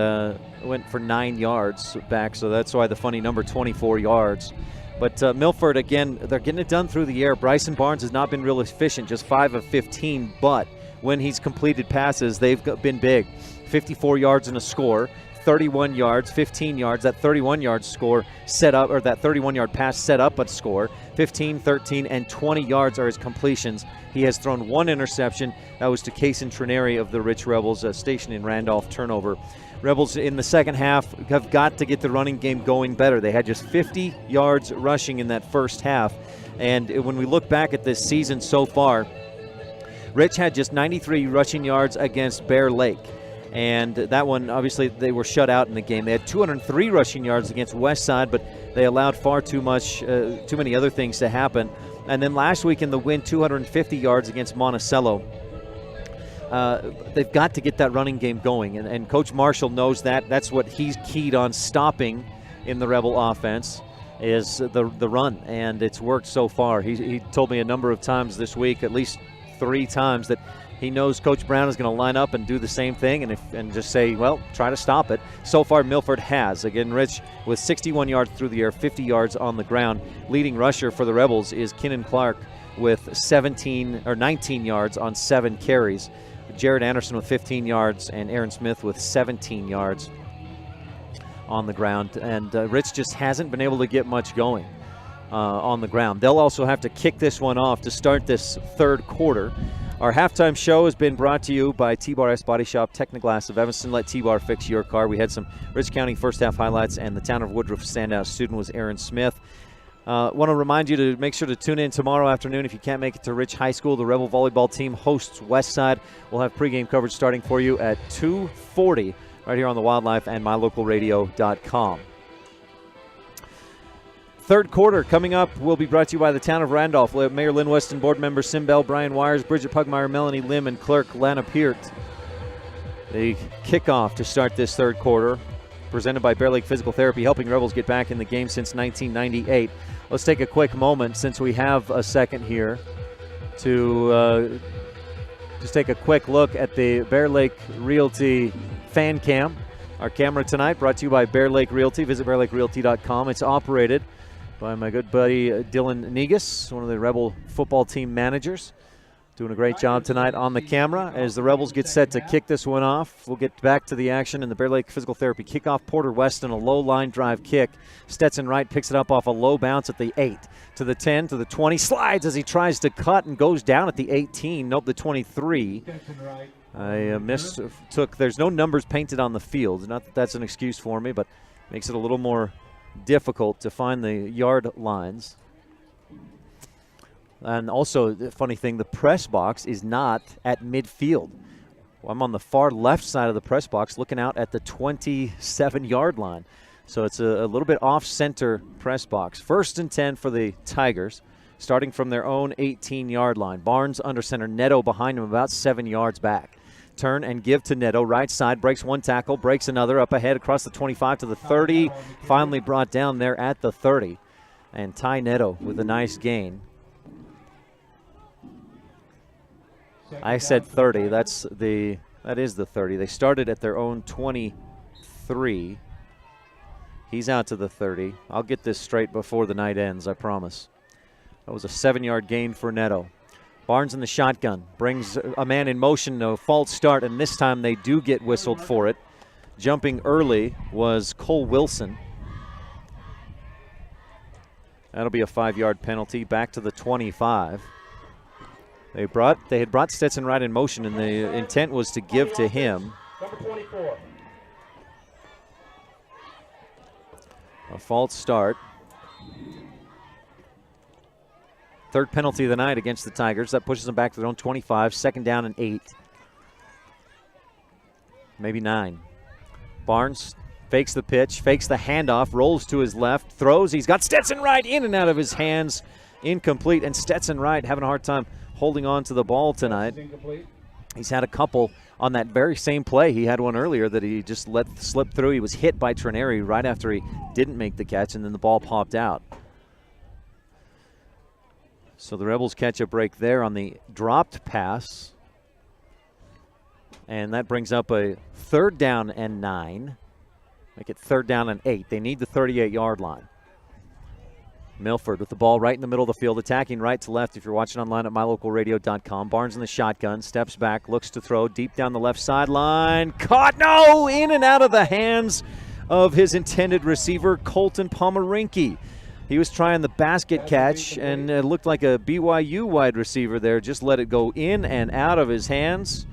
went for 9 yards back, so that's why the funny number, 24 yards. But Milford, again, they're getting it done through the air. Bryson Barnes has not been real efficient, just 5 of 15, but when he's completed passes, they've been big. 54 yards and a score, 31 yards, 15 yards. That 31-yard score set up, or that 31-yard pass set up a score. 15, 13, and 20 yards are his completions. He has thrown 1 interception. That was to Kaysen Trineri of the Rich Rebels, stationed in Randolph, turnover. Rebels in the second half have got to get the running game going better. They had just 50 yards rushing in that first half. And when we look back at this season so far, Rich had just 93 rushing yards against Bear Lake. And that one, obviously, they were shut out in the game. They had 203 rushing yards against Westside, but they allowed far too many other things to happen. And then last week in the win, 250 yards against Monticello. They've got to get that running game going, and Coach Marshall knows that. That's what he's keyed on stopping in the Rebel offense is the run, and it's worked so far. He told me a number of times this week, at least 3 times, that he knows Coach Brown is going to line up and do the same thing and just say, well, try to stop it. So far, Milford has. Again, Rich with 61 yards through the air, 50 yards on the ground. Leading rusher for the Rebels is Kennan Clark with 19 yards on 7 carries. Jared Anderson with 15 yards and Aaron Smith with 17 yards on the ground. And Rich just hasn't been able to get much going on the ground. They'll also have to kick this one off to start this third quarter. Our halftime show has been brought to you by T-Bar Body Shop Technoglass of Evanston. Let T-Bar fix your car. We had some Rich County first half highlights, and the town of Woodruff standout student was Aaron Smith. Want to remind you to make sure to tune in tomorrow afternoon if you can't make it to Rich High School. The Rebel volleyball team hosts Westside. We'll have pregame coverage starting for you at 2:40 right here on the Wildlife and MyLocalRadio.com. Third quarter coming up will be brought to you by the Town of Randolph. Mayor Lynn Weston, board member Sim Bell, Brian Wires, Bridget Pugmire, Melanie Lim, and clerk Lana Peart. The kickoff to start this third quarter, presented by Bear Lake Physical Therapy, helping Rebels get back in the game since 1998. Let's take a quick moment, since we have a second here, to just take a quick look at the Bear Lake Realty fan cam. Our camera tonight brought to you by Bear Lake Realty. Visit bearlakerealty.com. It's operated by my good buddy Dylan Negus, one of the Rebel football team managers. Doing a great job tonight on the camera as the Rebels get set to kick this one off. We'll get back to the action in the Bear Lake Physical Therapy kickoff. Porter Weston, a low line drive kick. Stetson Wright picks it up off a low bounce at the 8. To the 10, to the 20. Slides as he tries to cut and goes down at the 18. Nope, the 23. I mistook. There's no numbers painted on the field. Not that that's an excuse for me, but makes it a little more difficult to find the yard lines. And also, the funny thing, the press box is not at midfield. I'm on the far left side of the press box looking out at the 27-yard line. So it's a little bit off-center press box. 1st and 10 for the Tigers, starting from their own 18-yard line. Barnes under center, Neto behind him about 7 yards back. Turn and give to Neto, right side, breaks one tackle, breaks another, up ahead across the 25 to the 30, finally brought down there at the 30. And Ty Neto with a nice gain. I said 30. That is the 30. They started at their own 23. He's out to the 30. I'll get this straight before the night ends, I promise. That was a 7-yard gain for Neto. Barnes in the shotgun brings a man in motion, a false start, and this time they do get whistled for it. Jumping early was Cole Wilson. That'll be a 5-yard penalty. Back to the 25. They had brought Stetson Wright in motion, and the intent was to give to him. Number 24. A false start. Third penalty of the night against the Tigers. That pushes them back to their own 25. 2nd down and 8. Maybe 9. Barnes fakes the pitch, fakes the handoff, rolls to his left, throws. He's got Stetson Wright in and out of his hands. Incomplete, and Stetson Wright having a hard time holding on to the ball tonight. He's had a couple on that very same play. He had one earlier that he just let slip through. He was hit by Trineri right after he didn't make the catch, and then the ball popped out. So the Rebels catch a break there on the dropped pass. And that brings up a 3rd down and 9. Make it 3rd down and 8. They need the 38-yard line. Milford with the ball right in the middle of the field, attacking right to left if you're watching online at mylocalradio.com. Barnes in the shotgun, steps back, looks to throw deep down the left sideline. Caught, no! In and out of the hands of his intended receiver, Colton Pomeranke. He was trying the basket catch, and it looked like a BYU wide receiver there. Just let it go in and out of his hands.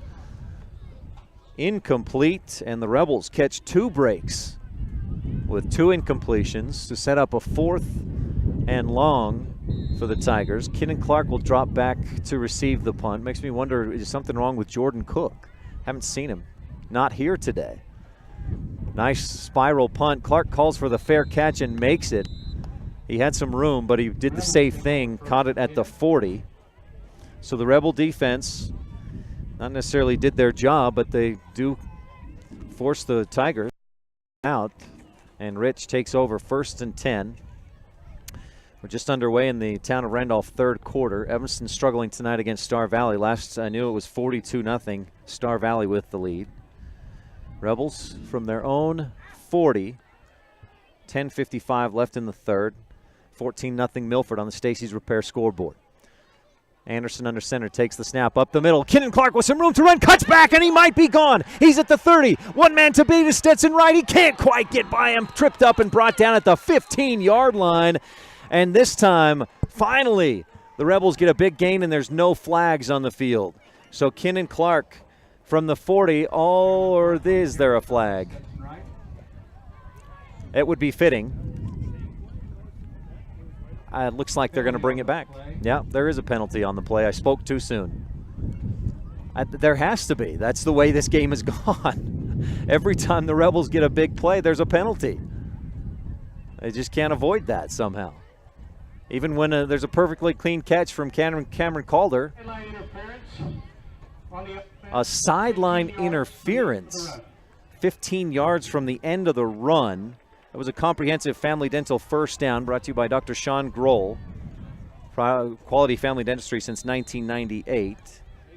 Incomplete, and the Rebels catch 2 breaks with 2 incompletions to set up a 4th and long for the Tigers. Kinnan Clark will drop back to receive the punt. Makes me wonder, is something wrong with Jordan Cook? Haven't seen him. Not here today. Nice spiral punt. Clark calls for the fair catch and makes it. He had some room, but he did the safe thing, caught it at the 40. So the Rebel defense not necessarily did their job, but they do force the Tigers out. And Rich takes over 1st and 10. We're just underway in the Town of Randolph third quarter. Evanston struggling tonight against Star Valley. Last I knew it was 42-0. Star Valley with the lead. Rebels from their own 40. 10:55 left in the third. 14-0 Milford on the Stacey's Repair scoreboard. Anderson under center takes the snap up the middle. Kinnan Clark with some room to run, cuts back, and he might be gone. He's at the 30. One man to beat is Stetson Wright. He can't quite get by him. Tripped up and brought down at the 15-yard line. And this time, finally, the Rebels get a big gain, and there's no flags on the field. So Kinnan Clark from the 40, or is there a flag? It would be fitting. It looks like they're going to bring it back. Yeah, there is a penalty on the play. I spoke too soon. There has to be. That's the way this game has gone. Every time the Rebels get a big play, there's a penalty. They just can't avoid that somehow. Even when there's a perfectly clean catch from Cameron Calder. A sideline interference 15 yards from the end of the run. It was a comprehensive family dental first down brought to you by Dr. Sean Grohl. Quality family dentistry since 1998.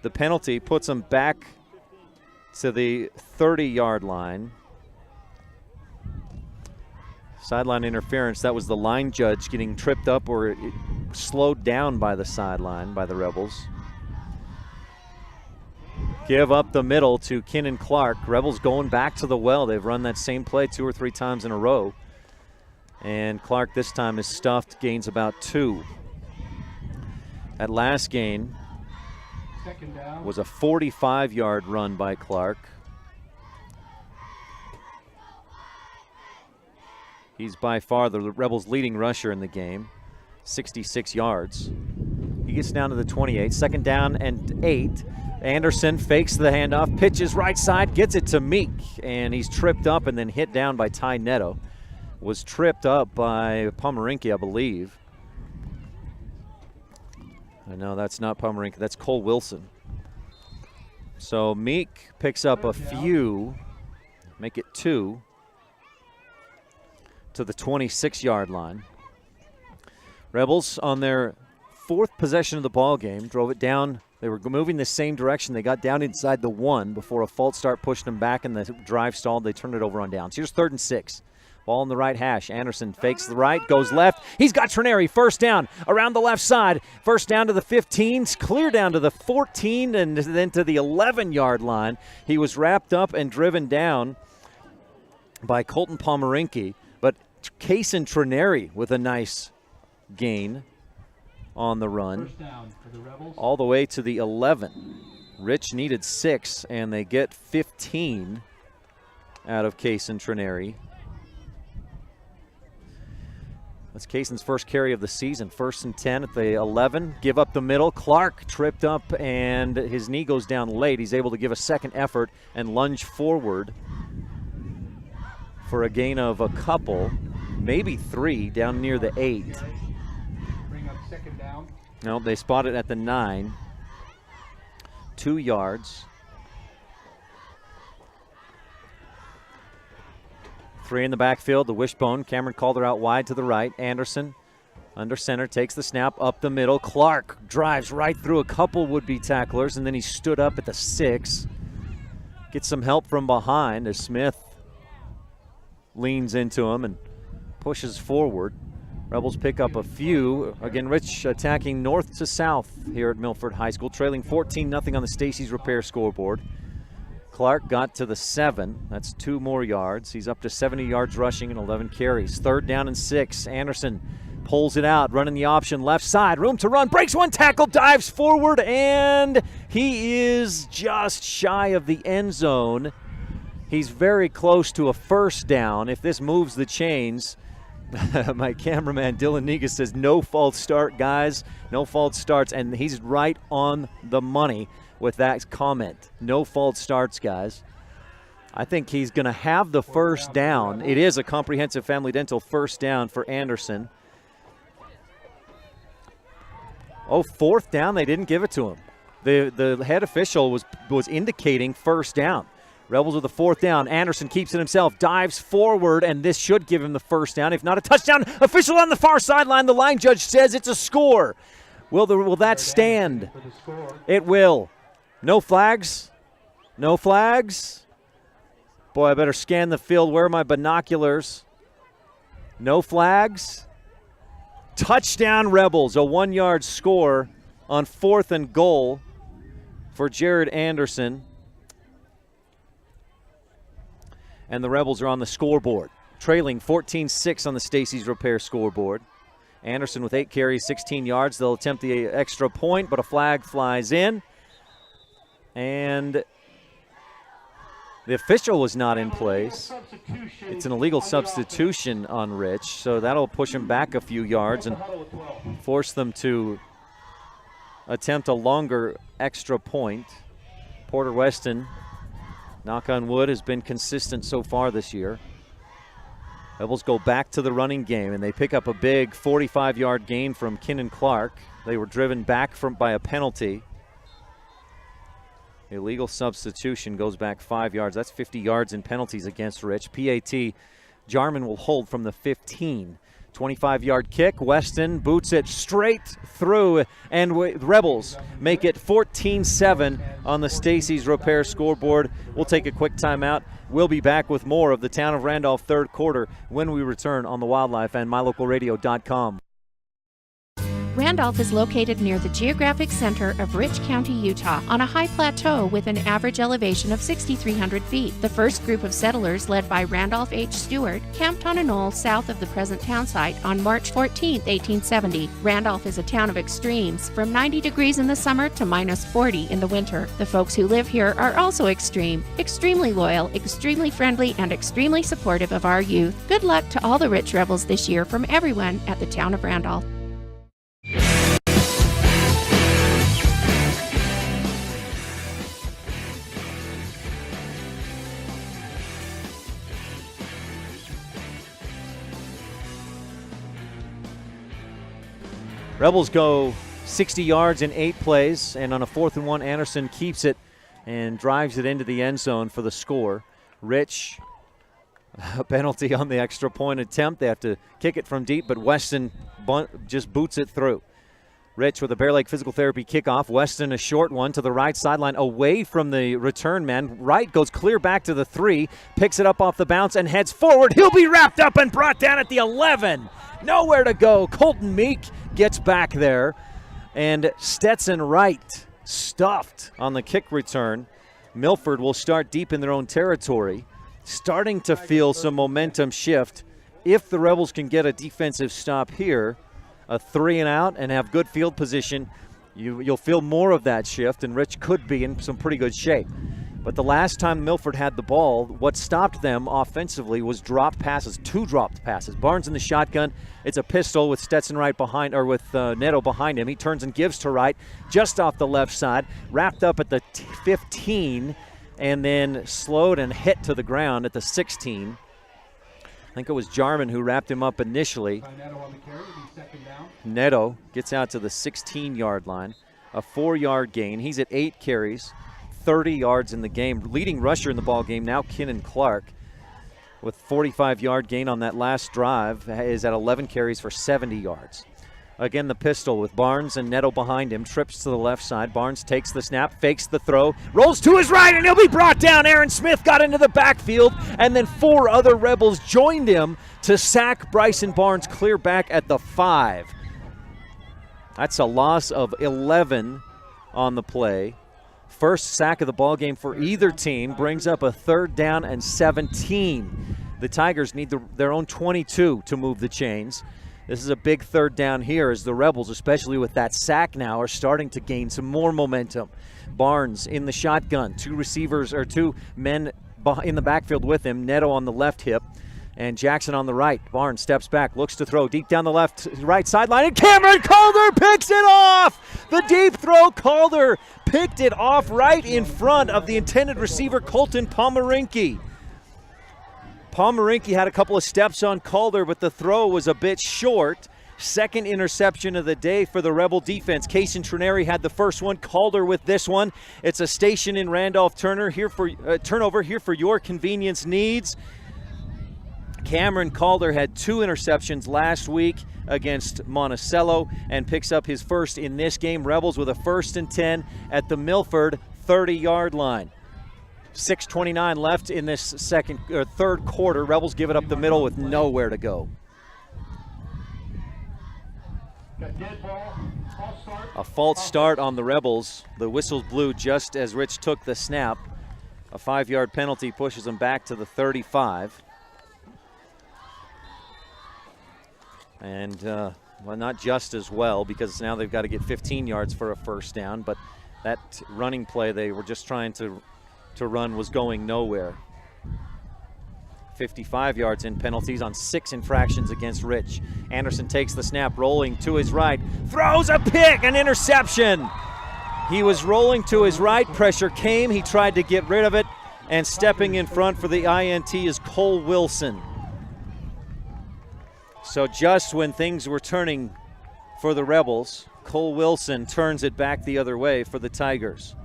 The penalty puts them back to the 30-yard line. Sideline interference, that was the line judge getting tripped up or slowed down by the sideline by the Rebels. Give up the middle to Kenan Clark. Rebels going back to the well. They've run that same play 2 or 3 times in a row. And Clark this time is stuffed, gains about 2. That last gain was a 45-yard run by Clark. He's by far the Rebels' leading rusher in the game, 66 yards. He gets down to the 28, second down and 8. Anderson fakes the handoff, pitches right side, gets it to Meek, and he's tripped up and then hit down by Ty Neto. Was tripped up by Pomeranke, I believe. I know that's not Pomeranke, that's Cole Wilson. So Meek picks up a few, make it 2 to the 26-yard line. Rebels on their 4th possession of the ball game drove it down. They were moving the same direction. They got down inside the 1 before a false start pushed them back and the drive stalled. They turned it over on downs. Here's 3rd and 6. Ball on the right hash. Anderson fakes the right, goes left. He's got Trineri. First down around the left side. First down to the 15, clear down to the 14, and then to the 11-yard line. He was wrapped up and driven down by Colton Pomeranke, but Kason Trineri with a nice gain on the run. First down for the Rebels. All the way to the 11. Rich needed 6, and they get 15 out of Kason Trineri. That's Kason's first carry of the season. 1st and 10 at the 11. Give up the middle. Clark tripped up, and his knee goes down late. He's able to give a second effort and lunge forward for a gain of a couple, maybe 3, down near the 8. Bring up second down. No, they spot it at the 9. 2 yards. 3 in the backfield, the wishbone. Cameron Calder out wide to the right. Anderson under center, takes the snap up the middle. Clark drives right through a couple would-be tacklers, and then he stood up at the 6. Gets some help from behind as Smith leans into him and pushes forward. Rebels pick up a few. Again, Rich attacking north to south here at Milford High School, trailing 14-0 on the Stacy's Repair scoreboard. Clark got to the 7. That's 2 more yards. He's up to 70 yards rushing and 11 carries. 3rd down and 6. Anderson pulls it out, running the option left side. Room to run, breaks one tackle, dives forward, and he is just shy of the end zone. He's very close to a first down. If this moves the chains, my cameraman Dylan Negus says no false start, guys. No false starts, and he's right on the money with that comment. No false starts, guys. I think he's going to have the first down. It is a comprehensive family dental first down for Anderson. Oh, 4th down, they didn't give it to him. The head official was indicating first down. Rebels with the 4th down. Anderson keeps it himself, dives forward, and this should give him the first down. If not a touchdown, official on the far sideline. The line judge says it's a score. Will that stand? It will. No flags? No flags? Boy, I better scan the field. Where are my binoculars? No flags? Touchdown Rebels, a 1-yard score on 4th and goal for Jared Anderson. And the Rebels are on the scoreboard, trailing 14-6 on the Stacy's Repair scoreboard. Anderson with 8 carries, 16 yards. They'll attempt the extra point, but a flag flies in. And The official was not in place. It's an illegal substitution on Rich, so that'll push him back a few yards and force them to attempt a longer extra point. Porter Weston, knock on wood, has been consistent so far this year. Rebels go back to the running game, and they pick up a big 45-yard gain from Kinnan Clark. They were driven back by a penalty. Illegal substitution goes back 5 yards. That's 50 yards in penalties against Rich. PAT, Jarman will hold from the 15. 25-yard kick. Weston boots it straight through, and Rebels make it 14-7 on the Stacey's Repair scoreboard. We'll take a quick timeout. We'll be back with more of the Town of Randolph third quarter when we return on the Wildlife and MyLocalRadio.com. Randolph is located near the geographic center of Rich County, Utah, on a high plateau with an average elevation of 6,300 feet. The first group of settlers, led by Randolph H. Stewart, camped on a knoll south of the present town site on March 14, 1870. Randolph is a town of extremes, from 90 degrees in the summer to minus 40 in the winter. The folks who live here are also extreme, extremely loyal, extremely friendly, and extremely supportive of our youth. Good luck to all the Rich Rebels this year from everyone at the Town of Randolph. Rebels go 60 yards in 8 plays, and on a 4th and 1, Anderson keeps it and drives it into the end zone for the score. Rich, a penalty on the extra point attempt. They have to kick it from deep, but Weston just boots it through. Rich with a Bear Lake Physical Therapy kickoff. Weston a short one to the right sideline away from the return man. Right goes clear back to the 3, picks it up off the bounce and heads forward. He'll be wrapped up and brought down at the 11. Nowhere to go. Colton Meek gets back there, and Stetson Wright stuffed on the kick return. Milford will start deep in their own territory, starting to feel some momentum shift. If the Rebels can get a defensive stop here, a 3 and out, and have good field position, you'll feel more of that shift, and Rich could be in some pretty good shape. But the last time Milford had the ball, what stopped them offensively was dropped passes, 2 dropped passes. Barnes in the shotgun. It's a pistol with Stetson Wright behind, or with Neto behind him. He turns and gives to Wright just off the left side, wrapped up at the 15, and then slowed and hit to the ground at the 16. I think it was Jarman who wrapped him up initially. Neto gets out to the 16-yard line, a 4-yard gain. He's at 8 carries. 30 yards in the game. Leading rusher in the ball game now, Kinnan Clark, with 45-yard gain on that last drive, is at 11 carries for 70 yards. Again, the pistol with Barnes and Neto behind him. Trips to the left side. Barnes takes the snap, fakes the throw, rolls to his right, and he'll be brought down. Aaron Smith got into the backfield, and then 4 other Rebels joined him to sack Bryson Barnes clear back at the 5. That's a loss of 11 on the play. First sack of the ball game for either team, brings up a 3rd down and 17. The Tigers need their own 22 to move the chains. This is a big 3rd down here as the Rebels, especially with that sack now, are starting to gain some more momentum. Barnes in the shotgun, 2 men in the backfield with him. Neto on the left hip and Jackson on the right. Barnes steps back, looks to throw deep down the right sideline, and Cameron Calder picks it off! The deep throw, Calder picked it off right in front of the intended receiver, Colton Pomeranke. Pomeranke had a couple of steps on Calder, but the throw was a bit short. Second interception of the day for the Rebel defense. Kaysen Trineri had the first one, Calder with this one. It's a station in Randolph turnover here for your convenience needs. Cameron Calder had 2 interceptions last week against Monticello and picks up his first in this game. Rebels with a 1st and 10 at the Milford 30-yard line. 6:29 left in this third quarter. Rebels give it up the middle with nowhere to go. A false start on the Rebels. The whistles blew just as Rich took the snap. A 5-yard penalty pushes them back to the 35. And, well, not just as well, because now they've got to get 15 yards for a 1st down. But that running play, they were just trying to to run was going nowhere. 55 yards in penalties on 6 infractions against Rich. Anderson takes the snap, rolling to his right, throws a pick, an interception. He was rolling to his right, pressure came, he tried to get rid of it, and stepping in front for the INT is Cole Wilson. So just when things were turning for the Rebels, Cole Wilson turns it back the other way for the Tigers.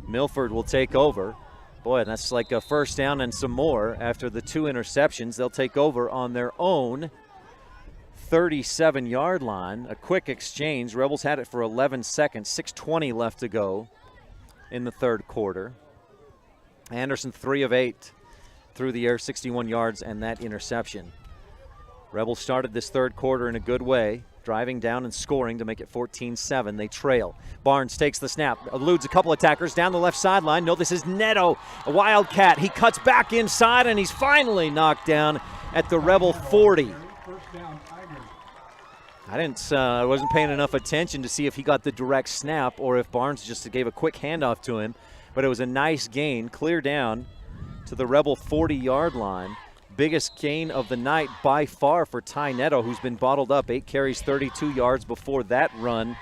Milford will take over. Boy, that's like a first down and some more after the 2 interceptions. They'll take over on their own 37-yard line. A quick exchange. Rebels had it for 11 seconds. 6:20 left to go in the third quarter. Anderson 3 of 8 through the air, 61 yards and that interception. Rebels started this third quarter in a good way, driving down and scoring to make it 14-7. They trail. Barnes takes the snap, eludes a couple attackers down the left sideline. No, this is Neto, a Wildcat. He cuts back inside, and he's finally knocked down at the Rebel 40. I wasn't paying enough attention to see if he got the direct snap or if Barnes just gave a quick handoff to him, but it was a nice gain, clear down to the Rebel 40-yard line. Biggest gain of the night by far for Ty Neto, who's been bottled up. 8 carries, 32 yards before that run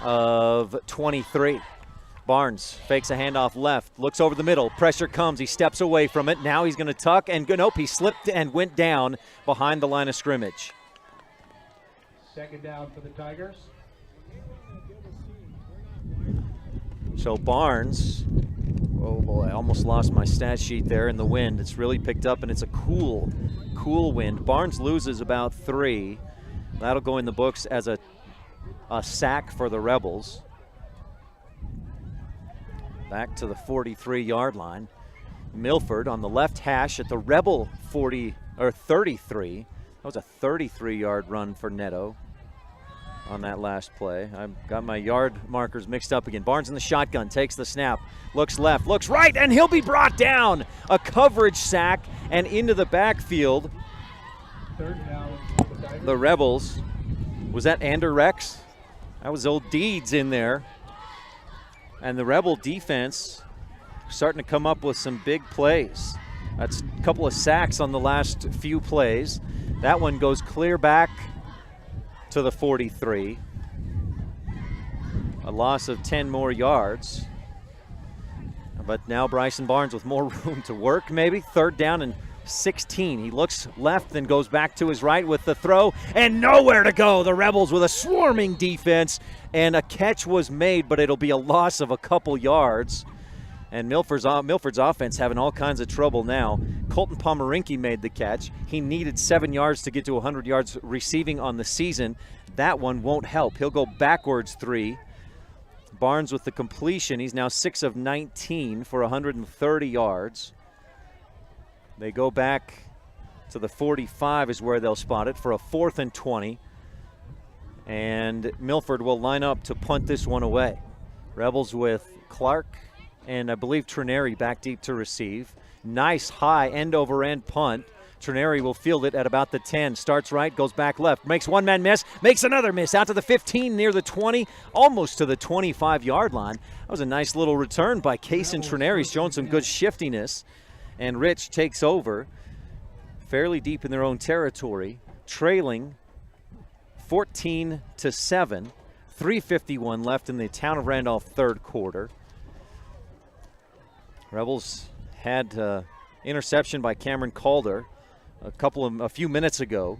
of 23. Barnes fakes a handoff left, looks over the middle. Pressure comes. He steps away from it. Now he's going to tuck, and nope, he slipped and went down behind the line of scrimmage. Second down for the Tigers. So Barnes, oh boy, I almost lost my stat sheet there in the wind. It's really picked up, and it's a cool wind. Barnes loses about 3. That'll go in the books as a sack for the Rebels. Back to the 43-yard line. Milford on the left hash at the Rebel 33. That was a 33-yard run for Neto on that last play. I've got my yard markers mixed up again. Barnes in the shotgun, takes the snap, looks left, looks right, and he'll be brought down. A coverage sack and into the backfield. Third down. The Rebels, was that Ander Rex? That was old Deeds in there. And the Rebel defense starting to come up with some big plays. That's a couple of sacks on the last few plays. That one goes clear back to the 43. A loss of 10 more yards. But now Bryson Barnes with more room to work, maybe. Third down and 16. He looks left, then goes back to his right with the throw, and nowhere to go. The Rebels with a swarming defense, and a catch was made, but it'll be a loss of a couple yards. And Milford's offense having all kinds of trouble now. Colton Pomeranke made the catch. He needed 7 yards to get to 100 yards receiving on the season. That one won't help. He'll go backwards 3. Barnes with the completion. He's now 6 of 19 for 130 yards. They go back to the 45 is where they'll spot it for a 4th and 20. And Milford will line up to punt this one away. Rebels with Clark and I believe Trineri back deep to receive. Nice high end-over-end punt. Trineri will field it at about the 10. Starts right, goes back left. Makes one man miss, makes another miss. Out to the 15, near the 20, almost to the 25-yard line. That was a nice little return by Case and Trineri, showing some good shiftiness. And Rich takes over fairly deep in their own territory, trailing 14-7. 3:51 left in the Town of Randolph third quarter. Rebels had interception by Cameron Calder a few minutes ago.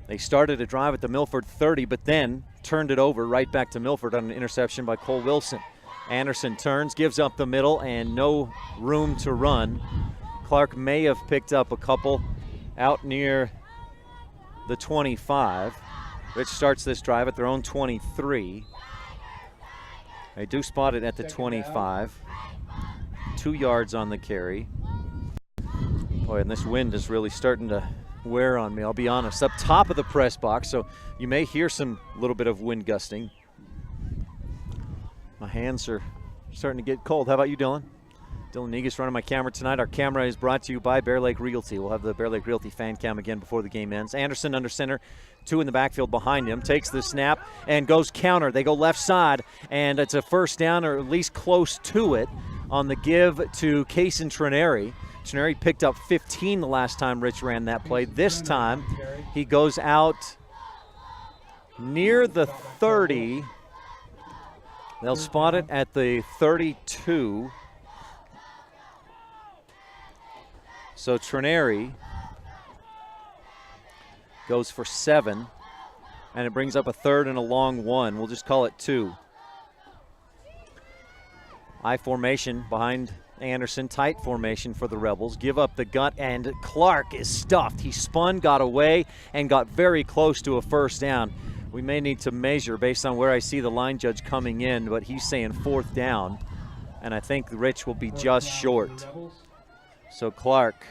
They started a drive at the Milford 30, but then turned it over right back to Milford on an interception by Cole Wilson. Anderson turns, gives up the middle, and no room to run. Clark may have picked up a couple out near the 25. Rich starts this drive at their own 23. They do spot it at the 25. 2 yards on the carry. Boy, and this wind is really starting to wear on me, I'll be honest. Up top of the press box, so you may hear some little bit of wind gusting. My hands are starting to get cold. How about you, Dylan? Dylan Negus running my camera tonight. Our camera is brought to you by Bear Lake Realty. We'll have the Bear Lake Realty fan cam again before the game ends. Anderson under center, 2 in the backfield behind him, takes the snap and goes counter. They go left side, and it's a first down, or at least close to it, on the give to Kaysen Trenary. Trenary picked up 15 the last time Rich ran that play. This time he goes out near the 30. They'll spot it at the 32. So Trenary goes for 7, and it brings up a third and a long 1. We'll just call it 2. I formation behind Anderson, tight formation for the Rebels. Give up the gut, and Clark is stuffed. He spun, got away, and got very close to a first down. We may need to measure based on where I see the line judge coming in, but he's saying 4th down, and I think Rich will be just short. So Clark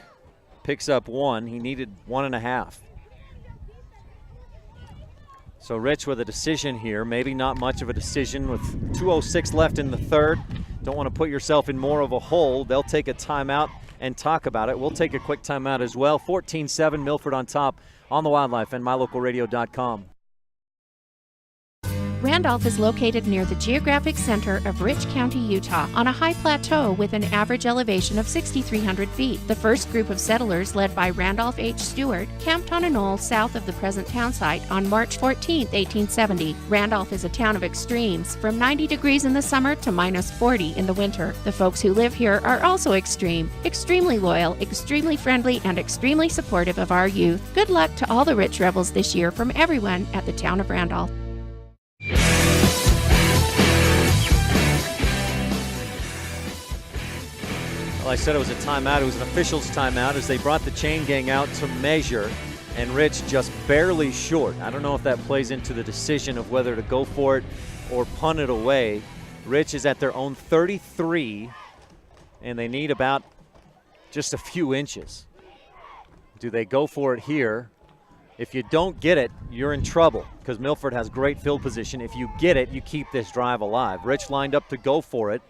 picks up 1. He needed 1.5. So Rich with a decision here, maybe not much of a decision with 2:06 left in the third. Don't want to put yourself in more of a hole. They'll take a timeout and talk about it. We'll take a quick timeout as well. 14-7, Milford on top on the Wildlife and mylocalradio.com. Randolph is located near the geographic center of Rich County, Utah, on a high plateau with an average elevation of 6,300 feet. The first group of settlers, led by Randolph H. Stewart, camped on a knoll south of the present town site on March 14, 1870. Randolph is a town of extremes, from 90 degrees in the summer to minus 40 in the winter. The folks who live here are also extreme, extremely loyal, extremely friendly, and extremely supportive of our youth. Good luck to all the Rich Rebels this year from everyone at the town of Randolph. Well, I said it was a timeout. It was an official's timeout as they brought the chain gang out to measure, and Rich just barely short. I don't know if that plays into the decision of whether to go for it or punt it away. Rich is at their own 33, and they need about just a few inches. Do they go for it here? If you don't get it, you're in trouble because Milford has great field position. If you get it, you keep this drive alive. Rich lined up to go for it.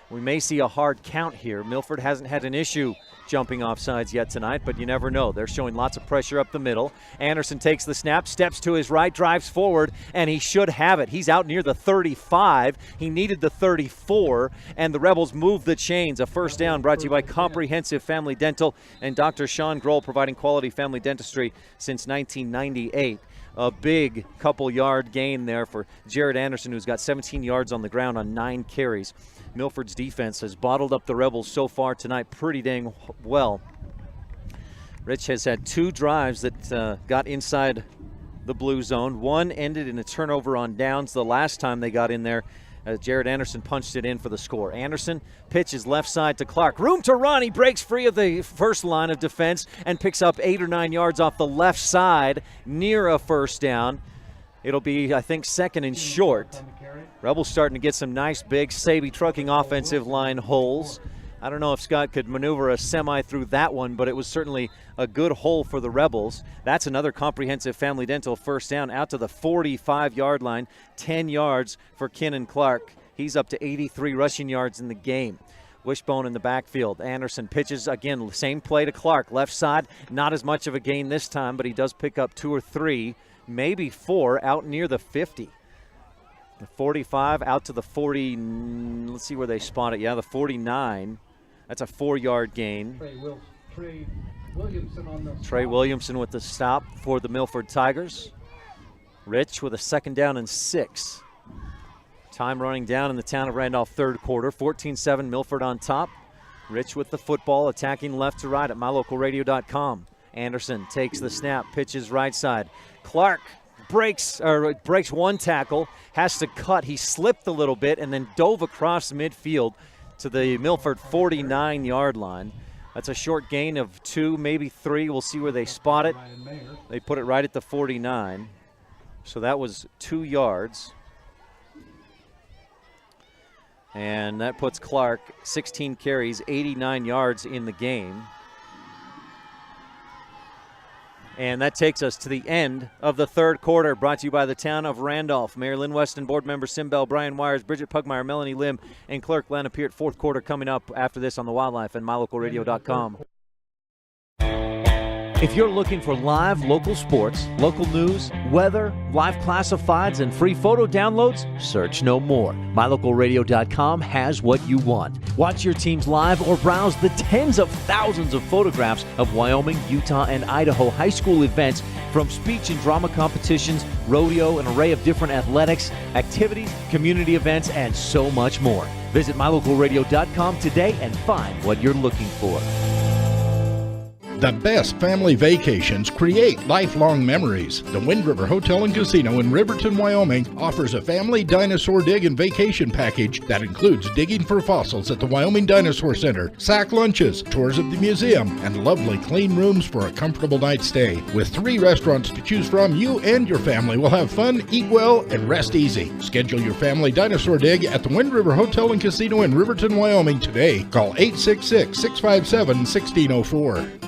We may see a hard count here. Milford hasn't had an issue jumping off sides yet tonight, but you never know. They're showing lots of pressure up the middle. Anderson takes the snap, steps to his right, drives forward, and he should have it. He's out near the 35. He needed the 34, and the Rebels move the chains. A first down brought to you by Comprehensive Family Dental and Dr. Sean Grohl, providing quality family dentistry since 1998. A big couple-yard gain there for Jared Anderson, who's got 17 yards on the ground on 9 carries. Milford's defense has bottled up the Rebels so far tonight pretty dang well. Rich has had 2 drives that got inside the blue zone. One ended in a turnover on downs. The last time they got in there, Jared Anderson punched it in for the score. Anderson pitches left side to Clark. Room to run. He breaks free of the first line of defense and picks up 8 or 9 yards off the left side near a first down. It'll be, I think, 2nd and short. Rebels starting to get some nice big Saby trucking offensive line holes. I don't know if Scott could maneuver a semi through that one, but it was certainly a good hole for the Rebels. That's another Comprehensive Family Dental first down out to the 45-yard line. 10 yards for Kenan Clark. He's up to 83 rushing yards in the game. Wishbone in the backfield. Anderson pitches again, same play to Clark. Left side, not as much of a gain this time, but he does pick up 2 or 3, maybe 4 out near the 50. The 45 out to the 40, let's see where they spot it. Yeah, the 49. That's a 4-yard gain. Trey Williamson with the stop for the Milford Tigers. Rich with a 2nd down and 6. Time running down in the town of Randolph, 3rd quarter. 14-7, Milford on top. Rich with the football, attacking left to right at mylocalradio.com. Anderson takes the snap, pitches right side. Clark breaks one tackle, has to cut. He slipped a little bit and then dove across midfield to the Milford 49-yard line. That's a short gain of 2, maybe 3. We'll see where they spot it. They put it right at the 49. So that was 2 yards. And that puts Clark 16 carries, 89 yards in the game. And that takes us to the end of the 3rd quarter, brought to you by the town of Randolph. Mayor Lynn Weston, board member Sim Bell, Brian Wires, Bridget Pugmire, Melanie Lim, and clerk Lana Peart. 4th quarter coming up after this on the Wildlife and mylocalradio.com. If you're looking for live local sports, local news, weather, live classifieds, and free photo downloads, search no more. MyLocalRadio.com has what you want. Watch your teams live or browse the tens of thousands of photographs of Wyoming, Utah, and Idaho high school events, from speech and drama competitions, rodeo, an array of different athletics, activities, community events, and so much more. Visit MyLocalRadio.com today and find what you're looking for. The best family vacations create lifelong memories. The Wind River Hotel and Casino in Riverton, Wyoming offers a family dinosaur dig and vacation package that includes digging for fossils at the Wyoming Dinosaur Center, sack lunches, tours of the museum, and lovely clean rooms for a comfortable night's stay. With 3 restaurants to choose from, you and your family will have fun, eat well, and rest easy. Schedule your family dinosaur dig at the Wind River Hotel and Casino in Riverton, Wyoming today. Call 866-657-1604.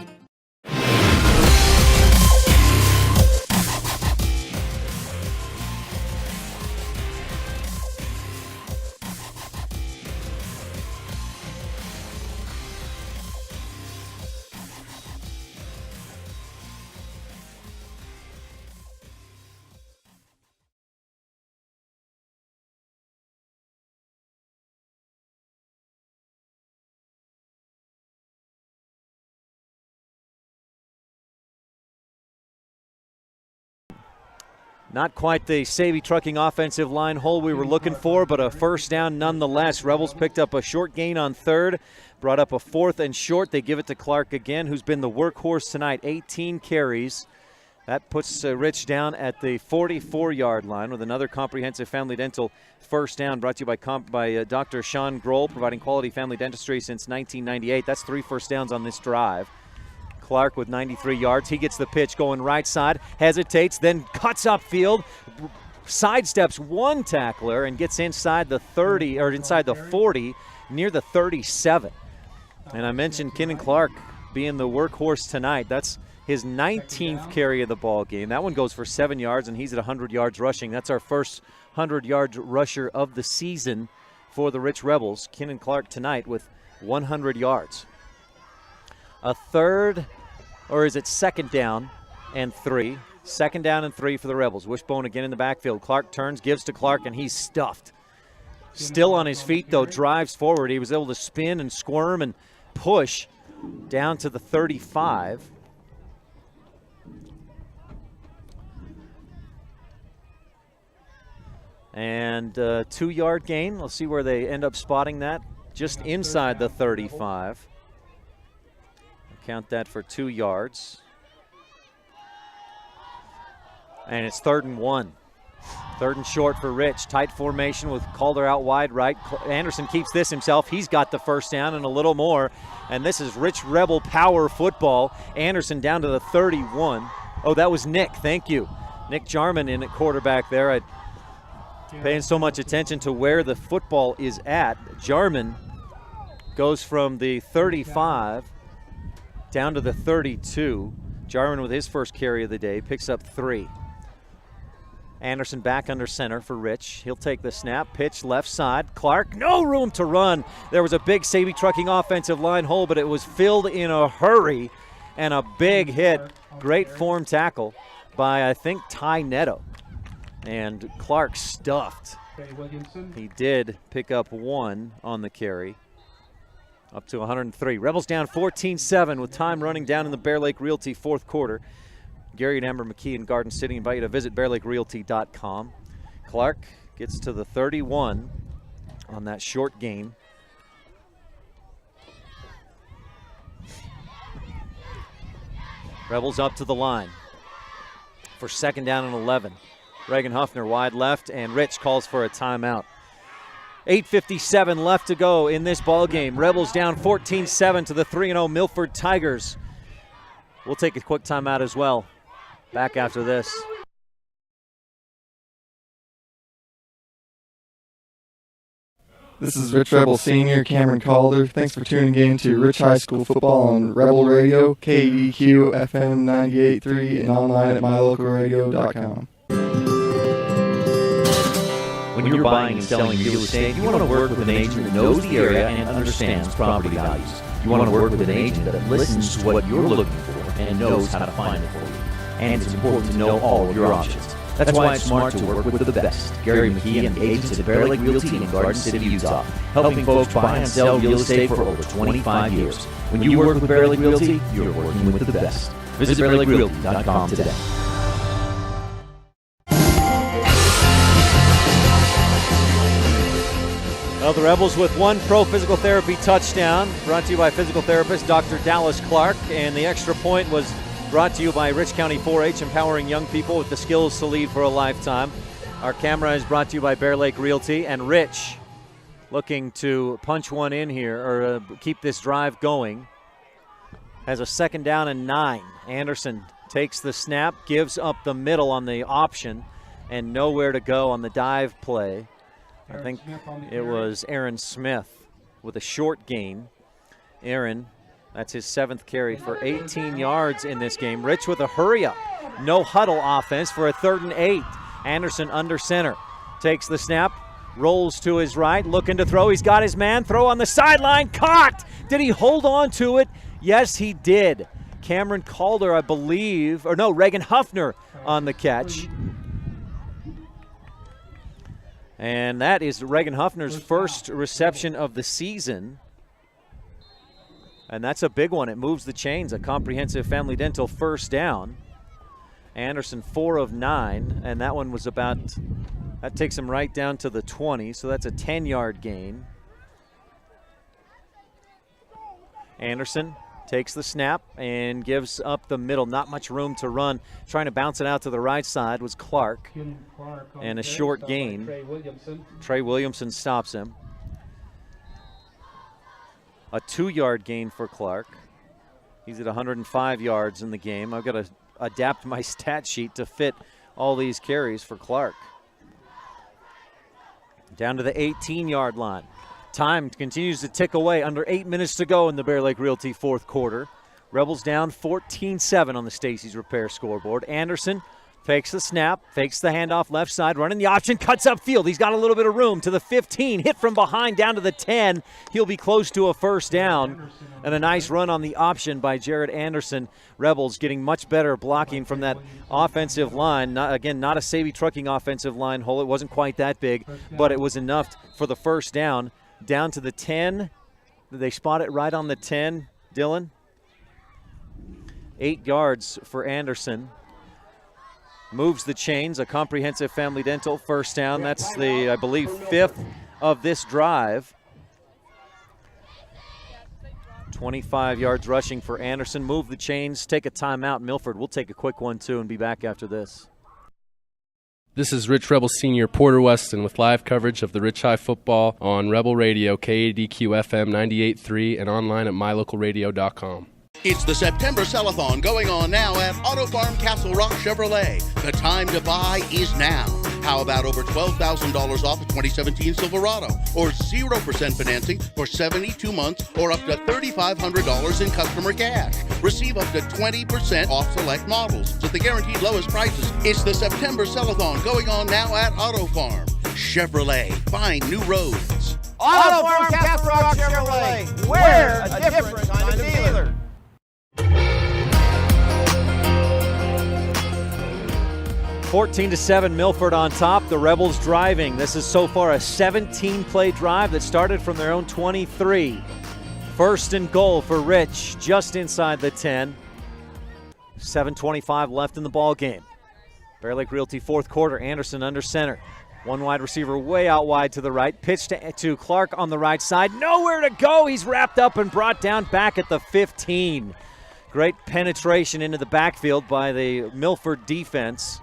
Not quite the Savvy Trucking offensive line hole we were looking for, but a first down nonetheless. Rebels picked up a short gain on third, brought up a 4th and short. They give it to Clark again, who's been the workhorse tonight, 18 carries. That puts Rich down at the 44-yard line with another comprehensive family dental first down, brought to you by Dr. Sean Grohl, providing quality family dentistry since 1998. That's 3 first downs on this drive. Clark with 93 yards. He gets the pitch going right side, hesitates, then cuts upfield, sidesteps one tackler and gets inside the 30 or inside the 40, near the 37. And I mentioned Kenan Clark being the workhorse tonight. That's his 19th carry of the ball game. That one goes for 7 yards, and he's at 100 yards rushing. That's our first 100-yard rusher of the season for the Rich Rebels. Kenan Clark tonight with 100 yards. A third, or is it second down and 3? Second down and 3 for the Rebels. Wishbone again in the backfield. Clark turns, gives to Clark, and he's stuffed. Still on his feet, though, drives forward. He was able to spin and squirm and push down to the 35. And 2-yard gain. Let's see where they end up spotting that. Just inside the 35. Count that for 2 yards. And it's 3rd and 1. 3rd and short for Rich. Tight formation with Calder out wide right. Anderson keeps this himself. He's got the first down and a little more. And this is Rich Rebel power football. Anderson down to the 31. Oh, that was Nick. Thank you. Nick Jarman in at quarterback there. I'm paying so much attention to where the football is at. Jarman goes from the 35 down to the 32. Jarman with his first carry of the day picks up 3. Anderson back under center for Rich. He'll take the snap, pitch left side. Clark, no room to run. There was a big Savvy Trucking offensive line hole, but it was filled in a hurry, and a big hit. Great form tackle by, I think, Ty Netto. And Clark stuffed. He did pick up 1 on the carry. Up to 103. Rebels down 14-7 with time running down in the Bear Lake Realty 4th quarter. Gary and Amber McKee in Garden City invite you to visit bearlakerealty.com. Clark gets to the 31 on that short gain. Rebels up to the line for 2nd down and 11. Reagan Huffner wide left, and Rich calls for a timeout. 8:57 left to go in this ball game. Rebels down 14-7 to the 3-0 Milford Tigers. We'll take a quick timeout as well. Back after this. This is Rich Rebel Senior, Cameron Calder. Thanks for tuning in to Rich High School Football on Rebel Radio, KADQ FM 98.3, and online at mylocalradio.com. When you're buying and selling real estate, you want to work with an agent that knows the area and understands property values. You want to work with an agent that listens to what you're looking for and knows how to find it for you. And it's important to know all of your options. That's why it's smart to work with the best. Gary McKee and the agents at Bear Lake Realty in Garden City, Utah, helping folks buy and sell real estate for over 25 years. When you work with Bear Lake Realty, you're working with the best. Visit BearLakeRealty.com today. Well, the Rebels with one pro physical therapy touchdown, brought to you by physical therapist Dr. Dallas Clark, and the extra point was brought to you by Rich County 4-H, empowering young people with the skills to lead for a lifetime. Our camera is brought to you by Bear Lake Realty, and Rich looking to punch one in here, or keep this drive going. Has a 2nd down and 9. Anderson takes the snap, gives up the middle on the option, and nowhere to go on the dive play. I think it was Aaron Smith with a short gain. Aaron, that's his 7th carry for 18 yards in this game. Rich with a hurry-up, no huddle offense for a 3rd and 8. Anderson under center, takes the snap, rolls to his right, looking to throw. He's got his man, throw on the sideline, caught! Did he hold on to it? Yes, he did. Cameron Calder, I believe, or no, Reagan Huffner on the catch. And that is Reagan Huffner's first reception of the season. And that's a big one. It moves the chains. A comprehensive family dental 1st down. Anderson 4 of 9, and that one was about, that takes him right down to the 20, so that's a 10-yard gain. Anderson takes the snap and gives up the middle. Not much room to run. Trying to bounce it out to the right side was Clark. And a short gain. Trey Williamson stops him. A 2-yard gain for Clark. He's at 105 yards in the game. I've got to adapt my stat sheet to fit all these carries for Clark. Down to the 18-yard line. Time continues to tick away. Under 8 minutes to go in the Bear Lake Realty 4th quarter. Rebels down 14-7 on the Stacey's Repair scoreboard. Anderson fakes the snap, fakes the handoff left side, running the option, cuts upfield. He's got a little bit of room to the 15, hit from behind down to the 10. He'll be close to a 1st down. And a nice run on the option by Jared Anderson. Rebels getting much better blocking from that offensive line. Not a Savvy Trucking offensive line hole. It wasn't quite that big, but it was enough for the 1st down. Down to the 10. Did they spot it right on the 10, Dylan? 8 yards for Anderson. Moves the chains, a comprehensive family dental 1st down. That's the, I believe, 5th of this drive. 25 yards rushing for Anderson. Move the chains, take a timeout. Milford, we'll take a quick one, too, and be back after this. This is Rich Rebel Senior Porter Weston with live coverage of the Rich High football on Rebel Radio, KADQ FM 98.3, and online at mylocalradio.com. It's the September Sellathon going on now at Auto Farm Castle Rock Chevrolet. The time to buy is now. How about over $12,000 off a 2017 Silverado, or 0% financing for 72 months, or up to $3,500 in customer cash? Receive up to 20% off select models at the guaranteed lowest prices. It's the September Sellathon going on now at Auto Farm Chevrolet. Find new roads. Auto Farm Castle Rock Chevrolet. We're a different kind of dealer. 14-7, Milford on top. The Rebels driving. This is so far a 17-play drive that started from their own 23. 1st and goal for Rich, just inside the 10. 7:25 left in the ball game. Bear Lake Realty 4th quarter. Anderson under center. One wide receiver way out wide to the right. Pitch to Clark on the right side. Nowhere to go. He's wrapped up and brought down back at the 15. Great penetration into the backfield by the Milford defense.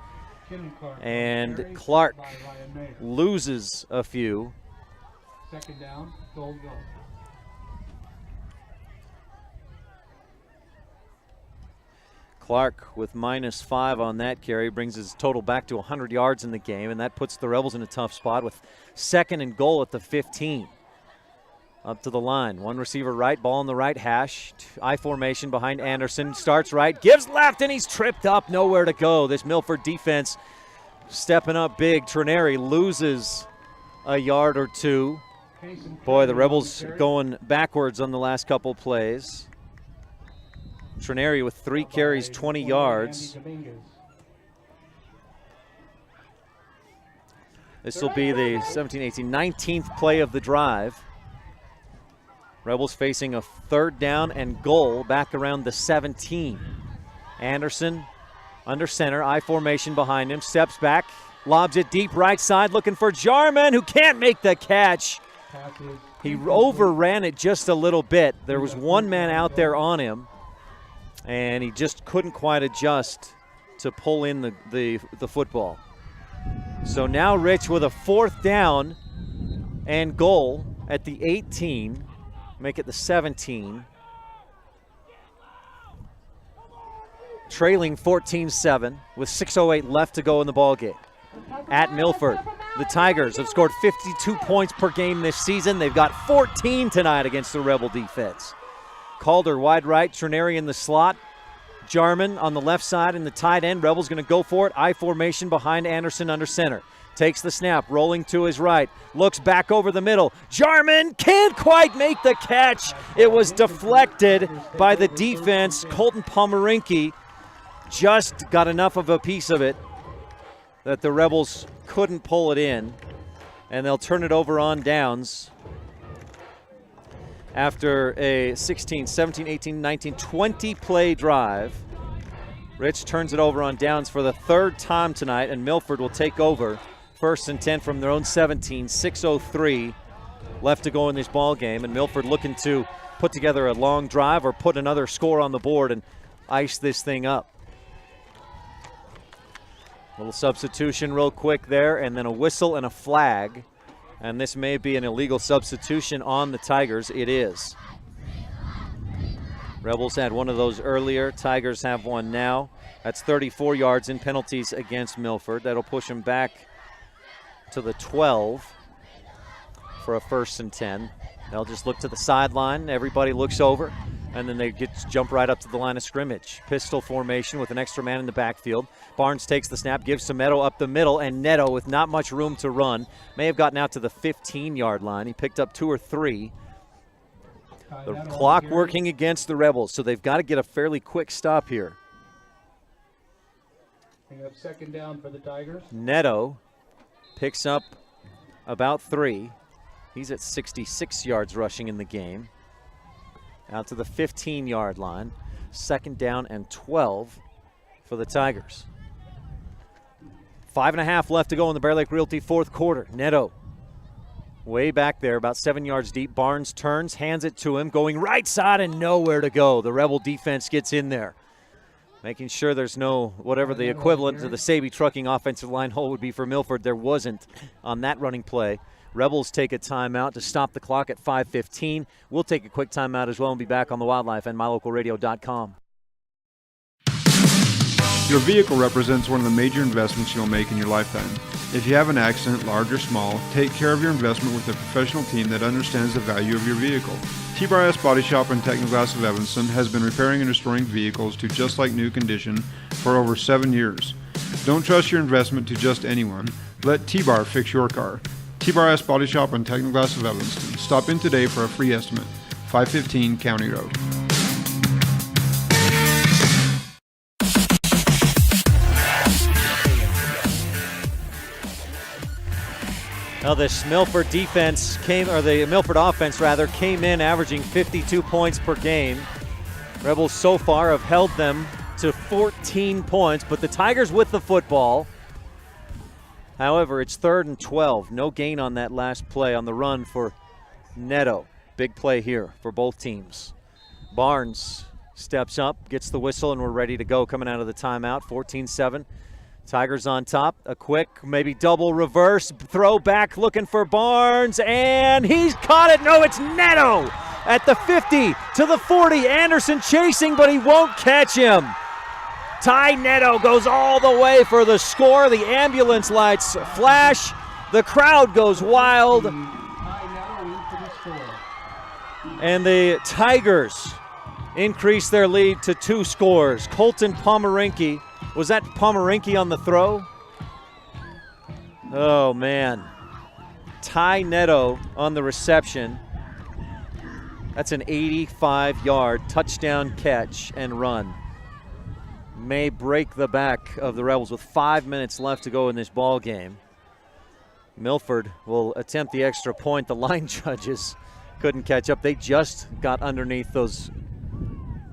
And Clark loses a few. 2nd down, goal. Clark with -5 on that carry brings his total back to 100 yards in the game, and that puts the Rebels in a tough spot with 2nd and goal at the 15. Up to the line. One receiver right, ball in the right hash. I formation behind Anderson. Starts right, gives left, and he's tripped up. Nowhere to go. This Milford defense stepping up big. Trineri loses a yard or two. Boy, the Rebels going backwards on the last couple plays. Trineri with 3 carries, 20 yards. This will be the 19th play of the drive. Rebels facing a 3rd down and goal back around the 17. Anderson under center, I formation behind him, steps back, lobs it deep right side, looking for Jarman, who can't make the catch. He overran it just a little bit. There was one man out there on him, and he just couldn't quite adjust to pull in the football. So now Rich with a 4th down and goal at the 18, make it the 17. Trailing 14-7 with 6:08 left to go in the ballgame. At Milford, the Tigers have scored 52 points per game this season. They've got 14 tonight against the Rebel defense. Calder wide right, Trineri in the slot. Jarman on the left side in the tight end. Rebels going to go for it. I formation behind Anderson under center. Takes the snap, rolling to his right. Looks back over the middle. Jarman can't quite make the catch. It was deflected by the defense. Colton Pomeranke just got enough of a piece of it that the Rebels couldn't pull it in, and they'll turn it over on downs after a 16, 17, 18, 19, 20 play drive. Rich turns it over on downs for the 3rd time tonight, and Milford will take over 1st and 10 from their own 17, 6:03 left to go in this ball game, and Milford looking to put together a long drive or put another score on the board and ice this thing up. Little substitution real quick there, and then a whistle and a flag. And this may be an illegal substitution on the Tigers. It is. Rebels had one of those earlier. Tigers have one now. That's 34 yards in penalties against Milford. That'll push them back to the 12 for a 1st and 10. They'll just look to the sideline. Everybody looks over, and then they jump right up to the line of scrimmage. Pistol formation with an extra man in the backfield. Barnes takes the snap, gives to Meadow up the middle, and Neto, with not much room to run, may have gotten out to the 15-yard line. He picked up 2 or 3. The clock working against the Rebels, so they've got to get a fairly quick stop here. We have 2nd down for the Tigers. Neto picks up about 3. He's at 66 yards rushing in the game. Out to the 15-yard line. 2nd down and 12 for the Tigers. 5.5 left to go in the Bear Lake Realty 4th quarter. Neto way back there, about 7 yards deep. Barnes turns, hands it to him, going right side and nowhere to go. The Rebel defense gets in there, making sure there's no, whatever the equivalent to the Saby Trucking offensive line hole would be for Milford. There wasn't on that running play. Rebels take a timeout to stop the clock at 5:15. We'll take a quick timeout as well and be back on the Wildlife and MyLocalRadio.com. Your vehicle represents one of the major investments you'll make in your lifetime. If you have an accident, large or small, take care of your investment with a professional team that understands the value of your vehicle. T-Bar-S Body Shop and Technoglass of Evanston has been repairing and restoring vehicles to just like new condition for over 7 years. Don't trust your investment to just anyone. Let T-Bar fix your car. T-Bar-S Body Shop and Technoglass of Evanston. Stop in today for a free estimate. 515 County Road. Now this Milford defense the Milford offense rather, came in averaging 52 points per game. Rebels so far have held them to 14 points, but the Tigers with the football. However, it's 3rd and 12. No gain on that last play on the run for Neto. Big play here for both teams. Barnes steps up, gets the whistle, and we're ready to go coming out of the timeout. 14-7. Tigers on top. A quick, maybe double reverse throw back, looking for Barnes, and he's caught it. No, it's Neto at the 50 to the 40. Anderson chasing, but he won't catch him. Ty Neto goes all the way for the score. The ambulance lights flash. The crowd goes wild. And the Tigers increase their lead to 2 scores. Colton Pomeranke. Was that Pomeranke on the throw? Oh, man. Ty Neto on the reception. That's an 85-yard touchdown catch and run. May break the back of the Rebels with 5 minutes left to go in this ball game. Milford will attempt the extra point. The line judges couldn't catch up. They just got underneath those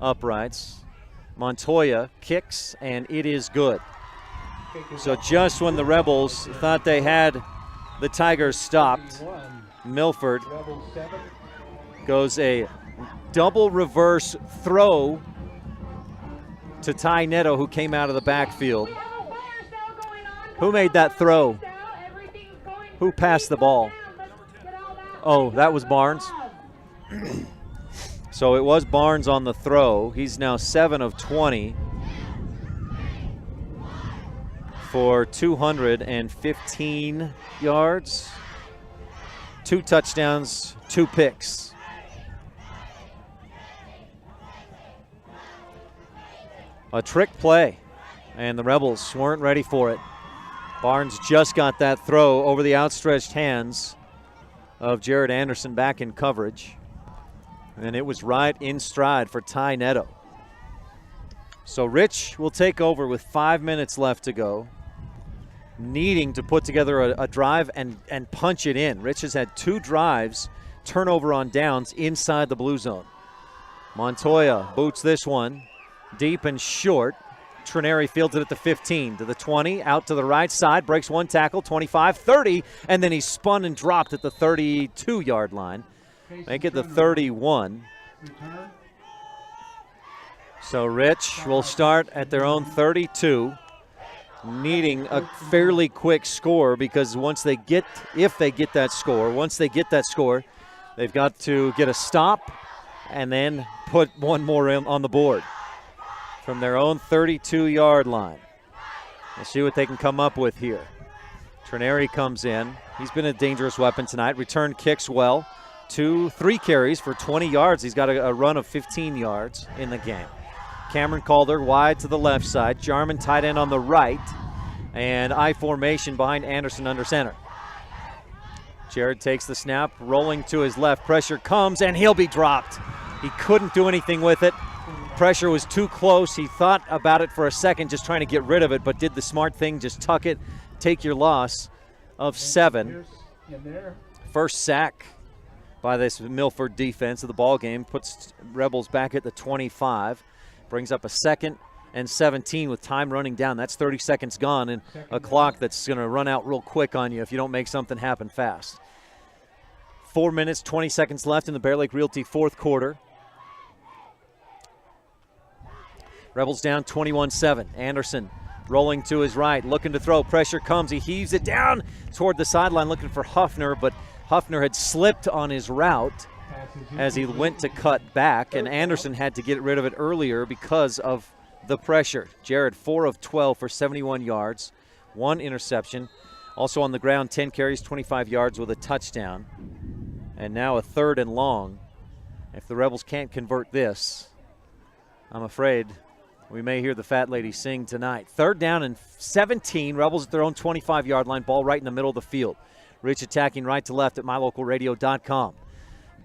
uprights. Montoya kicks, and it is good. So just when the Rebels thought they had the Tigers stopped, Milford goes a double reverse throw to Ty Netto, who came out of the backfield. Who made that throw? Who passed the ball? Oh, that was Barnes. So it was Barnes on the throw. He's now 7 of 20 for 215 yards, 2 touchdowns, 2 picks. A trick play, and the Rebels weren't ready for it. Barnes just got that throw over the outstretched hands of Jared Anderson back in coverage, and it was right in stride for Ty Netto. So Rich will take over with 5 minutes left to go, needing to put together a drive and punch it in. Rich has had 2 drives, turnover on downs inside the blue zone. Montoya boots this one deep and short. Trineri fields it at the 15, to the 20, out to the right side, breaks 1 tackle, 25, 30, and then he's spun and dropped at the 32-yard line. Make it the 31. So Rich will start at their own 32, needing a fairly quick score, because if they get that score, they've got to get a stop and then put one more on the board from their own 32-yard line. We'll see what they can come up with here. Trineri comes in. He's been a dangerous weapon tonight. Return kicks well. 3 carries for 20 yards. He's got a run of 15 yards in the game. Cameron Calder wide to the left side. Jarman tight end on the right. And I formation behind Anderson under center. Jared takes the snap, rolling to his left. Pressure comes, and he'll be dropped. He couldn't do anything with it. Pressure was too close. He thought about it for a second, just trying to get rid of it, but did the smart thing, just tuck it, take your loss of 7. First sack by this Milford defense of the ball game, puts Rebels back at the 25, brings up a 2nd and 17 with time running down. That's 30 seconds gone, and a clock that's going to run out real quick on you if you don't make something happen fast. 4 minutes, 20 seconds left in the Bear Lake Realty 4th quarter. Rebels down 21-7. Anderson rolling to his right, looking to throw. Pressure comes. He heaves it down toward the sideline, looking for Huffner, but Huffner had slipped on his route as he went to cut back, and Anderson had to get rid of it earlier because of the pressure. Jared, 4 of 12 for 71 yards, 1 interception. Also on the ground, 10 carries, 25 yards with a touchdown. And now a 3rd and long. If the Rebels can't convert this, I'm afraid we may hear the fat lady sing tonight. 3rd down and 17. Rebels at their own 25-yard line. Ball right in the middle of the field. Rich attacking right to left at mylocalradio.com.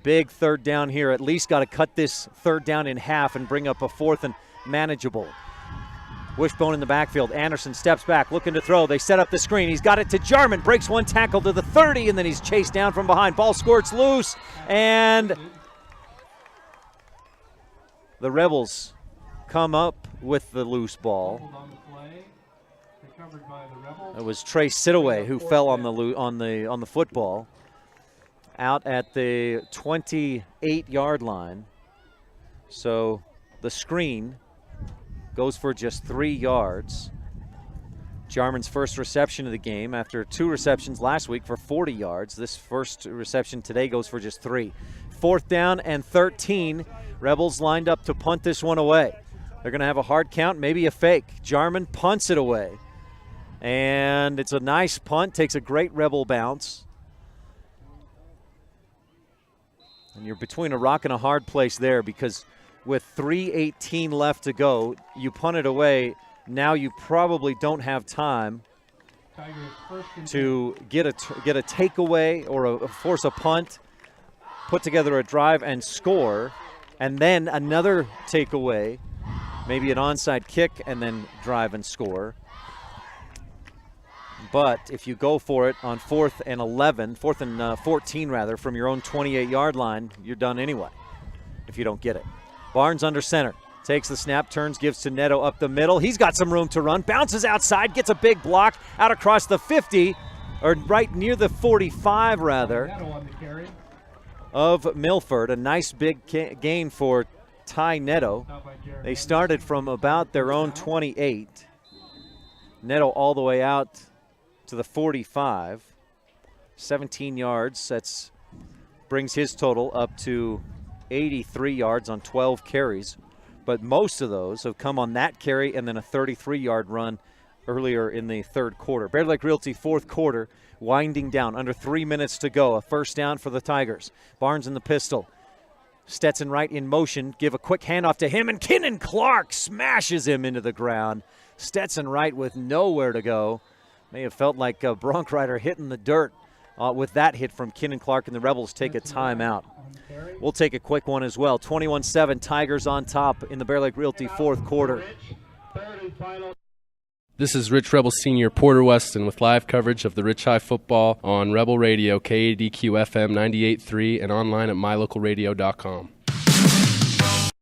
Big 3rd down here. At least got to cut this 3rd down in half and bring up a 4th and manageable. Wishbone in the backfield. Anderson steps back, looking to throw. They set up the screen. He's got it to Jarman. Breaks 1 tackle to the 30, and then he's chased down from behind. Ball squirts loose, and the Rebels come up with the loose ball. It was Trey Sidaway who fell on the football out at the 28-yard line. So the screen goes for just 3 yards. Jarman's first reception of the game after 2 receptions last week for 40 yards. This first reception today goes for just 3. 4th down and 13. Rebels lined up to punt this one away. They're going to have a hard count, maybe a fake. Jarman punts it away. And it's a nice punt, takes a great Rebel bounce. And you're between a rock and a hard place there, because with 3:18 left to go, you punt it away. Now you probably don't have time to get a takeaway or force a punt. put together a drive and score, and then another takeaway, maybe an onside kick, and then drive and score. But if you go for it on 4th and 14 rather, from your own 28-yard line, you're done anyway if you don't get it. Barnes under center. Takes the snap, turns, gives to Neto up the middle. He's got some room to run. Bounces outside, gets a big block out across the 50, or right near the 45 rather, of Milford. A nice big gain for Ty Neto. They started from about their own 28. Neto all the way out to the 45. 17 yards. That's brings his total up to 83 yards on 12 carries. But most of those have come on that carry and then a 33-yard run earlier in the third quarter. Bear Lake Realty fourth quarter winding down. Under 3 minutes to go. A first down for the Tigers. Barnes in the pistol. Stetson Wright in motion. Give a quick handoff to him, and Kinnan Clark smashes him into the ground. Stetson Wright with nowhere to go. May have felt like a bronc rider hitting the dirt with that hit from Kinnan Clark, and the Rebels take a timeout. We'll take a quick one as well. 21-7, Tigers on top in the Bear Lake Realty fourth quarter. This is Rich Rebel Senior Porter Weston with live coverage of the Rich High football on Rebel Radio, KADQ FM 98.3, and online at mylocalradio.com.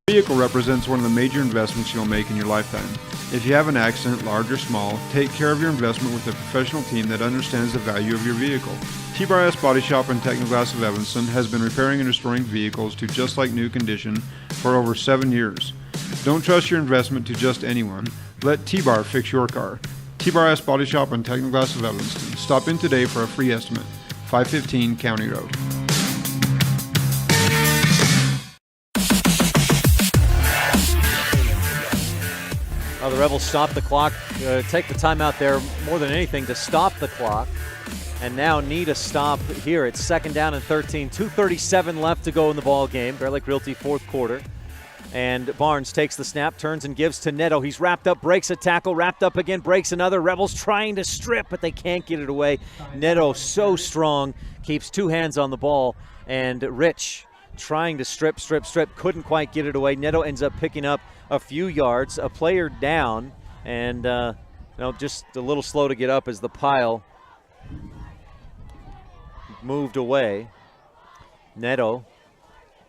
Vehicle represents one of the major investments you'll make in your lifetime. If you have an accident, large or small, take care of your investment with a professional team that understands the value of your vehicle. T-Bar S Body Shop in Technoglass of Evanston has been repairing and restoring vehicles to just like new condition for over 7 years. Don't trust your investment to just anyone. Let T-Bar fix your car. T-Bar S Body Shop in Technoglass of Evanston. Stop in today for a free estimate. 515 County Road. The Rebels stop the clock, take the timeout there more than anything to stop the clock, and now need a stop here. It's second down and 13. 2:37 left to go in the ball game. Bear Lake Realty fourth quarter. And Barnes takes the snap, turns and gives to Neto. He's wrapped up, breaks a tackle, wrapped up again, breaks another. Rebels trying to strip, but they can't get it away. Neto so strong, keeps two hands on the ball, and Rich trying to strip, couldn't quite get it away. Neto ends up picking up a few yards, a player down, and just a little slow to get up as the pile moved away. Neto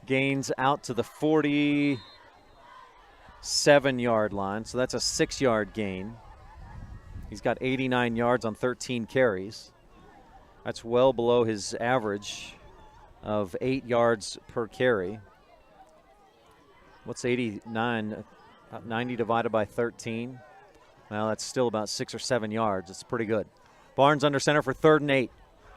gains out to the 47-yard line, so that's a 6-yard gain. He's got 89 yards on 13 carries. That's well below his average of 8 yards per carry. What's 89? 90 divided by 13. Well, that's still about 6 or 7 yards. It's pretty good. Barnes under center for 3rd and 8.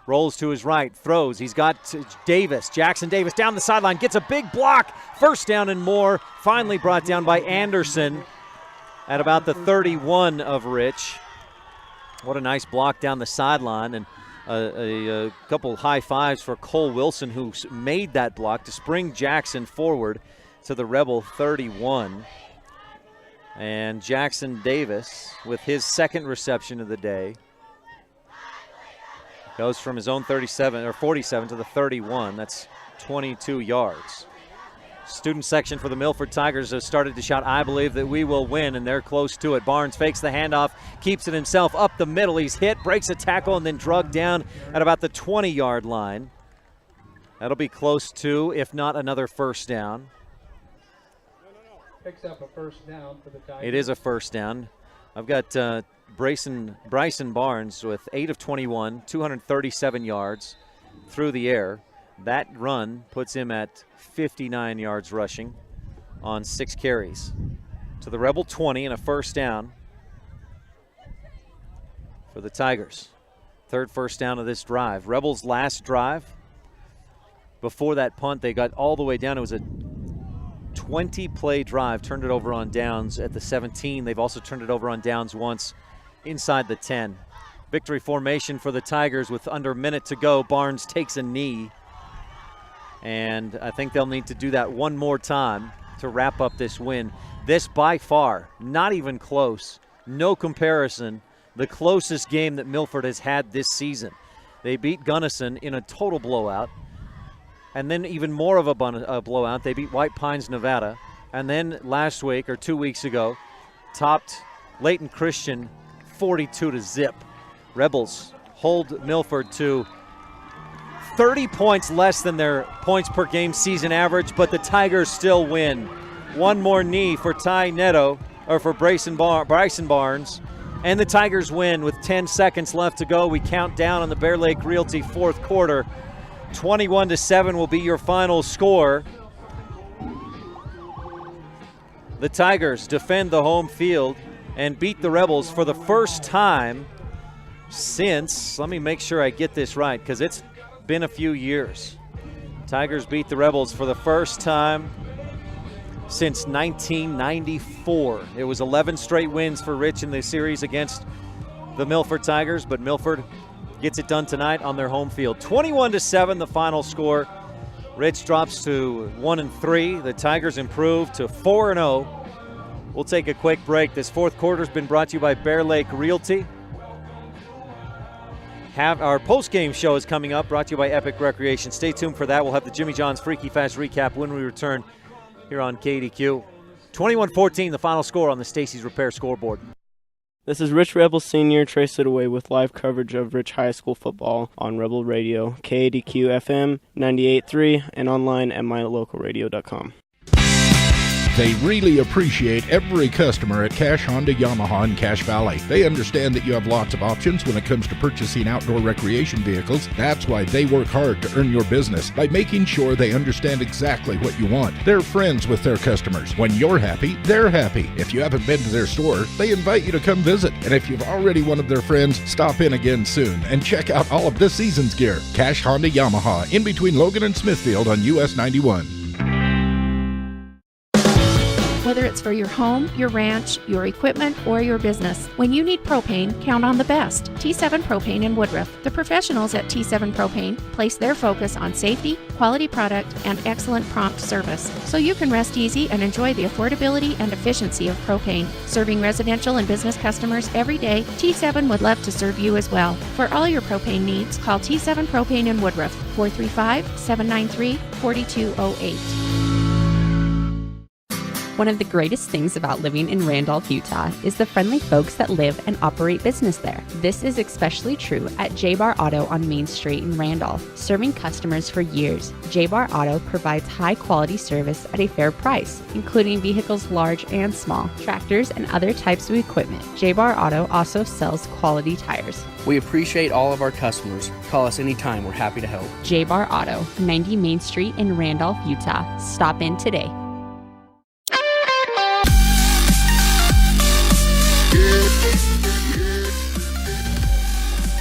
Rolls to his right, throws. He's got Davis, Jackson Davis down the sideline, gets a big block. First down and more. Finally brought down by Anderson at about the 31 of Rich. What a nice block down the sideline, and a couple high fives for Cole Wilson, who made that block to spring Jackson forward to the Rebel 31. And Jackson Davis, with his second reception of the day, goes from his own 47 to the 31. That's 22 yards. Student section for the Milford Tigers has started to shout, "I believe that we will win," and they're close to it. Barnes fakes the handoff, keeps it himself up the middle. He's hit, breaks a tackle, and then drugged down at about the 20-yard line. That'll be close to, if not another first down. Picks up a first down for the Tigers. It is a first down. I've got Bryson Barnes with 8 of 21, 237 yards through the air. That run puts him at 59 yards rushing on 6 carries. To the Rebel 20 and a first down for the Tigers. Third first down of this drive. Rebels' last drive. Before that punt, they got all the way down. It was a 20-play drive, turned it over on downs at the 17. They've also turned it over on downs once inside the 10. Victory formation for the Tigers with under a minute to go. Barnes takes a knee, and I think they'll need to do that one more time to wrap up this win. This by far, not even close, no comparison, the closest game that Milford has had this season. They beat Gunnison in a total blowout. and then even more of a blowout. They beat White Pines, Nevada, and then last week or 2 weeks ago, topped Layton Christian 42-0. Rebels hold Milford to 30 points less than their points per game season average, but the Tigers still win. One more knee for for Bryson Barnes, and the Tigers win with 10 seconds left to go. We count down on the Bear Lake Realty fourth quarter. 21-7 will be your final score. The Tigers defend the home field and beat the Rebels for the first time since, let me make sure I get this right because it's been a few years. Tigers beat the Rebels for the first time since 1994. It was 11 straight wins for Rich in the series against the Milford Tigers, but Milford gets it done tonight on their home field. 21-7 the final score. Rich drops to 1-3. The Tigers improve to 4-0. We'll take a quick break. This fourth quarter has been brought to you by Bear Lake Realty. Our post-game show is coming up, brought to you by Epic Recreation. Stay tuned for that. We'll have the Jimmy John's Freaky Fast recap when we return here on KDQ. 21-14, the final score on the Stacy's Repair scoreboard. This is Rich Rebel Sr. Trace It Away with live coverage of Rich High School football on Rebel Radio, KADQ FM 98.3, and online at mylocalradio.com. They really appreciate every customer at Cash Honda Yamaha in Cache Valley. They understand that you have lots of options when it comes to purchasing outdoor recreation vehicles. That's why they work hard to earn your business by making sure they understand exactly what you want. They're friends with their customers. When you're happy, they're happy. If you haven't been to their store, they invite you to come visit. And if you've already one of their friends, stop in again soon and check out all of this season's gear. Cache Honda Yamaha in between Logan and Smithfield on US 91. Whether it's for your home, your ranch, your equipment, or your business, when you need propane, count on the best. T7 Propane in Woodruff. The professionals at T7 Propane place their focus on safety, quality product, and excellent prompt service, so you can rest easy and enjoy the affordability and efficiency of propane. Serving residential and business customers every day, T7 would love to serve you as well. For all your propane needs, call T7 Propane in Woodruff, 435-793-4208. One of the greatest things about living in Randolph, Utah is the friendly folks that live and operate business there. This is especially true at J-Bar Auto on Main Street in Randolph. Serving customers for years, J-Bar Auto provides high-quality service at a fair price, including vehicles large and small, tractors, and other types of equipment. J-Bar Auto also sells quality tires. We appreciate all of our customers. Call us anytime. We're happy to help. J-Bar Auto, 90 Main Street in Randolph, Utah. Stop in today.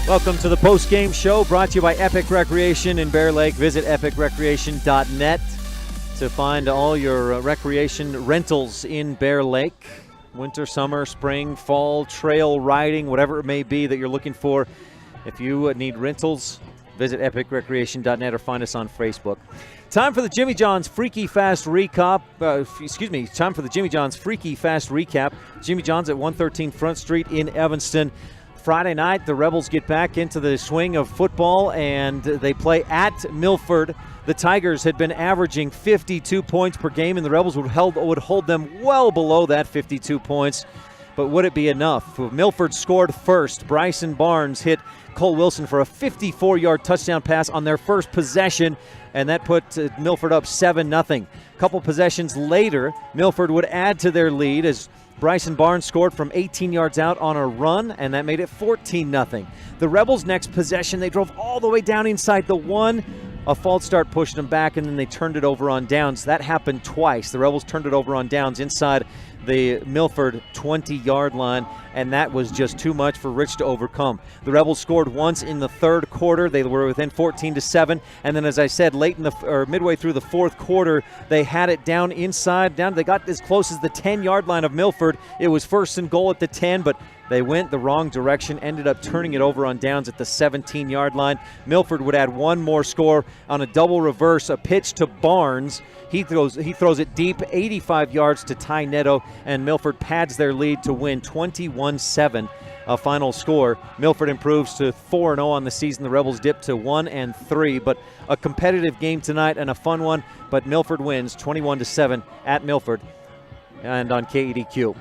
Welcome to the post-game show brought to you by Epic Recreation in Bear Lake. Visit epicrecreation.net to find all your recreation rentals in Bear Lake. Winter, summer, spring, fall, trail riding, whatever it may be that you're looking for. If you need rentals, visit epicrecreation.net or find us on Facebook. Time for the Jimmy John's Freaky Fast recap. Time for the Jimmy John's Freaky Fast recap. Jimmy John's at 113 Front Street in Evanston. Friday night, the Rebels get back into the swing of football, and they play at Milford. The Tigers had been averaging 52 points per game, and the Rebels would hold them well below that 52 points. But would it be enough? Milford scored first. Bryson Barnes hit Cole Wilson for a 54-yard touchdown pass on their first possession, and that put Milford up 7-0. A couple possessions later, Milford would add to their lead as Bryson Barnes scored from 18 yards out on a run, and that made it 14-0. The Rebels' next possession, they drove all the way down inside the one. A false start pushed them back, and then they turned it over on downs. That happened twice. The Rebels turned it over on downs inside the Milford 20-yard line, and that was just too much for Rich to overcome. The Rebels scored once in the third quarter. They were within 14-7, and then, as I said, midway through the fourth quarter, they had it down inside. They got as close as the 10-yard line of Milford. It was first and goal at the 10, but they went the wrong direction, ended up turning it over on downs at the 17-yard line. Milford would add one more score on a double reverse, a pitch to Barnes. He throws it deep, 85 yards to Ty Neto, and Milford pads their lead to win 21-7. a final score. Milford improves to 4-0 on the season. The Rebels dip to 1-3, but a competitive game tonight and a fun one. But Milford wins 21-7 at Milford and on KADQ.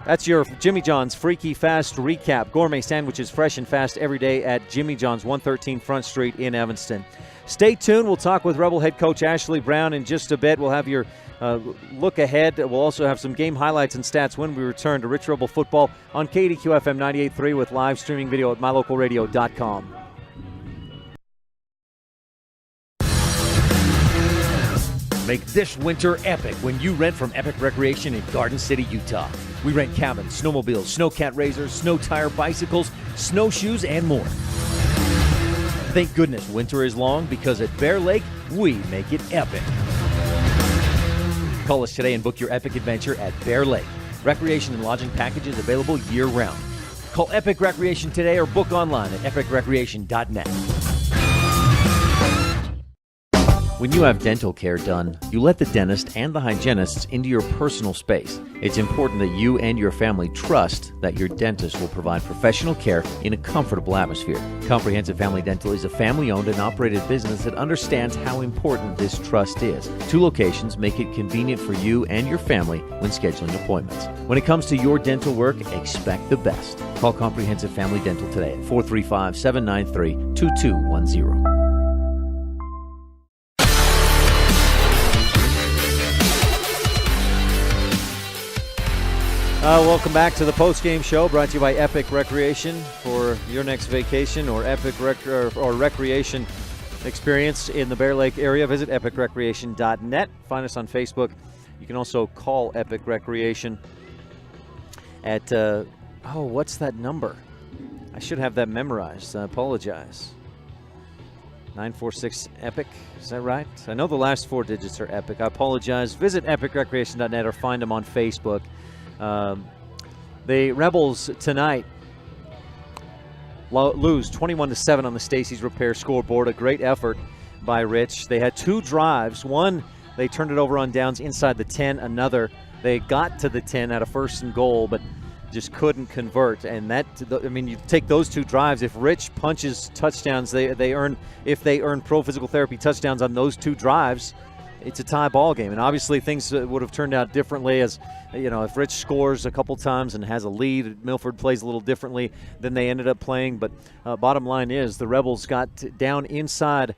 That's your Jimmy John's Freaky Fast recap. Gourmet sandwiches fresh and fast every day at Jimmy John's, 113 Front Street in Evanston. Stay tuned. We'll talk with Rebel head coach Ashley Brown in just a bit. We'll have your look ahead. We'll also have some game highlights and stats when we return to Rich Rebel football on KDQ FM 98.3 with live streaming video at mylocalradio.com. Make this winter epic when you rent from Epic Recreation in Garden City, Utah. We rent cabins, snowmobiles, snowcat razors, snow tire bicycles, snowshoes, and more. Thank goodness winter is long, because at Bear Lake, we make it epic. Call us today and book your epic adventure at Bear Lake. Recreation and lodging packages available year-round. Call Epic Recreation today or book online at epicrecreation.net. When you have dental care done, you let the dentist and the hygienists into your personal space. It's important that you and your family trust that your dentist will provide professional care in a comfortable atmosphere. Comprehensive Family Dental is a family-owned and operated business that understands how important this trust is. 2 locations make it convenient for you and your family when scheduling appointments. When it comes to your dental work, expect the best. Call Comprehensive Family Dental today at 435-793-2210. Welcome back to the Postgame Show, brought to you by Epic Recreation. For your next vacation or recreation experience in the Bear Lake area, visit epicrecreation.net. Find us on Facebook. You can also call Epic Recreation at, what's that number? I should have that memorized. I apologize. 946-EPIC, is that right? I know the last 4 digits are EPIC. I apologize. Visit epicrecreation.net or find them on Facebook. The Rebels tonight lose 21-7 on the Stacey's Repair scoreboard. A great effort by Rich. They had 2 drives. One, they turned it over on downs inside the 10. Another, they got to the 10 at a 1st and goal, but just couldn't convert. And that, you take those 2 drives. If Rich punches touchdowns, they earn pro physical therapy touchdowns on those 2 drives, it's a tie ball game. And obviously things would have turned out differently, as if Rich scores a couple times and has a lead, Milford plays a little differently than they ended up playing. But bottom line is the Rebels got down inside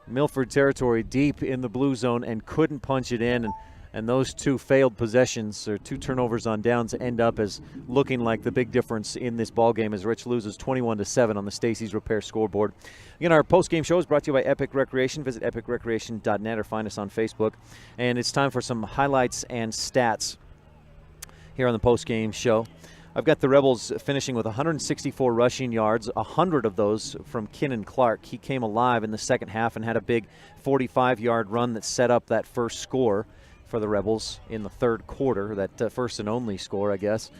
Milford territory, deep in the blue zone, and couldn't punch it in. And those 2 failed possessions, or 2 turnovers on downs, end up as looking like the big difference in this ball game, as Rich loses 21-7 on the Stacey's Repair scoreboard. Again, our post-game show is brought to you by Epic Recreation. Visit epicrecreation.net or find us on Facebook. And it's time for some highlights and stats here on the post-game show. I've got the Rebels finishing with 164 rushing yards, 100 of those from Kinnan Clark. He came alive in the second half and had a big 45-yard run that set up that first score for the Rebels in the third quarter, that first and only score, I guess.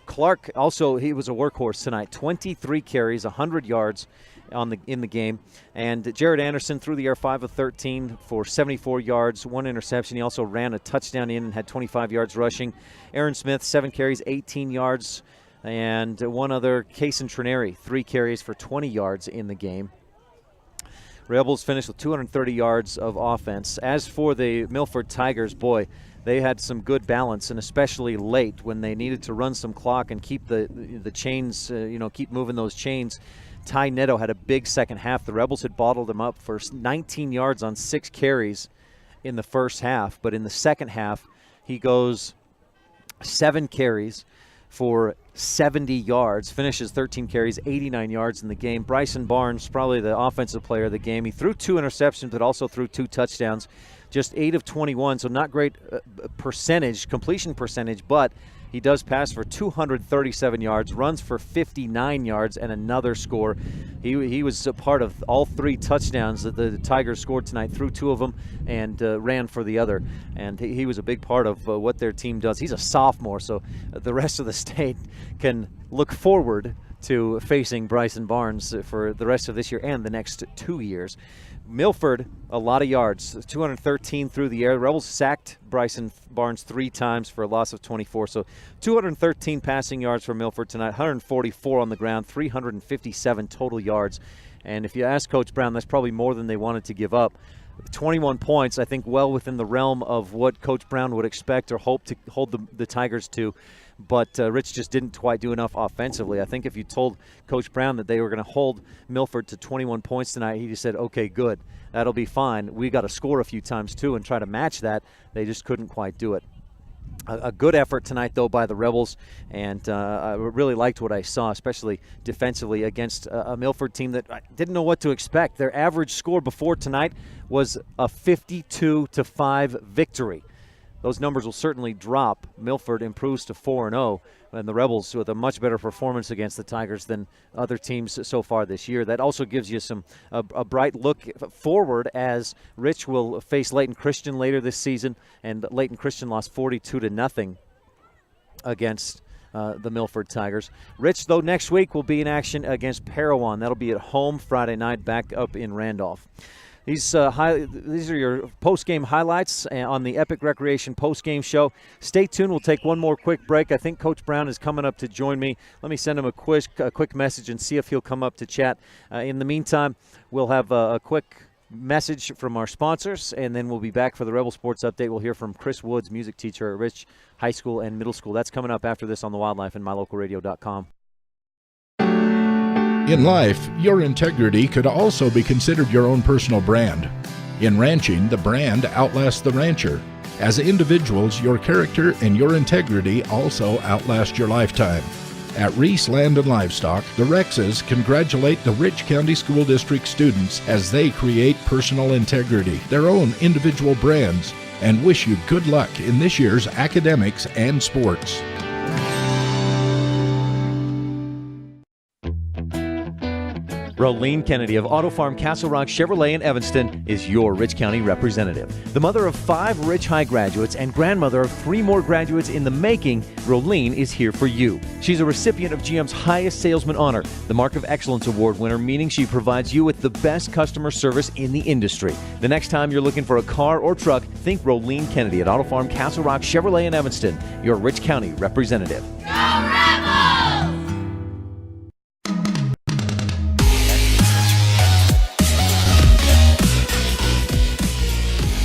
Clark also, he was a workhorse tonight. 23 carries, 100 yards in the game. And Jared Anderson threw the air 5 of 13 for 74 yards, 1 interception. He also ran a touchdown in and had 25 yards rushing. Aaron Smith, 7 carries, 18 yards. And one other, Kaysen Trineri, 3 carries for 20 yards in the game. Rebels finished with 230 yards of offense. As for the Milford Tigers, boy, they had some good balance, and especially late when they needed to run some clock and keep the chains, keep moving those chains. Ty Neto had a big second half. The Rebels had bottled him up for 19 yards on 6 carries in the first half, but in the second half, he goes 7 carries for 70 yards, finishes 13 carries, 89 yards in the game. Bryson Barnes, probably the offensive player of the game. He threw 2 interceptions, but also threw 2 touchdowns. Just 8 of 21, so not great completion percentage, but he does pass for 237 yards, runs for 59 yards, and another score. He was a part of all 3 touchdowns that the Tigers scored tonight, threw 2 of them, and ran for the other. And he was a big part of what their team does. He's a sophomore, so the rest of the state can look forward to facing Bryson Barnes for the rest of this year and the next 2 years. Milford, a lot of yards, 213 through the air. The Rebels sacked Bryson Barnes 3 times for a loss of 24. So 213 passing yards for Milford tonight, 144 on the ground, 357 total yards. And if you ask Coach Brown, that's probably more than they wanted to give up. 21 points, I think, well within the realm of what Coach Brown would expect or hope to hold the Tigers to. But Rich just didn't quite do enough offensively. I think if you told Coach Brown that they were going to hold Milford to 21 points tonight, he just said, okay, good, that'll be fine. We got to score a few times too and try to match that. They just couldn't quite do it. A good effort tonight, though, by the Rebels, and I really liked what I saw, especially defensively against a Milford team that I didn't know what to expect. Their average score before tonight was a 52-5 victory. Those numbers will certainly drop. Milford improves to 4-0, and the Rebels with a much better performance against the Tigers than other teams so far this year. That also gives you a bright look forward as Rich will face Layton Christian later this season, and Layton Christian lost 42-0 against the Milford Tigers. Rich, though, next week will be in action against Parowan. That'll be at home Friday night back up in Randolph. These are your post-game highlights on the Epic Recreation post-game show. Stay tuned. We'll take one more quick break. I think Coach Brown is coming up to join me. Let me send him a quick message and see if he'll come up to chat. In the meantime, we'll have a quick message from our sponsors, and then we'll be back for the Rebel Sports Update. We'll hear from Chris Woods, music teacher at Rich High School and Middle School. That's coming up after this on the Wildlife and MyLocalRadio.com. In life, your integrity could also be considered your own personal brand. In ranching, the brand outlasts the rancher. As individuals, your character and your integrity also outlast your lifetime. At Reese Land and Livestock, the Rexes congratulate the Rich County School District students as they create personal integrity, their own individual brands, and wish you good luck in this year's academics and sports. Rolene Kennedy of Auto Farm Castle Rock Chevrolet in Evanston is your Rich County representative. The mother of 5 Rich High graduates and grandmother of 3 more graduates in the making, Rolene is here for you. She's a recipient of GM's highest salesman honor, the Mark of Excellence Award winner, meaning she provides you with the best customer service in the industry. The next time you're looking for a car or truck, think Rolene Kennedy at Auto Farm Castle Rock Chevrolet in Evanston, your Rich County representative. Go Rebels!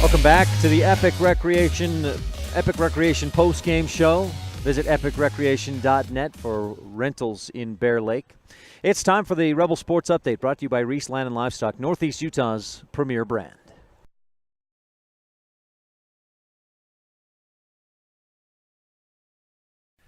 Welcome back to the Epic Recreation post-game show. Visit epicrecreation.net for rentals in Bear Lake. It's time for the Rebel Sports Update, brought to you by Reese Land and Livestock, Northeast Utah's premier brand.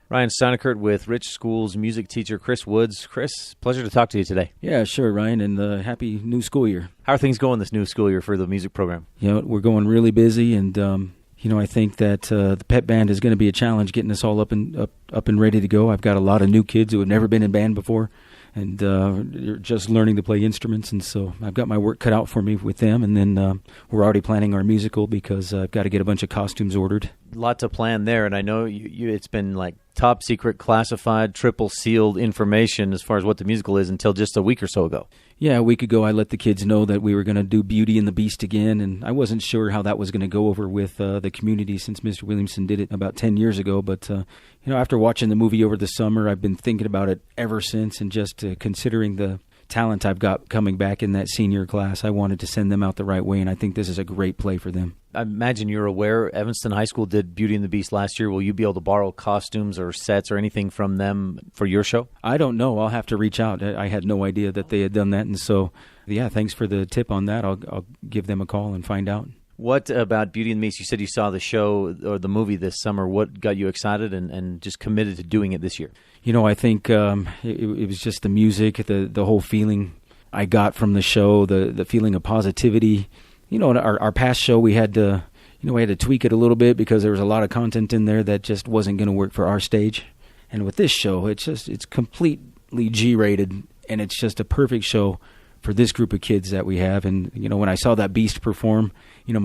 Ryan STEINECKERT with Rich School's music teacher Chris Woods. Chris, pleasure to talk to you today. Yeah, sure, Ryan, and happy new school year. How are things going this new school year for the music program? You know, we're going really busy, and I think that the pep band is going to be a challenge getting us all up and ready to go. I've got a lot of new kids who have never been in band before, and they're just learning to play instruments, and so I've got my work cut out for me with them. And then we're already planning our musical because I've got to get a bunch of costumes ordered. A lot to plan there, and I know you it's been like top secret, classified, triple sealed information as far as what the musical is until just a week or so ago. Yeah, a week ago I let the kids know that we were going to do Beauty and the Beast again, and I wasn't sure how that was going to go over with the community since Mr. Williamson did it about 10 years ago. But, after watching the movie over the summer, I've been thinking about it ever since, and just considering the talent I've got coming back in that senior class, I wanted to send them out the right way, and I think this is a great play for them. I imagine you're aware Evanston High School did Beauty and the Beast last year. Will you be able to borrow costumes or sets or anything from them for your show? I don't know. I'll have to reach out. I had no idea that they had done that, and so, yeah, thanks for the tip on that. I'll give them a call and find out. What about Beauty and the Beast? You said you saw the show or the movie this summer. What got you excited and just committed to doing it this year? I think it was just the music, the whole feeling I got from the show, the feeling of positivity. In our past show, we had to tweak it a little bit because there was a lot of content in there that just wasn't going to work for our stage. And with this show, it's completely G-rated, and it's just a perfect show this group of kids that we have. And, when I saw that beast perform, I don't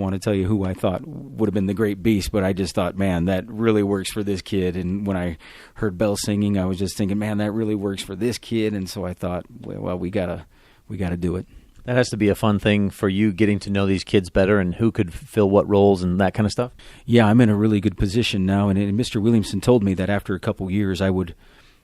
want to tell you who I thought would have been the great beast, but I just thought, man, that really works for this kid. And when I heard Bell singing, I was just thinking, man, that really works for this kid. And so I thought, well, we gotta do it. That has to be a fun thing for you, getting to know these kids better and who could fill what roles and that kind of stuff. Yeah, I'm in a really good position now. And Mr. Williamson told me that after a couple years, I would,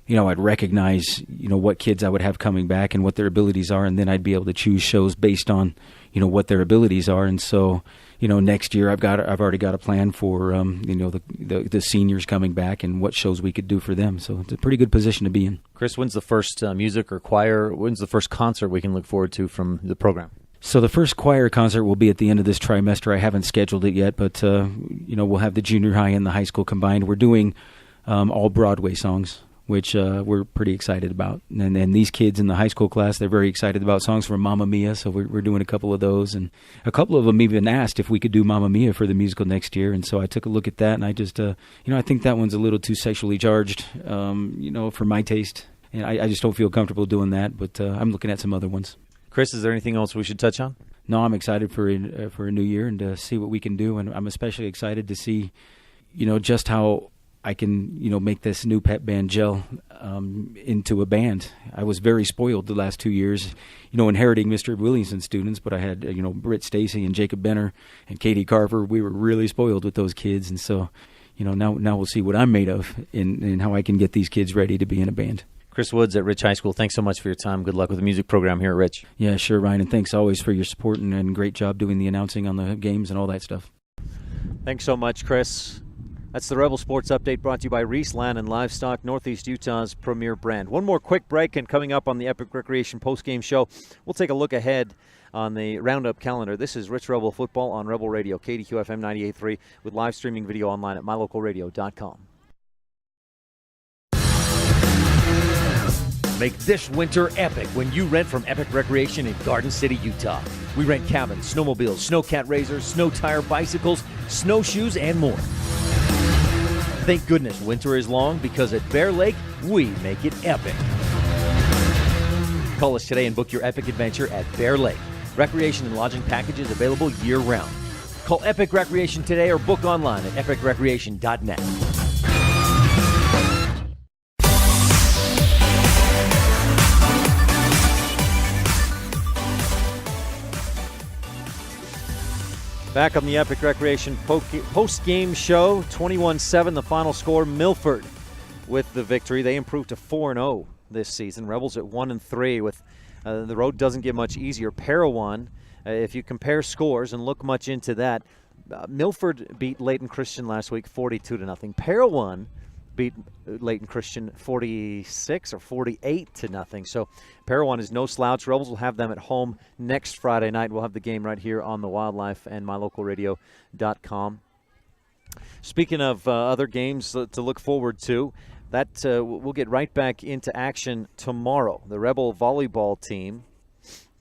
I'd recognize, what kids I would have coming back and what their abilities are, and then I'd be able to choose shows based on, what their abilities are. And so, next year I've already got a plan for, the seniors coming back and what shows we could do for them. So it's a pretty good position to be in. Chris, when's the first music or choir? When's the first concert we can look forward to from the program? So the first choir concert will be at the end of this trimester. I haven't scheduled it yet, but we'll have the junior high and the high school combined. We're doing all Broadway songs, which we're pretty excited about. And these kids in the high school class, they're very excited about songs from Mamma Mia, so we're doing a couple of those. And a couple of them even asked if we could do Mamma Mia for the musical next year. And so I took a look at that, and I just, I think that one's a little too sexually charged, for my taste. And I just don't feel comfortable doing that, but I'm looking at some other ones. Chris, is there anything else we should touch on? No, I'm excited for a new year and to see what we can do. And I'm especially excited to see, just how I can, make this new pep band gel into a band. I was very spoiled the last 2 years, inheriting Mr. Williamson students, but I had, Britt Stacy and Jacob Benner and Katie Carver. We were really spoiled with those kids. And so, now we'll see what I'm made of and how I can get these kids ready to be in a band. Chris Woods at Rich High School, thanks so much for your time. Good luck with the music program here at Rich. Yeah, sure, Ryan, and thanks always for your support and great job doing the announcing on the games and all that stuff. Thanks so much, Chris. That's the Rebel Sports Update brought to you by Reese Land and Livestock, Northeast Utah's premier brand. One more quick break, and coming up on the Epic Recreation postgame show, we'll take a look ahead on the Roundup calendar. This is Rich Rebel Football on Rebel Radio, KDQ FM 98.3, with live streaming video online at mylocalradio.com. Make this winter epic when you rent from Epic Recreation in Garden City, Utah. We rent cabins, snowmobiles, snowcat razors, snow tire bicycles, snowshoes, and more. Thank goodness winter is long, because at Bear Lake, we make it epic. Call us today and book your epic adventure at Bear Lake. Recreation and lodging packages available year-round. Call Epic Recreation today or book online at epicrecreation.net. Back on the Epic Recreation post-game show, 21-7 the final score. Milford with the victory. They improved to 4-0 this season. Rebels at 1-3 with the road doesn't get much easier. Parowan, if you compare scores and look much into that, Milford beat Layton Christian last week 42-0. Parowan beat Layton Christian 46 or 48-0. So Parowan is no slouch. Rebels will have them at home next Friday night. We'll have the game right here on the Wildlife and mylocalradio.com. Speaking of other games to look forward to, that we'll get right back into action tomorrow. The Rebel volleyball team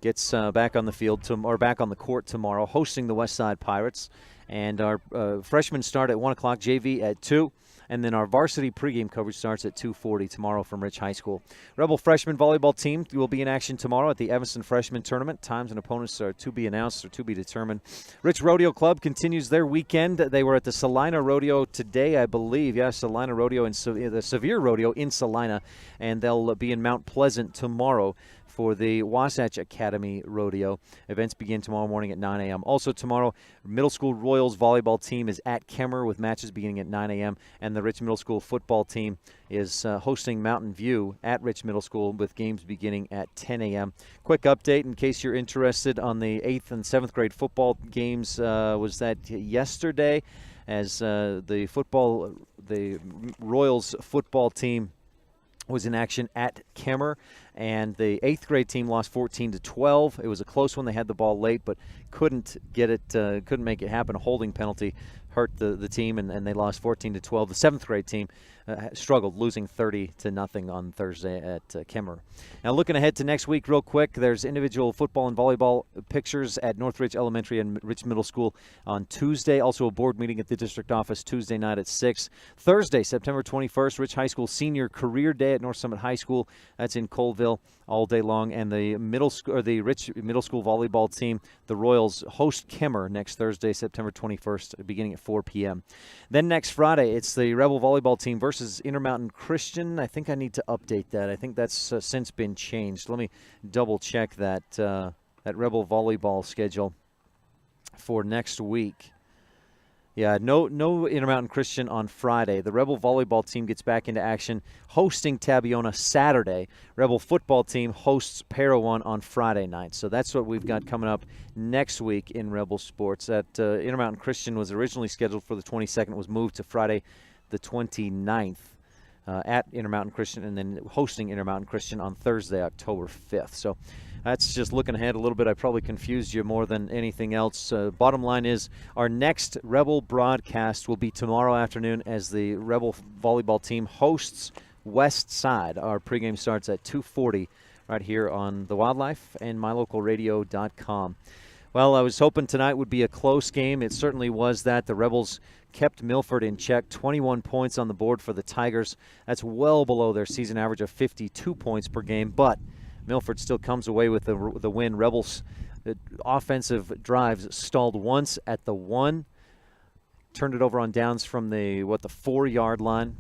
gets back on the field or back on the court tomorrow, hosting the Westside Pirates. And our freshmen start at 1 o'clock, JV at 2. And then our varsity pregame coverage starts at 2:40 tomorrow from Rich High School. Rebel freshman volleyball team will be in action tomorrow at the Evanston Freshman Tournament. Times and opponents are to be announced or to be determined. Rich Rodeo Club continues their weekend. They were at the Salina Rodeo today, I believe. Yeah, Salina Rodeo and the Sevier Rodeo in Salina. And they'll be in Mount Pleasant tomorrow for the Wasatch Academy Rodeo. Events begin tomorrow morning at 9 a.m. Also tomorrow, Middle School Royals volleyball team is at Kemmer with matches beginning at 9 a.m. And the Rich Middle School football team is hosting Mountain View at Rich Middle School with games beginning at 10 a.m. Quick update in case you're interested on the 8th and 7th grade football games. Was that yesterday as the Royals football team was in action at Kemmer, and the 8th grade team lost 14-12. It was a close one. They had the ball late, but couldn't make it happen. A holding penalty hurt the team, and they lost 14-12. The 7th grade team struggled, losing 30-0 on Thursday at Kemmerer. Now, looking ahead to next week real quick, there's individual football and volleyball pictures at Northridge Elementary and Rich Middle School on Tuesday. Also a board meeting at the district office Tuesday night at 6. Thursday, September 21st, Rich High School Senior Career Day at North Summit High School. That's in Colville all day long. And the Rich Middle School volleyball team, the Royals, host Kemmerer next Thursday, September 21st, beginning at 4 p.m. Then next Friday, it's the Rebel volleyball team versus Intermountain Christian. I think I need to update that. I think that's since been changed. Let me double check that Rebel volleyball schedule for next week. Yeah, no Intermountain Christian on Friday. The Rebel volleyball team gets back into action, hosting Tabiona Saturday. Rebel football team hosts Parowan on Friday night. So that's what we've got coming up next week in Rebel sports. That Intermountain Christian was originally scheduled for the 22nd, was moved to Friday the 29th at Intermountain Christian, and then hosting Intermountain Christian on Thursday, October 5th. So that's just looking ahead a little bit. I probably confused you more than anything else. Bottom line is our next Rebel broadcast will be tomorrow afternoon as the Rebel volleyball team hosts West Side. Our pregame starts at 2:40 right here on the Wildlife and mylocalradio.com. Well, I was hoping tonight would be a close game. It certainly was that. The Rebels kept Milford in check. 21 points on the board for the Tigers. That's well below their season average of 52 points per game, but Milford still comes away with the win. Rebels' offensive drives stalled once at the 1, turned it over on downs from the 4-yard line.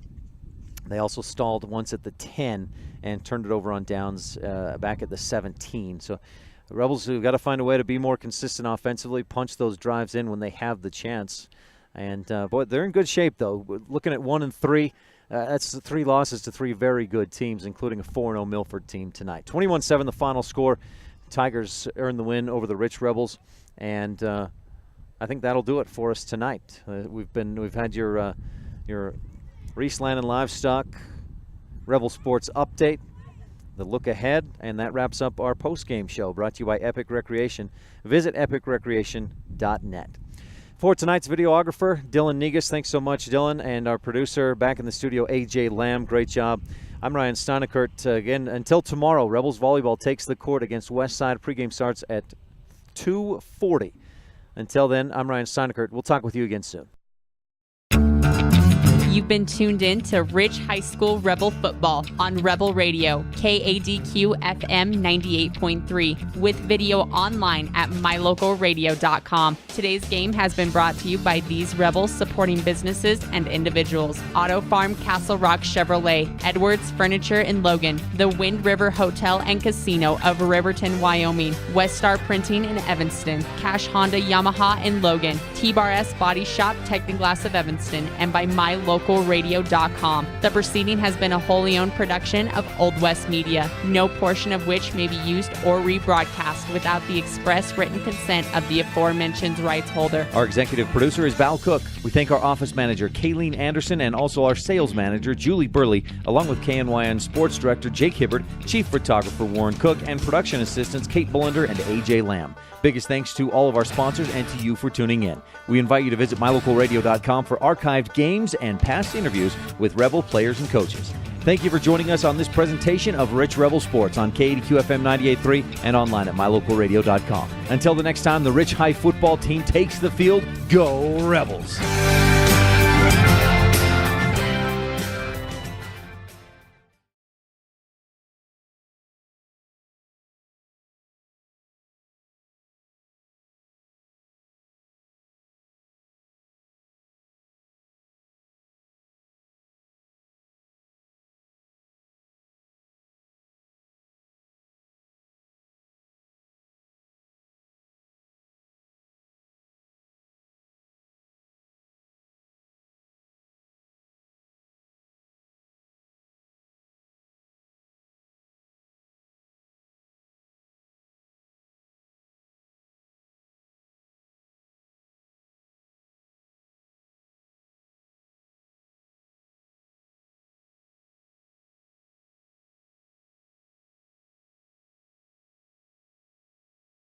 They also stalled once at the 10 and turned it over on downs back at the 17. So the Rebels have got to find a way to be more consistent offensively, punch those drives in when they have the chance. And, boy, they're in good shape, though. Looking at 1-3, that's 3 losses to 3 very good teams, including a 4-0 Milford team tonight. 21-7 the final score. Tigers earn the win over the Rich Rebels, and I think that'll do it for us tonight. We've had your Reese Land and Livestock Rebel Sports update, the look ahead, and that wraps up our post-game show brought to you by Epic Recreation. Visit epicrecreation.net. For tonight's videographer, Dylan Negus. Thanks so much, Dylan. And our producer back in the studio, A.J. Lamb. Great job. I'm Ryan STEINECKERT. Again, until tomorrow, Rebels volleyball takes the court against Westside. Pregame starts at 2:40. Until then, I'm Ryan STEINECKERT. We'll talk with you again soon. You've been tuned in to Rich High School Rebel Football on Rebel Radio, KADQ FM 98.3, with video online at mylocalradio.com. Today's game has been brought to you by these Rebels supporting businesses and individuals: Auto Farm Castle Rock Chevrolet, Edwards Furniture in Logan, the Wind River Hotel and Casino of Riverton, Wyoming, Westar Printing in Evanston, Cash Honda Yamaha in Logan, T-Bar S Body Shop Technoglass of Evanston, and by mylocalradio.com. The proceeding has been a wholly owned production of Old West Media, no portion of which may be used or rebroadcast without the express written consent of the aforementioned rights holder. Our executive producer is Val Cook. We thank our office manager, Kayleen Anderson, and also our sales manager, Julie Burley, along with KNYN sports director, Jake Hibbert, chief photographer, Warren Cook, and production assistants, Kate Bullender and A.J. Lamb. Biggest thanks to all of our sponsors and to you for tuning in. We invite you to visit mylocalradio.com for archived games and past interviews with Rebel players and coaches. Thank you for joining us on this presentation of Rich Rebel Sports on KADQ FM 98.3 and online at mylocalradio.com. Until the next time the Rich High football team takes the field, go Rebels!